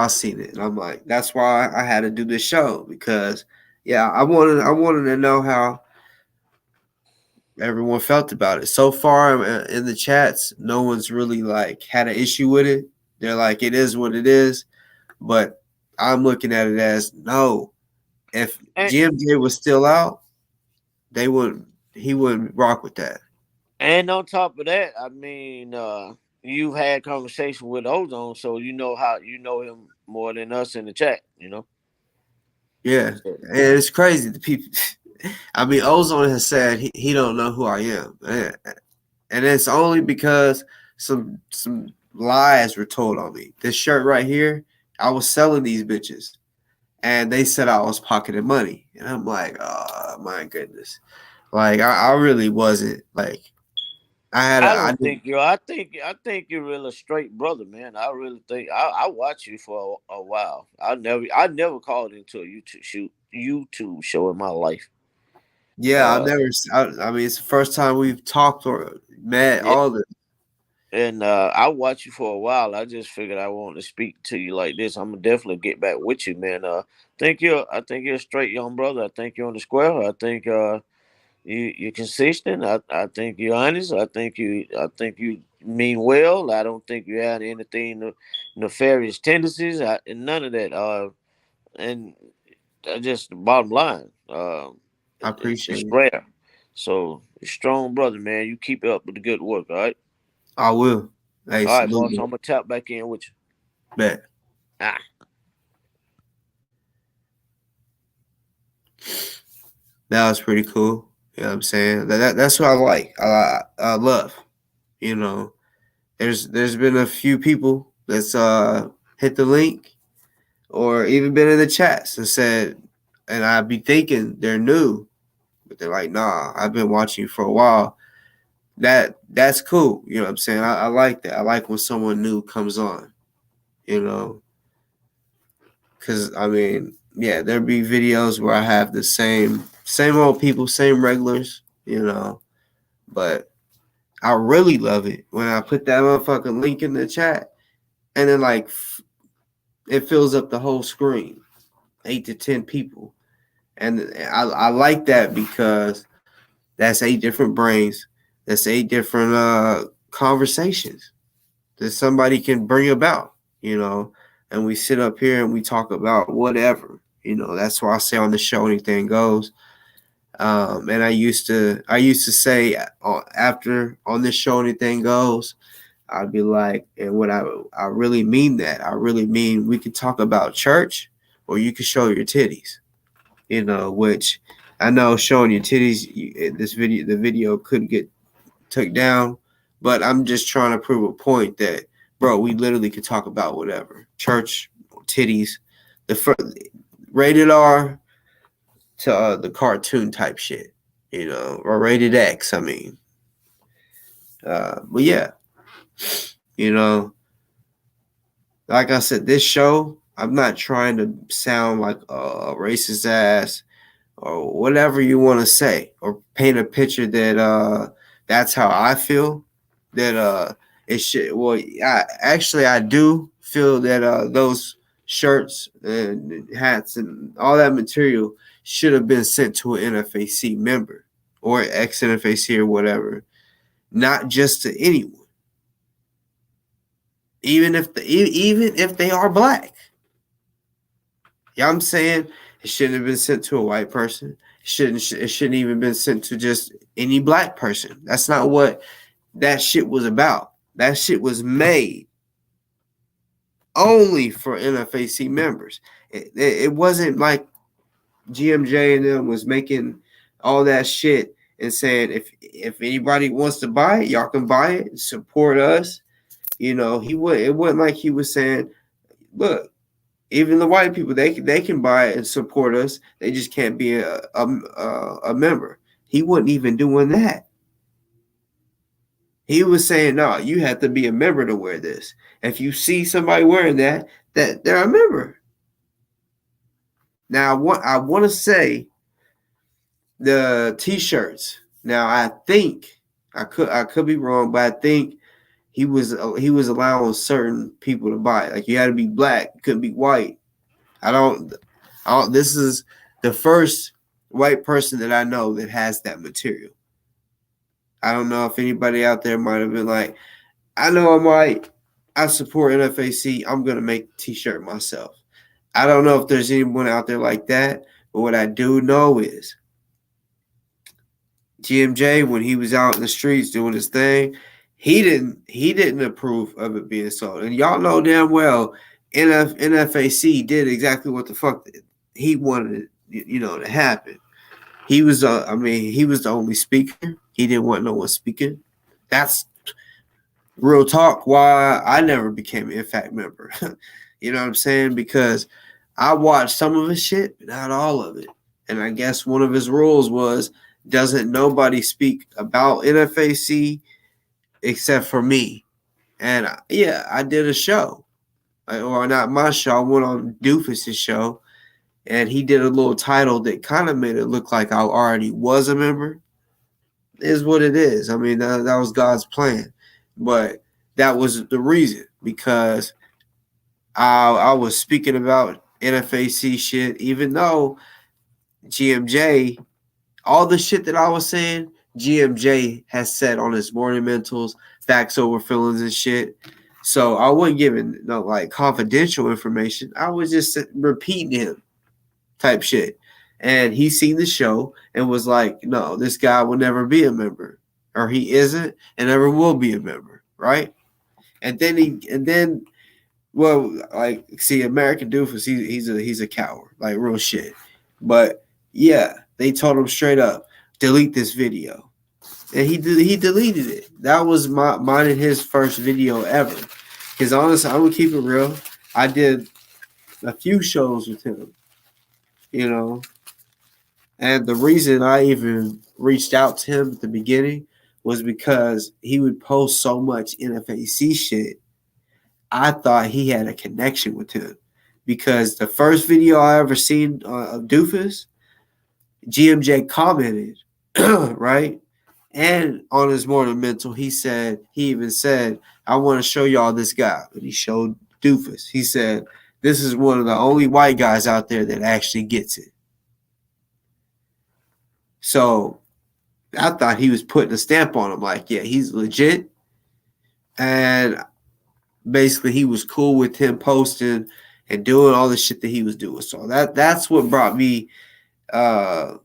I seen it, and I'm like, that's why I had to do this show because, yeah, I wanted to know how everyone felt about it. So far in the chats, no one's really had an issue with it. They're like, it is what it is, but I'm looking at it as no. If and, GMJ was still out, they wouldn't. He wouldn't rock with that. and on top of that, I mean, you've had conversation with Ozone, so you know how you know him more than us in the chat. Yeah, So, and it's crazy. The people. I mean, Ozone has said he don't know who I am, and it's only because some lies were told on me. This shirt right here, I was selling these bitches, and they said I was pocketing money, and I'm like, oh my goodness, like I really wasn't. Like I I don't didn't. think you. I think you're really a straight brother, man. I really think I watch you for a while. I never called into a YouTube show in my life. Yeah, I've Uh, never. I mean, it's the first time we've talked or met. yeah, All the And I watched you for a while. I just figured I wanted to speak to you like this. I'm gonna definitely get back with you, man. I think you're a straight young brother. I think you're on the square. I think you're consistent. I think you're honest. I think you mean well. I don't think you had anything nefarious tendencies. And none of that. And just the bottom line. I appreciate It's it. rare. So you're strong brother, man. You keep it up with the good work. All right. I will. Hey, All right, boss. salute I'm it. gonna tap back in with you. Bet. Ah. That was pretty cool. You know what I'm saying? That's what I like. I love. You know, there's been a few people that's hit the link or even been in the chats and said, and I'd be thinking they're new, but they're like, nah, I've been watching you for a while. That's cool. You know what I'm saying? I like that. I like when someone new comes on. You know, because I mean, yeah, there be videos where I have the same old people, same regulars. You know, but I really love it when I put that motherfucking link in the chat and then like it fills up the whole screen, 8 to 10 people, and I like that because that's 8 different brains, that's 8 different conversations that somebody can bring about, you know, and we sit up here and we talk about whatever, you know. That's why I say on the show anything goes. And I used to say after on this show anything goes, I'd be like, and what I really mean that. I really mean we could talk about church or you could show your titties, you know, which I know showing your titties, the video could get took down, but I'm just trying to prove a point that, bro, we literally could talk about whatever. Church, titties, rated R to the cartoon type shit, you know, or rated X, I mean. But yeah, you know, like I said, this show, I'm not trying to sound like a racist ass or whatever you want to say or paint a picture that that's how I feel. That it should. Well, I do feel that those shirts and hats and all that material should have been sent to an NFAC member or ex NFAC or whatever, not just to anyone. Even if they are black. Yeah, I'm saying it shouldn't have been sent to a white person. It shouldn't even been sent to just any black person. That's not what that shit was about. That shit was made only for NFAC members. It wasn't like GMJ and them was making all that shit and saying if anybody wants to buy it, y'all can buy it, support us. You know, it wasn't like he was saying, look, even the white people, they can buy it and support us. They just can't be a member. He wasn't even doing that. He was saying, no, you have to be a member to wear this. If you see somebody wearing that they're a member. Now, I want to say the T-shirts. Now, I think I could be wrong, but I think he was allowing certain people to buy it. Like you had to be black, couldn't be white. I don't. This is the first white person that I know that has that material. I don't know if anybody out there might have been like, I know I'm white. I support NFAC. I'm gonna make a T-shirt myself. I don't know if there's anyone out there like that, but what I do know is GMJ, when he was out in the streets doing his thing, he didn't approve of it being sold. And y'all know damn well NFAC did exactly what the fuck he wanted to happen. He was he was the only speaker. He didn't want no one speaking. That's real talk why I never became an NFAC member. You know what I'm saying? Because I watched some of his shit, but not all of it. And I guess one of his rules was doesn't nobody speak about NFAC except for me. And yeah, I did a show. Or not my show. I went on Doofus's show. And he did a little title that kind of made it look like I already was a member. It is what it is. I mean, that was God's plan. But that was the reason, because I was speaking about NFAC shit, even though GMJ, all the shit that I was saying, GMJ has said on his morning mentals, facts over feelings and shit. So I wasn't giving no like confidential information. I was just repeating him type shit. And he seen the show and was like, no, this guy will never be a member. Or he isn't and never will be a member, right? And then well, like, see, American Doofus, he's a coward, like real shit. But yeah, they told him straight up, delete this video, and he deleted it. That was mine and his first video ever. Because honestly, I'm gonna keep it real. I did a few shows with him, you know, and the reason I even reached out to him at the beginning was because he would post so much NFAC shit. I thought he had a connection with him, because the first video I ever seen of Doofus, GMJ commented, right? And on his morning mental, he even said, I want to show y'all this guy. And he showed Doofus. He said, this is one of the only white guys out there that actually gets it. So I thought he was putting a stamp on him, like, yeah, he's legit. And basically he was cool with him posting and doing all the shit that he was doing. So that's what brought me to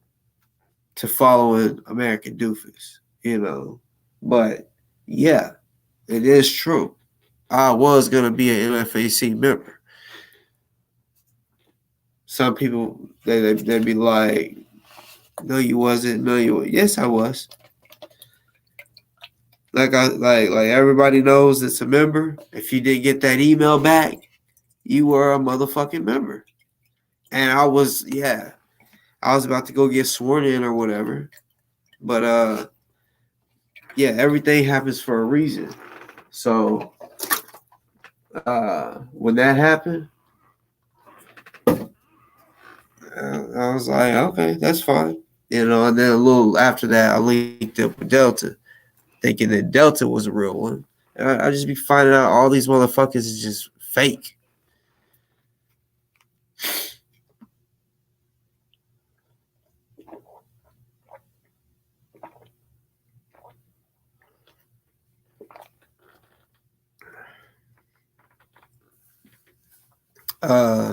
following American Doofus, you know. But yeah, it is true. I was gonna be an NFAC member. Some people they'd be like, no, you wasn't. No, you. Yes, I was. Like everybody knows it's a member. If you didn't get that email back, you were a motherfucking member. And I was about to go get sworn in or whatever. But yeah, everything happens for a reason. So when that happened, I was like, okay, that's fine. You know, and then a little after that, I linked up with Delta, thinking that Delta was a real one. And I just be finding out all these motherfuckers is just fake.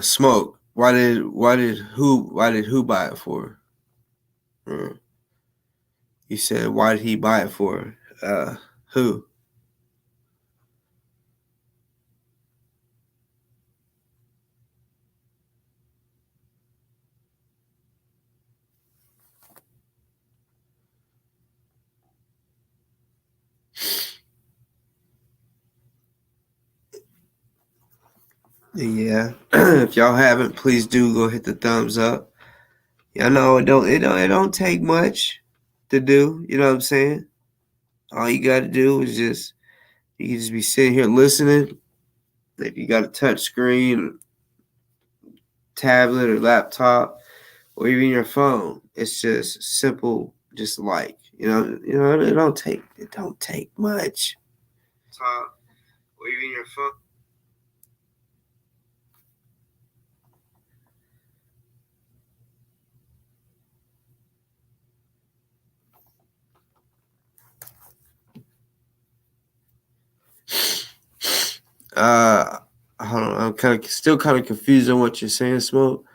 Smoke. Why did who buy it for? You said, why did he buy it for? Who? Yeah. If y'all haven't, please do go hit the thumbs up. I know it don't take much to do. You know what I'm saying? All you got to do is you can just be sitting here listening. If you got a touch screen, tablet or laptop, or even your phone, it's just simple. Just like it don't take much. Top or even your phone. Hold on. I'm still kind of confused on what you're saying, Smoke.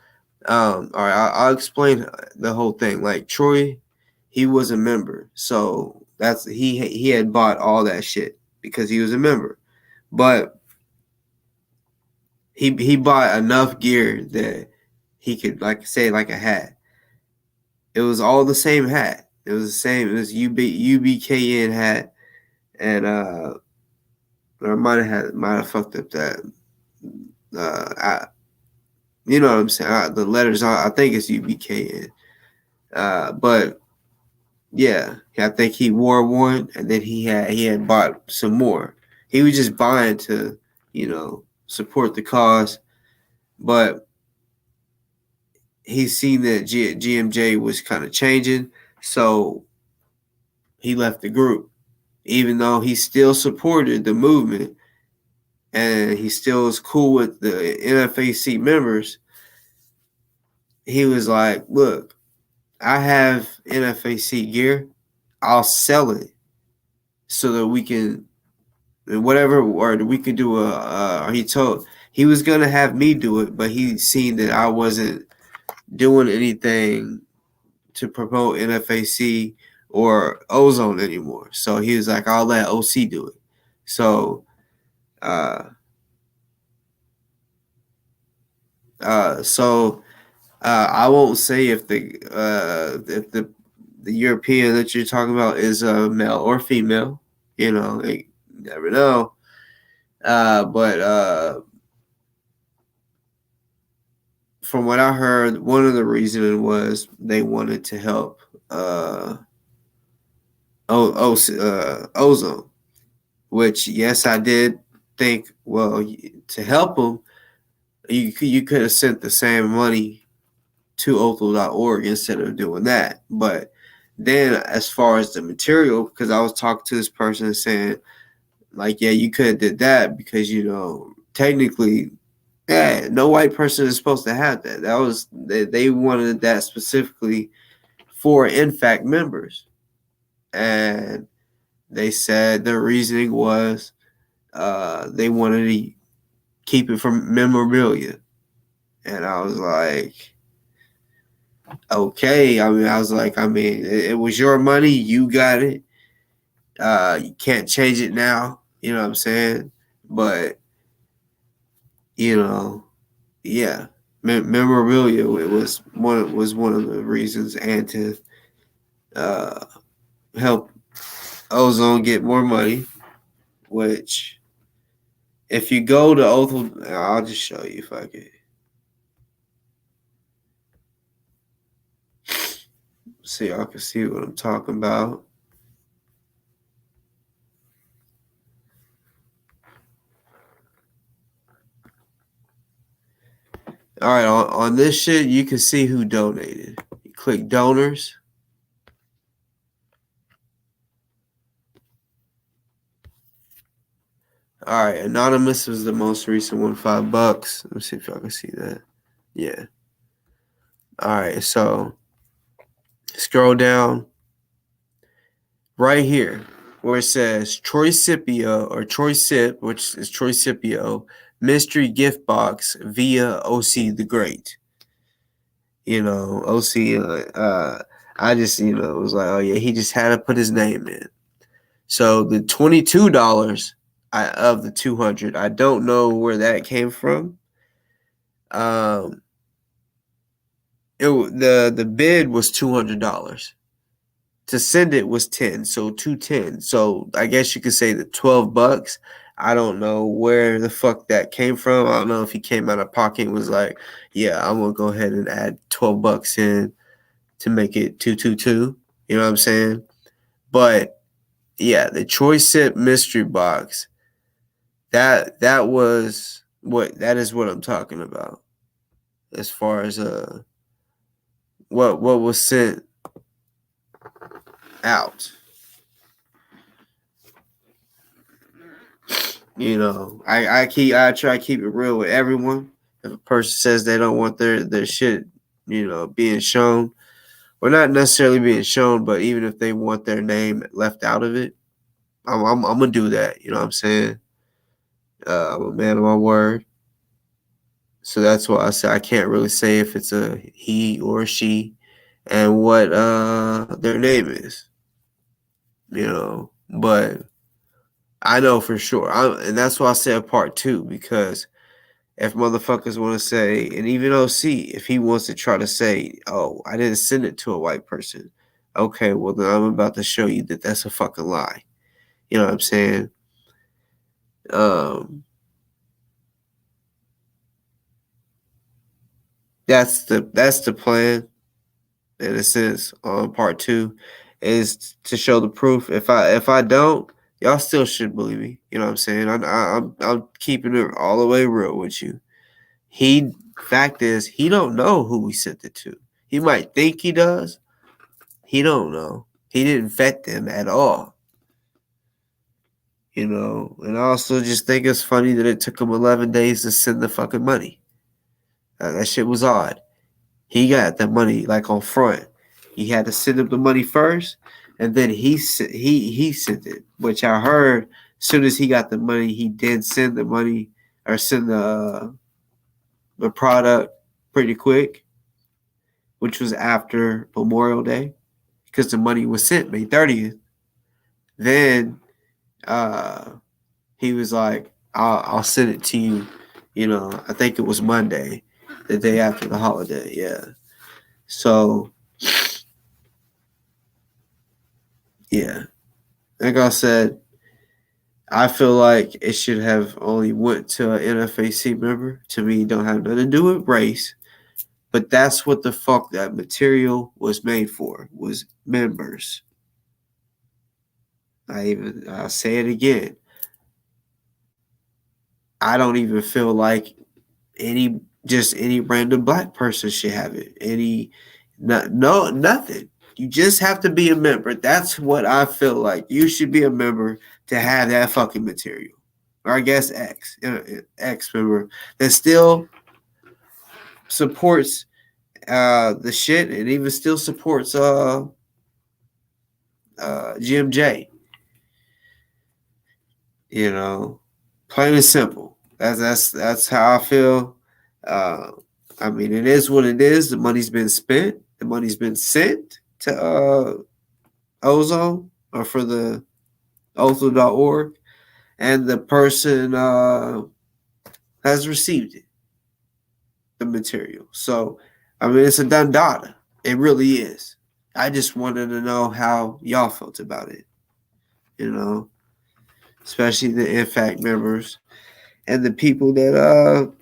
All right, I'll explain the whole thing. Like Troy, he was a member, so that's he had bought all that shit because he was a member, but he bought enough gear that he could like a hat. It was all the same hat. It was the same. It was UBKN hat, and I might have fucked up that. You know what I'm saying? The letters, I think it's UBKN. But yeah, I think he wore one, and then he had bought some more. He was just buying to, support the cause, but he seen that GMJ was kind of changing, so he left the group. even though he still supported the movement and he still was cool with the NFAC members. He was like, look, I have NFAC gear. I'll sell it so that we can whatever, or we could do he was gonna have me do it, but he seen that I wasn't doing anything to promote NFAC or Ozone anymore. So he was like, I'll let OC do it. So I won't say if the European that you're talking about is a male or female. You know, you never know. But from what I heard, one of the reasons was they wanted to help Ozone, which, yes, I did think, well, to help them, you could have sent the same money to Othel.org instead of doing that. But then as far as the material, because I was talking to this person saying, like, yeah, you could have did that because, technically, yeah, no white person is supposed to have that. That was they wanted that specifically for NFAC members. And they said their reasoning was they wanted to keep it from memorabilia. And I was like, okay. I mean, it was your money. You got it. You can't change it now. You know what I'm saying? But, yeah, memorabilia was one of the reasons, and to help Ozone get more money. Which, if you go to Othel, I'll just show you if I can. So y'all can see what I'm talking about. All right, on this shit, you can see who donated. You click donors. All right, Anonymous was the most recent one, $5. Let me see if y'all can see that. Yeah. All right, so scroll down right here where it says Troy Scipio, or Troy Sip, which is Troy Scipio, mystery gift box via OC the Great. OC, I just, was like, oh yeah, he just had to put his name in. So the $22 of the 200, I don't know where that came from. The bid was $200. To send it was 10, so 210. So I guess you could say the $12. I don't know where the fuck that came from. I don't know if he came out of pocket and was like, yeah, I'm gonna go ahead and add $12 in to make it 222. You know what I'm saying? But yeah, the Troy Sip mystery box. That is what I'm talking about. As far as what was sent out. I try to keep it real with everyone. If a person says they don't want their shit, being shown, or not necessarily being shown, but even if they want their name left out of it, I'm gonna do that. You know what I'm saying? I'm a man of my word. So that's why I say I can't really say if it's a he or a she and what their name is. But I know for sure. And that's why I said part 2, because if motherfuckers want to say, and even OC, if he wants to try to say, oh, I didn't send it to a white person. Okay, well, then I'm about to show you that that's a fucking lie. You know what I'm saying? That's the plan, in a sense, on part 2, is to show the proof. If I don't, y'all still should believe me. You know what I'm saying? I'm keeping it all the way real with you. Fact is, he don't know who we sent it to. He might think he does. He don't know. He didn't vet them at all. And I also just think it's funny that it took him 11 days to send the fucking money. That shit was odd. He got the money like on front. He had to send him the money first, and then he sent it. Which I heard, as soon as he got the money, he did send the money or send the product pretty quick, which was after Memorial Day, because the money was sent May 30th. Then he was like, I'll send it to you. I think it was Monday, the day after the holiday. Yeah. So, yeah. Like I said, I feel like it should have only went to an NFAC member. To me, it don't have nothing to do with race. But that's what the fuck that material was made for, was members. I'll say it again. I don't even feel like any random black person should have it. Nothing. You just have to be a member. That's what I feel like. You should be a member to have that fucking material. Or I guess X member that still supports the shit and even still supports GMJ. Plain and simple. That's how I feel. Uh, I mean, it is what it is. The money's been spent. The money's been sent to Ozone or for the Othel.org, and the person has received it, the material. So, I mean, it's a done data. It really is. I just wanted to know how y'all felt about it, especially the NFAC members and the people that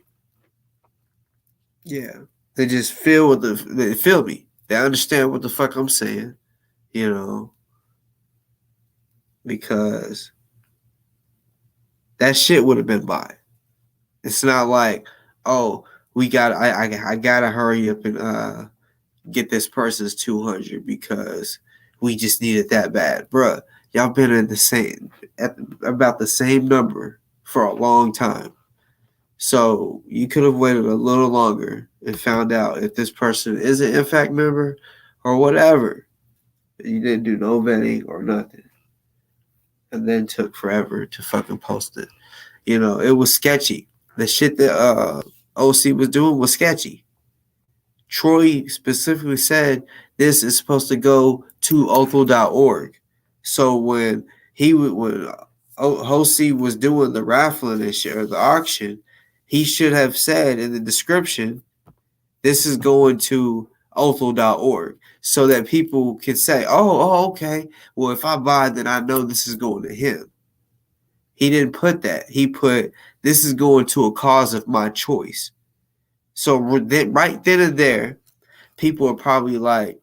yeah, they just they feel me. They understand what the fuck I'm saying, because that shit would have been bought. It's not like, oh, I gotta hurry up and get this person's 200 because we just need it that bad, bruh. Y'all been in about the same number for a long time. So you could have waited a little longer and found out if this person is an NFAC member or whatever. You didn't do no vetting or nothing. And then took forever to fucking post it. It was sketchy. The shit that OC was doing was sketchy. Troy specifically said this is supposed to go to Othel.org. So when OC was doing the raffling and shit, or the auction, he should have said in the description, this is going to Othel.org, so that people can say, okay. Well, if I buy, then I know this is going to him. He didn't put that. He put, this is going to a cause of my choice. So right then and there, people are probably like,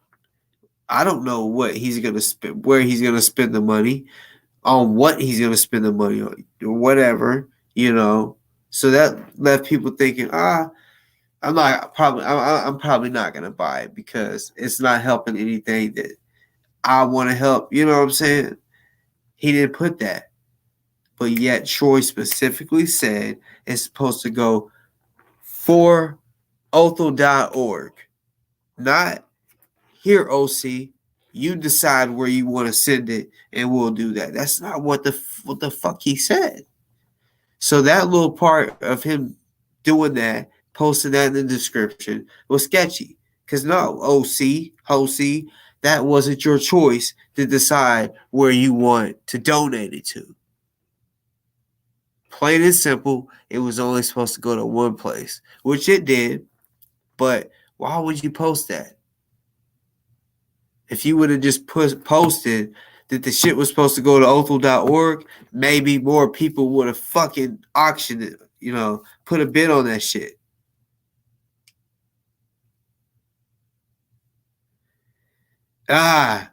I don't know what he's going to spend, where he's going to spend the money, on what he's going to spend the money on, or whatever, So that left people thinking, I'm probably not going to buy it because it's not helping anything that I want to help. You know what I'm saying? He didn't put that. But yet Troy specifically said it's supposed to go for Othel.org. Not here, OC. You decide where you want to send it, and we'll do that. That's not what the fuck he said. So that little part of him doing that, posting that in the description, was sketchy. Because no, OC, that wasn't your choice to decide where you want to donate it to. Plain and simple, it was only supposed to go to one place, which it did. But why would you post that? If you would have just posted that the shit was supposed to go to Othel.org, maybe more people would have fucking auctioned it, put a bid on that shit. Ah.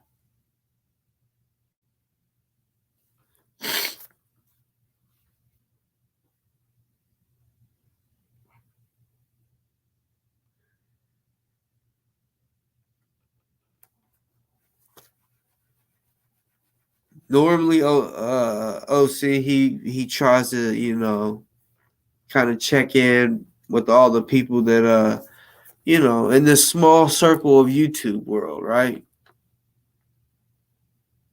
Normally, OC, he tries to, kind of check in with all the people that in this small circle of YouTube world, right?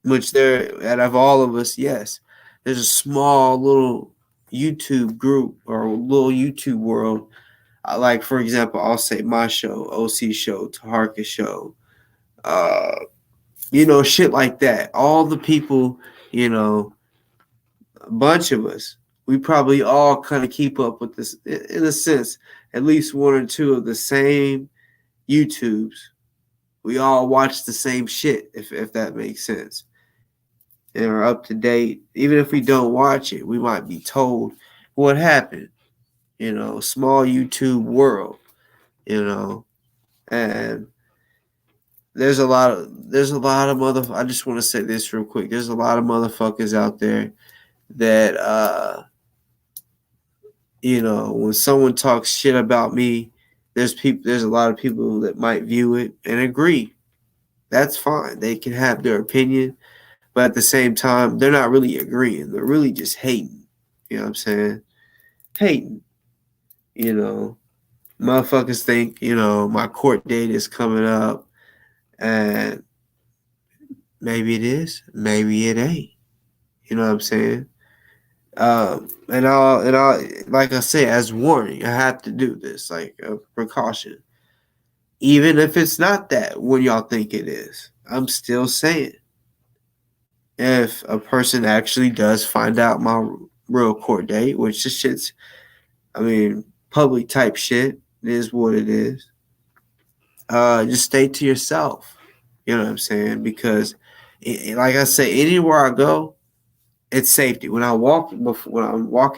Which there, out of all of us, yes, there's a small little YouTube group or little YouTube world. Like, for example, I'll say my show, OC show, Taharka show, uh, shit like that. All the people, a bunch of us, we probably all kind of keep up with this in a sense, at least one or two of the same YouTubes. We all watch the same shit, if that makes sense, and are up to date. Even if we don't watch it, we might be told what happened. Small YouTube world. And there's a lot of I just want to say this real quick. There's a lot of motherfuckers out there that when someone talks shit about me, there's a lot of people that might view it and agree. That's fine. They can have their opinion, but at the same time, they're not really agreeing. They're really just hating. You know what I'm saying? Hating. You know, Motherfuckers think, my court date is coming up, and maybe it is, maybe it ain't. You know what I'm saying? And I'll like I say, as warning, I have to do this, like a precaution. Even if it's not that when y'all think it is, I'm still saying, if a person actually does find out my real court date, which this shit's, I mean, public type shit, it is what it is. Just stay to yourself. You know what I'm saying? Because, like I say, anywhere I go, it's safety. When I'm walking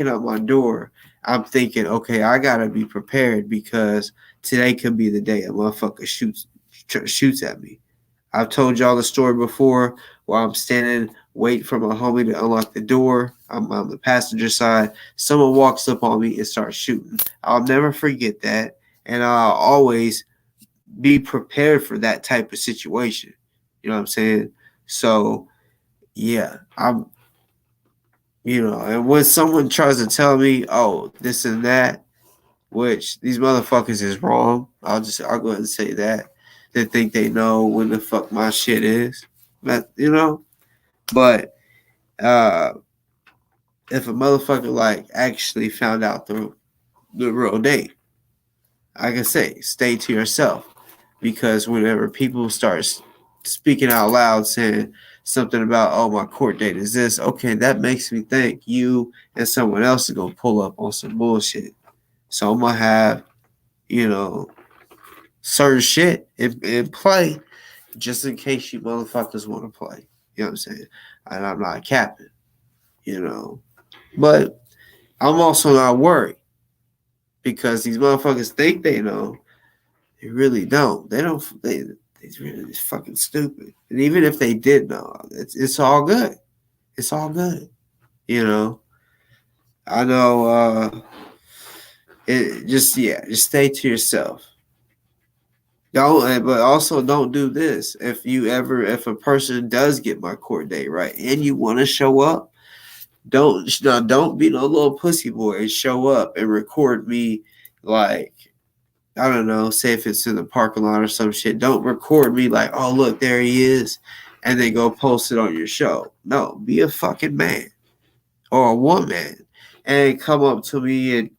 out my door, I'm thinking, okay, I gotta be prepared because today could be the day a motherfucker shoots at me. I've told y'all the story before where I'm standing, waiting for my homie to unlock the door. I'm on the passenger side. Someone walks up on me and starts shooting. I'll never forget that, and I'll always be prepared for that type of situation. You know what I'm saying? So yeah, and when someone tries to tell me, oh, this and that, which these motherfuckers is wrong, I'll go ahead and say that. They think they know when the fuck my shit is. But uh if a motherfucker like actually found out the real date, I can say, stay to yourself. Because whenever people start speaking out loud saying something about, oh, my court date is this, okay, that makes me think you and someone else is going to pull up on some bullshit. So I'm going to have, you know, certain shit in play just in case you motherfuckers want to play. You know what I'm saying? And I'm not capping, you know. But I'm also not worried because these motherfuckers think they know. They really don't. They don't. It's really just fucking stupid. And even if they did know, it's all good. It's all good. You know. I know. Just stay to yourself. Don't. But also don't do this. If a person does get my court date right and you want to show up, don't be no little pussy boy and show up and record me like, I don't know, say if it's in the parking lot or some shit, don't record me like, oh, look, there he is, and then go post it on your show. No, be a fucking man or a woman and come up to me and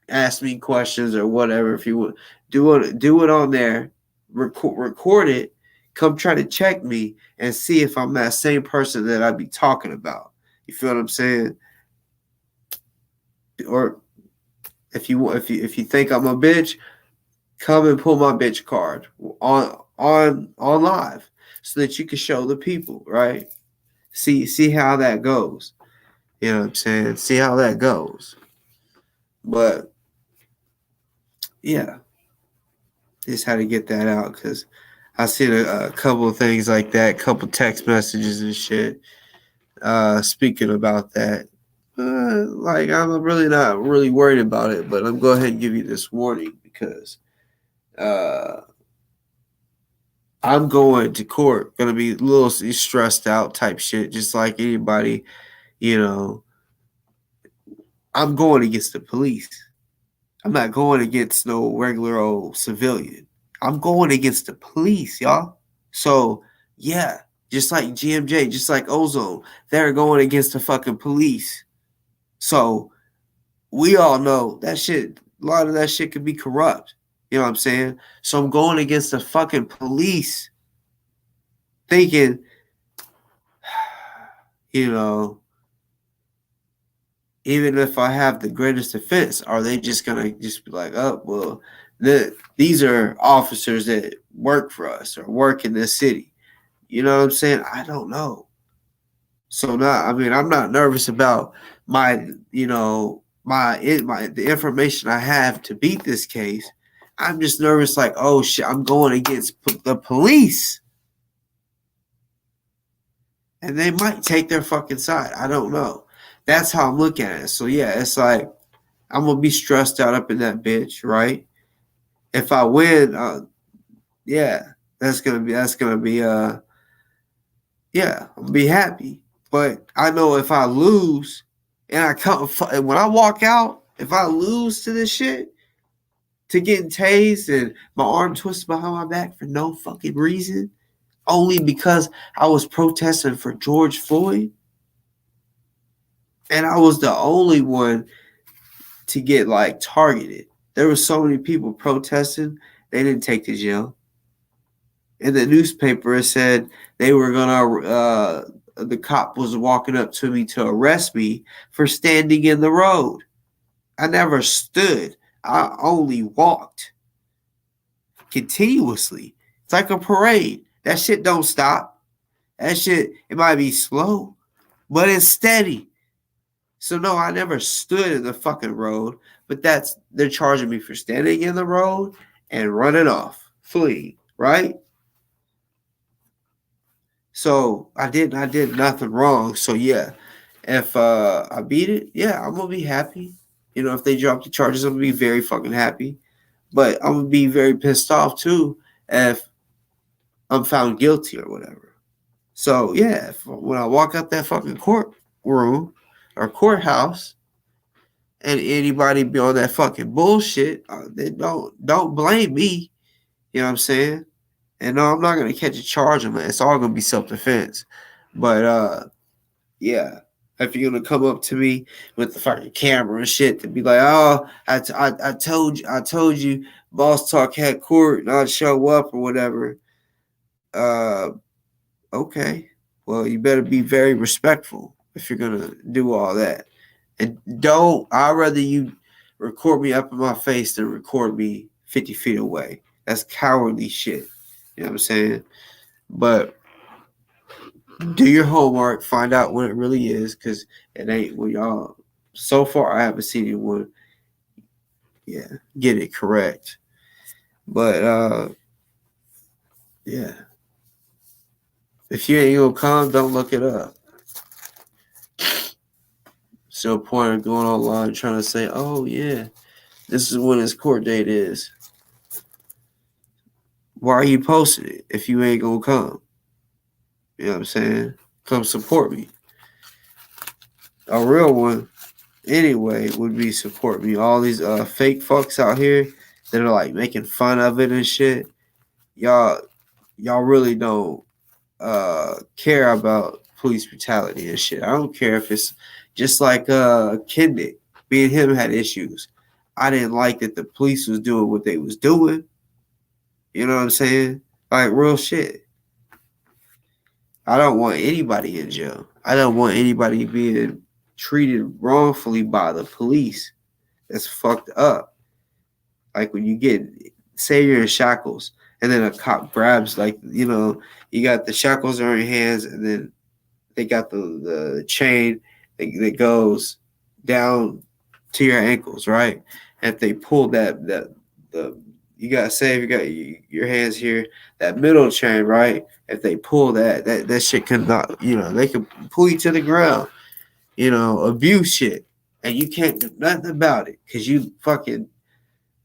ask me questions or whatever if you would. Do it on there, record it, come try to check me and see if I'm that same person that I be talking about. You feel what I'm saying? Or if you think I'm a bitch, come and pull my bitch card on live so that you can show the people, right? See how that goes. You know what I'm saying? See how that goes. But yeah, just had to get that out because I seen a couple of things like that, couple text messages and shit. Speaking about that, like I'm really not really worried about it, but I'm going to go ahead and give you this warning because uh I'm going to court, gonna be a little stressed out type shit, just like anybody, you know. I'm going against the police. I'm not going against no regular old civilian. I'm going against the police, y'all. So, yeah, just like GMJ, just like Ozone, they're going against the fucking police. So, we all know that shit, a lot of that shit could be corrupt. You know what I'm saying? So, I'm going against the fucking police, thinking, you know, even if I have the greatest offense, are they just gonna just be like, oh, well, these are officers that work for us or work in this city? You know what I'm saying? I don't know. So now, I mean, I'm not nervous about my, my the information I have to beat this case. I'm just nervous, like, oh shit, I'm going against the police, and they might take their fucking side. I don't know. That's how I'm looking at it. So yeah, it's like I'm gonna be stressed out up in that bitch, right? If I win, yeah, that's gonna be yeah, I'll be happy. But I know if I lose and I come when I walk out, if I lose to this shit, to getting tased and my arm twisted behind my back for no fucking reason, only because I was protesting for George Floyd, and I was the only one to get like targeted. There were so many people protesting, they didn't take to jail. In the newspaper, it said they were gonna. The cop was walking up to me to arrest me for standing in the road. I never stood. I only walked continuously. It's like a parade. That shit don't stop. That shit, it might be slow, but it's steady. So no, I never stood in the fucking road, but they're charging me for standing in the road and running off, fleeing, right? So I did nothing wrong. So yeah, if I beat it, yeah, I'm gonna be happy. You know, if they drop the charges, I'm gonna be very fucking happy. But I'm gonna be very pissed off too if I'm found guilty or whatever. So yeah, when I walk out that fucking courtroom or courthouse, and anybody be on that fucking bullshit, they don't blame me. You know what I'm saying? And no, I'm not gonna catch a charge on that. It's all gonna be self defense. But yeah, if you're gonna come up to me with the fucking camera and shit to be like, oh, I told you, Boss Talk had court, and I'd show up or whatever. Uh, okay, well, you better be very respectful if you're gonna do all that. And I'd rather you record me up in my face than record me 50 feet away. That's cowardly shit. You know what I'm saying? But do your homework, find out what it really is, because it ain't what y'all. So far, I haven't seen anyone, yeah, get it correct. But yeah, if you ain't gonna come, don't look it up. So point of going online trying to say, oh yeah, this is when his court date is. Why are you posting it if you ain't gonna come? You know what I'm saying? Come support me. A real one, anyway, would be support me. All these fake fucks out here that are like making fun of it and shit. Y'all really don't care about police brutality and shit. I don't care if it's just like Kendrick. Me and him had issues. I didn't like that the police was doing what they was doing. You know what I'm saying? Like real shit. I don't want anybody in jail. I don't want anybody being treated wrongfully by the police. That's fucked up. Like when you get, say you're in shackles, and then a cop grabs, like, you got the shackles on your hands, and then they got the chain that goes down to your ankles, right? And if they pull the you gotta say, if you got your hands here, that middle chain, right? If they pull that shit can not, they can pull you to the ground, abuse shit, and you can't do nothing about it because you fucking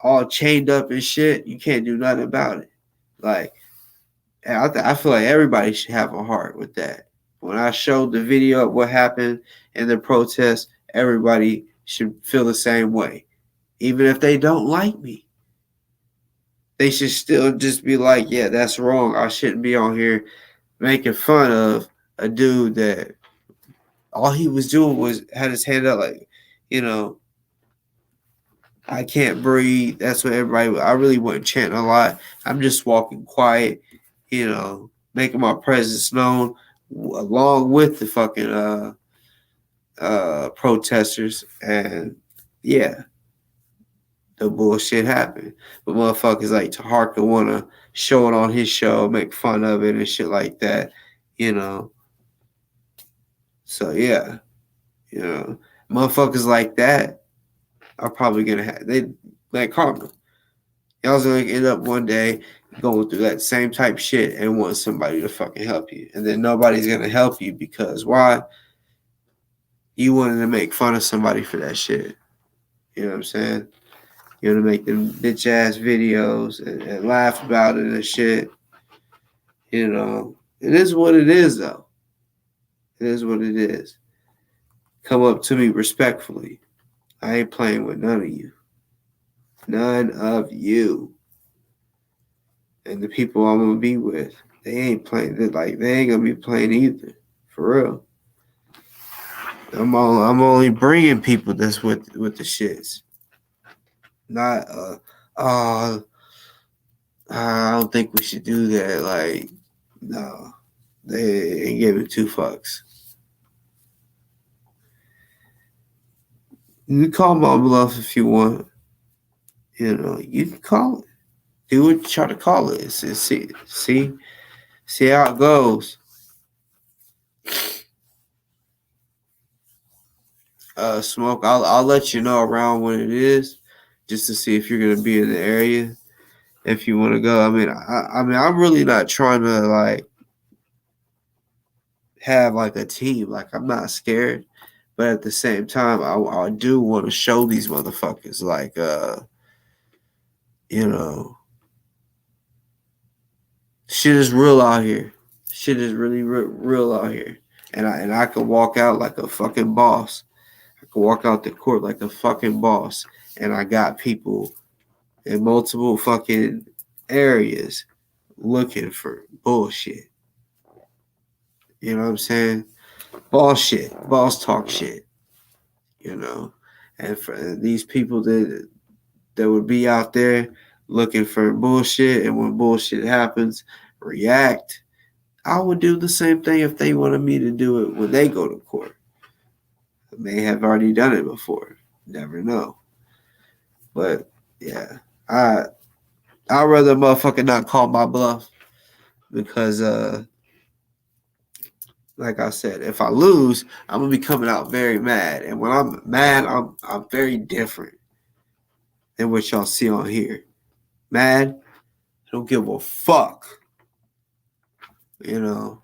all chained up and shit. You can't do nothing about it. Like, And I feel like everybody should have a heart with that. When I showed the video of what happened in the protest, everybody should feel the same way. Even if they don't like me, they should still just be like, yeah, that's wrong. I shouldn't be on here making fun of a dude that all he was doing was had his hand up like, you know, I can't breathe. That's what everybody. I really wasn't chanting a lot. I'm just walking quiet, making my presence known along with the fucking protesters. And yeah, the bullshit happened. But motherfuckers like Taharka want to show it on his show, make fun of it and shit like that, you know. So yeah, you know, motherfuckers like that are probably gonna have they like karma. Y'all's gonna end up one day going through that same type shit and want somebody to fucking help you, and then nobody's gonna help you because why? You wanted to make fun of somebody for that shit. You know what I'm saying? You want to make them bitch ass videos and laugh about it and shit. You know, it is what it is though. It is what it is. Come up to me respectfully. I ain't playing with none of you. None of you. And the people I'm gonna be with, they ain't playing. They ain't gonna be playing either. For real. I'm only bringing people that's with the shits. Not I don't think we should do that. Like, no, they ain't giving two fucks. You can call my bluff if you want. You know, you can call it. Do what you try to call it. See how it goes. Smoke. I'll let you know around when it is, just to see if you're gonna be in the area. If you want to go, I mean, I'm really not trying to like have like a team. Like, I'm not scared, but at the same time, I do want to show these motherfuckers like you know, shit is real out here. Shit is really real out here, and I can walk out like a fucking boss. I can walk out the court like a fucking boss, and I got people in multiple fucking areas looking for bullshit. You know what I'm saying? Boss talk shit. You know, and for these people that would be out there looking for bullshit, and when bullshit happens, react. I would do the same thing if they wanted me to do it when they go to court. I may have already done it before. Never know. But yeah, I'd rather motherfucker not call my bluff because like I said, if I lose, I'm gonna be coming out very mad. And when I'm mad, I'm very different than what y'all see on here. Mad, I don't give a fuck. You know,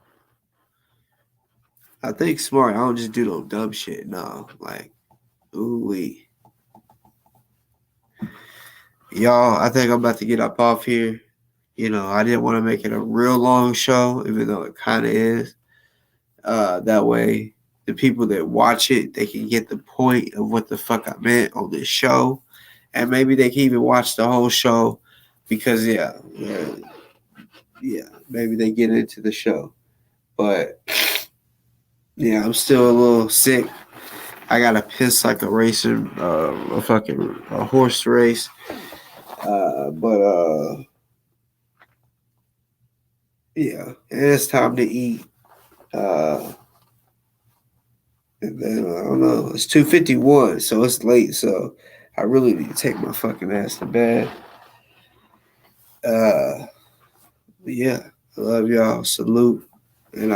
I think smart. I don't just do no dumb shit. No, like, ooh wee. Y'all, I think I'm about to get up off here. You know, I didn't want to make it a real long show, even though it kind of is. That way, the people that watch it, they can get the point of what the fuck I meant on this show. And maybe they can even watch the whole show because, yeah, maybe they get into the show. But, yeah, I'm still a little sick. I got to piss like a racing, a horse race. Yeah, and it's time to eat. And then I don't know. It's 2:51, so it's late. So I really need to take my fucking ass to bed. Yeah, I love y'all. Salute. And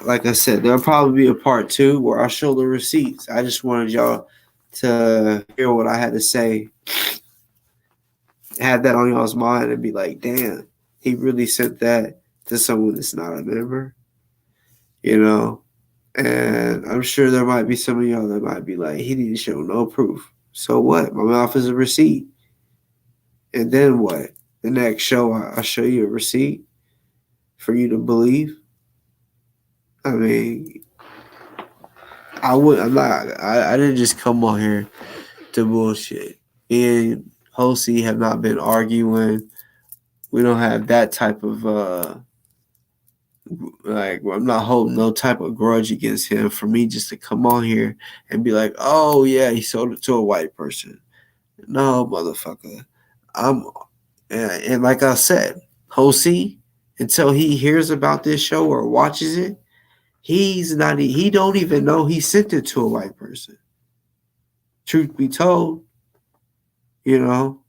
like I said, there'll probably be a part 2 where I show the receipts. I just wanted y'all to hear what I had to say. Have that on y'all's mind and be like, damn, he really sent that to someone that's not a member. You know? And I'm sure there might be some of y'all that might be like, he didn't show no proof. So what? My mouth is a receipt. And then what? The next show, I'll show you a receipt for you to believe. I mean, I didn't just come on here to bullshit. Me and Hosey have not been arguing. We don't have that type of I'm not holding no type of grudge against him for me just to come on here and be like, oh yeah, he sold it to a white person. No, motherfucker. I'm and like I said, Hosey, until he hears about this show or watches it, he don't even know he sent it to a white person. Truth be told, you know.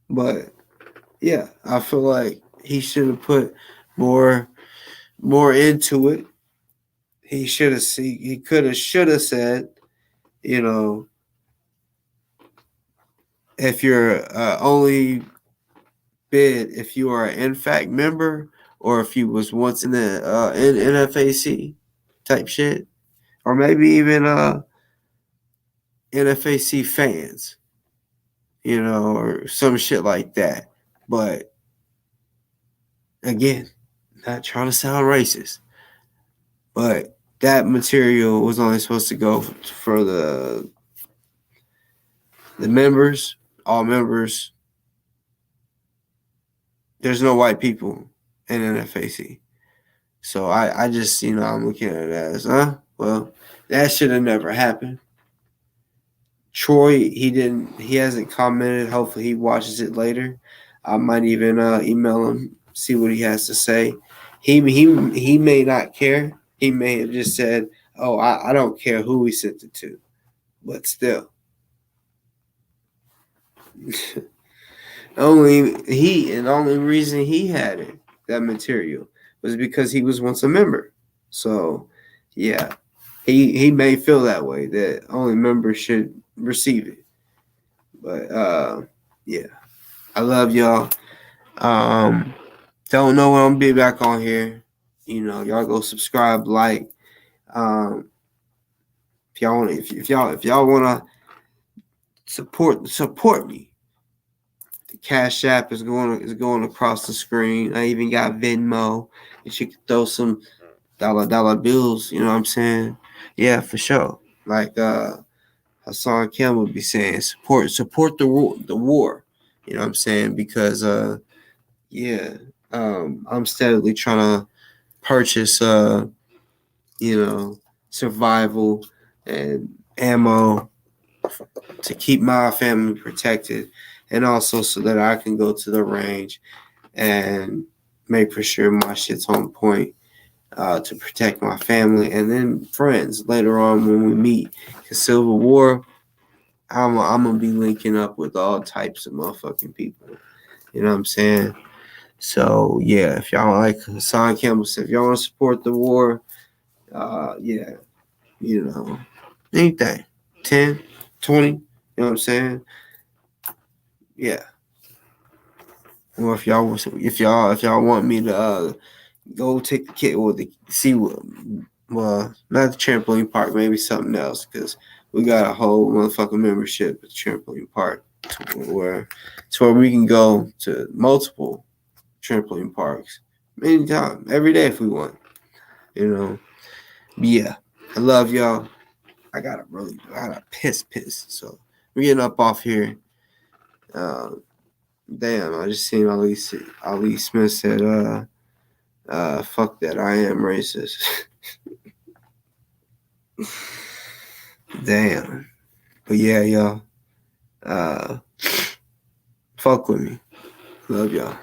But yeah, I feel like he should have put more into it. He should have said, you know, if you're only bid if you are an NFAC member or if you was once in the NFAC type shit, or maybe even NFAC fans, you know, or some shit like that. But again, not trying to sound racist, but that material was only supposed to go for the members, all members. There's no white people in NFAC. So I just, I'm looking at it as, well, that should have never happened. Troy, he hasn't commented. Hopefully he watches it later. I might even email him, see what he has to say. He may not care. He may have just said, oh, I don't care who he sent it to. But still. the only reason he had it, that material, was because he was once a member. So, yeah, he may feel that way, that only members should receive it. But yeah, I love y'all. Don't know when I'm gonna be back on here. Y'all go subscribe, like. If y'all wanna support me, the Cashapp is going across the screen. I even got Venmo, and you can throw some dollar bills. You know what I'm saying? Yeah, for sure. Like Hassan Campbell would be saying, support the war. You know what I'm saying? Because yeah, I'm steadily trying to purchase survival and ammo to keep my family protected, and also so that I can go to the range and make for sure my shit's on point to protect my family and then friends later on when we meet. Because Civil War, I'm gonna be linking up with all types of motherfucking people. You know what I'm saying? So yeah, if y'all like Hassan Campbell said, if y'all want to support the war, yeah, anything, 10, 20, you know what I'm saying? Yeah. Or if y'all want me to go take the kid or see what, well, not the trampoline park, maybe something else, because we got a whole motherfucking membership at the trampoline park to where we can go to multiple trampoline parks anytime, every day if we want. Yeah, I love y'all. I gotta piss. So we're getting up off here. Damn, I just seen Ali Smith said, fuck that, I am racist. Damn. But yeah, y'all. Fuck with me. Love y'all.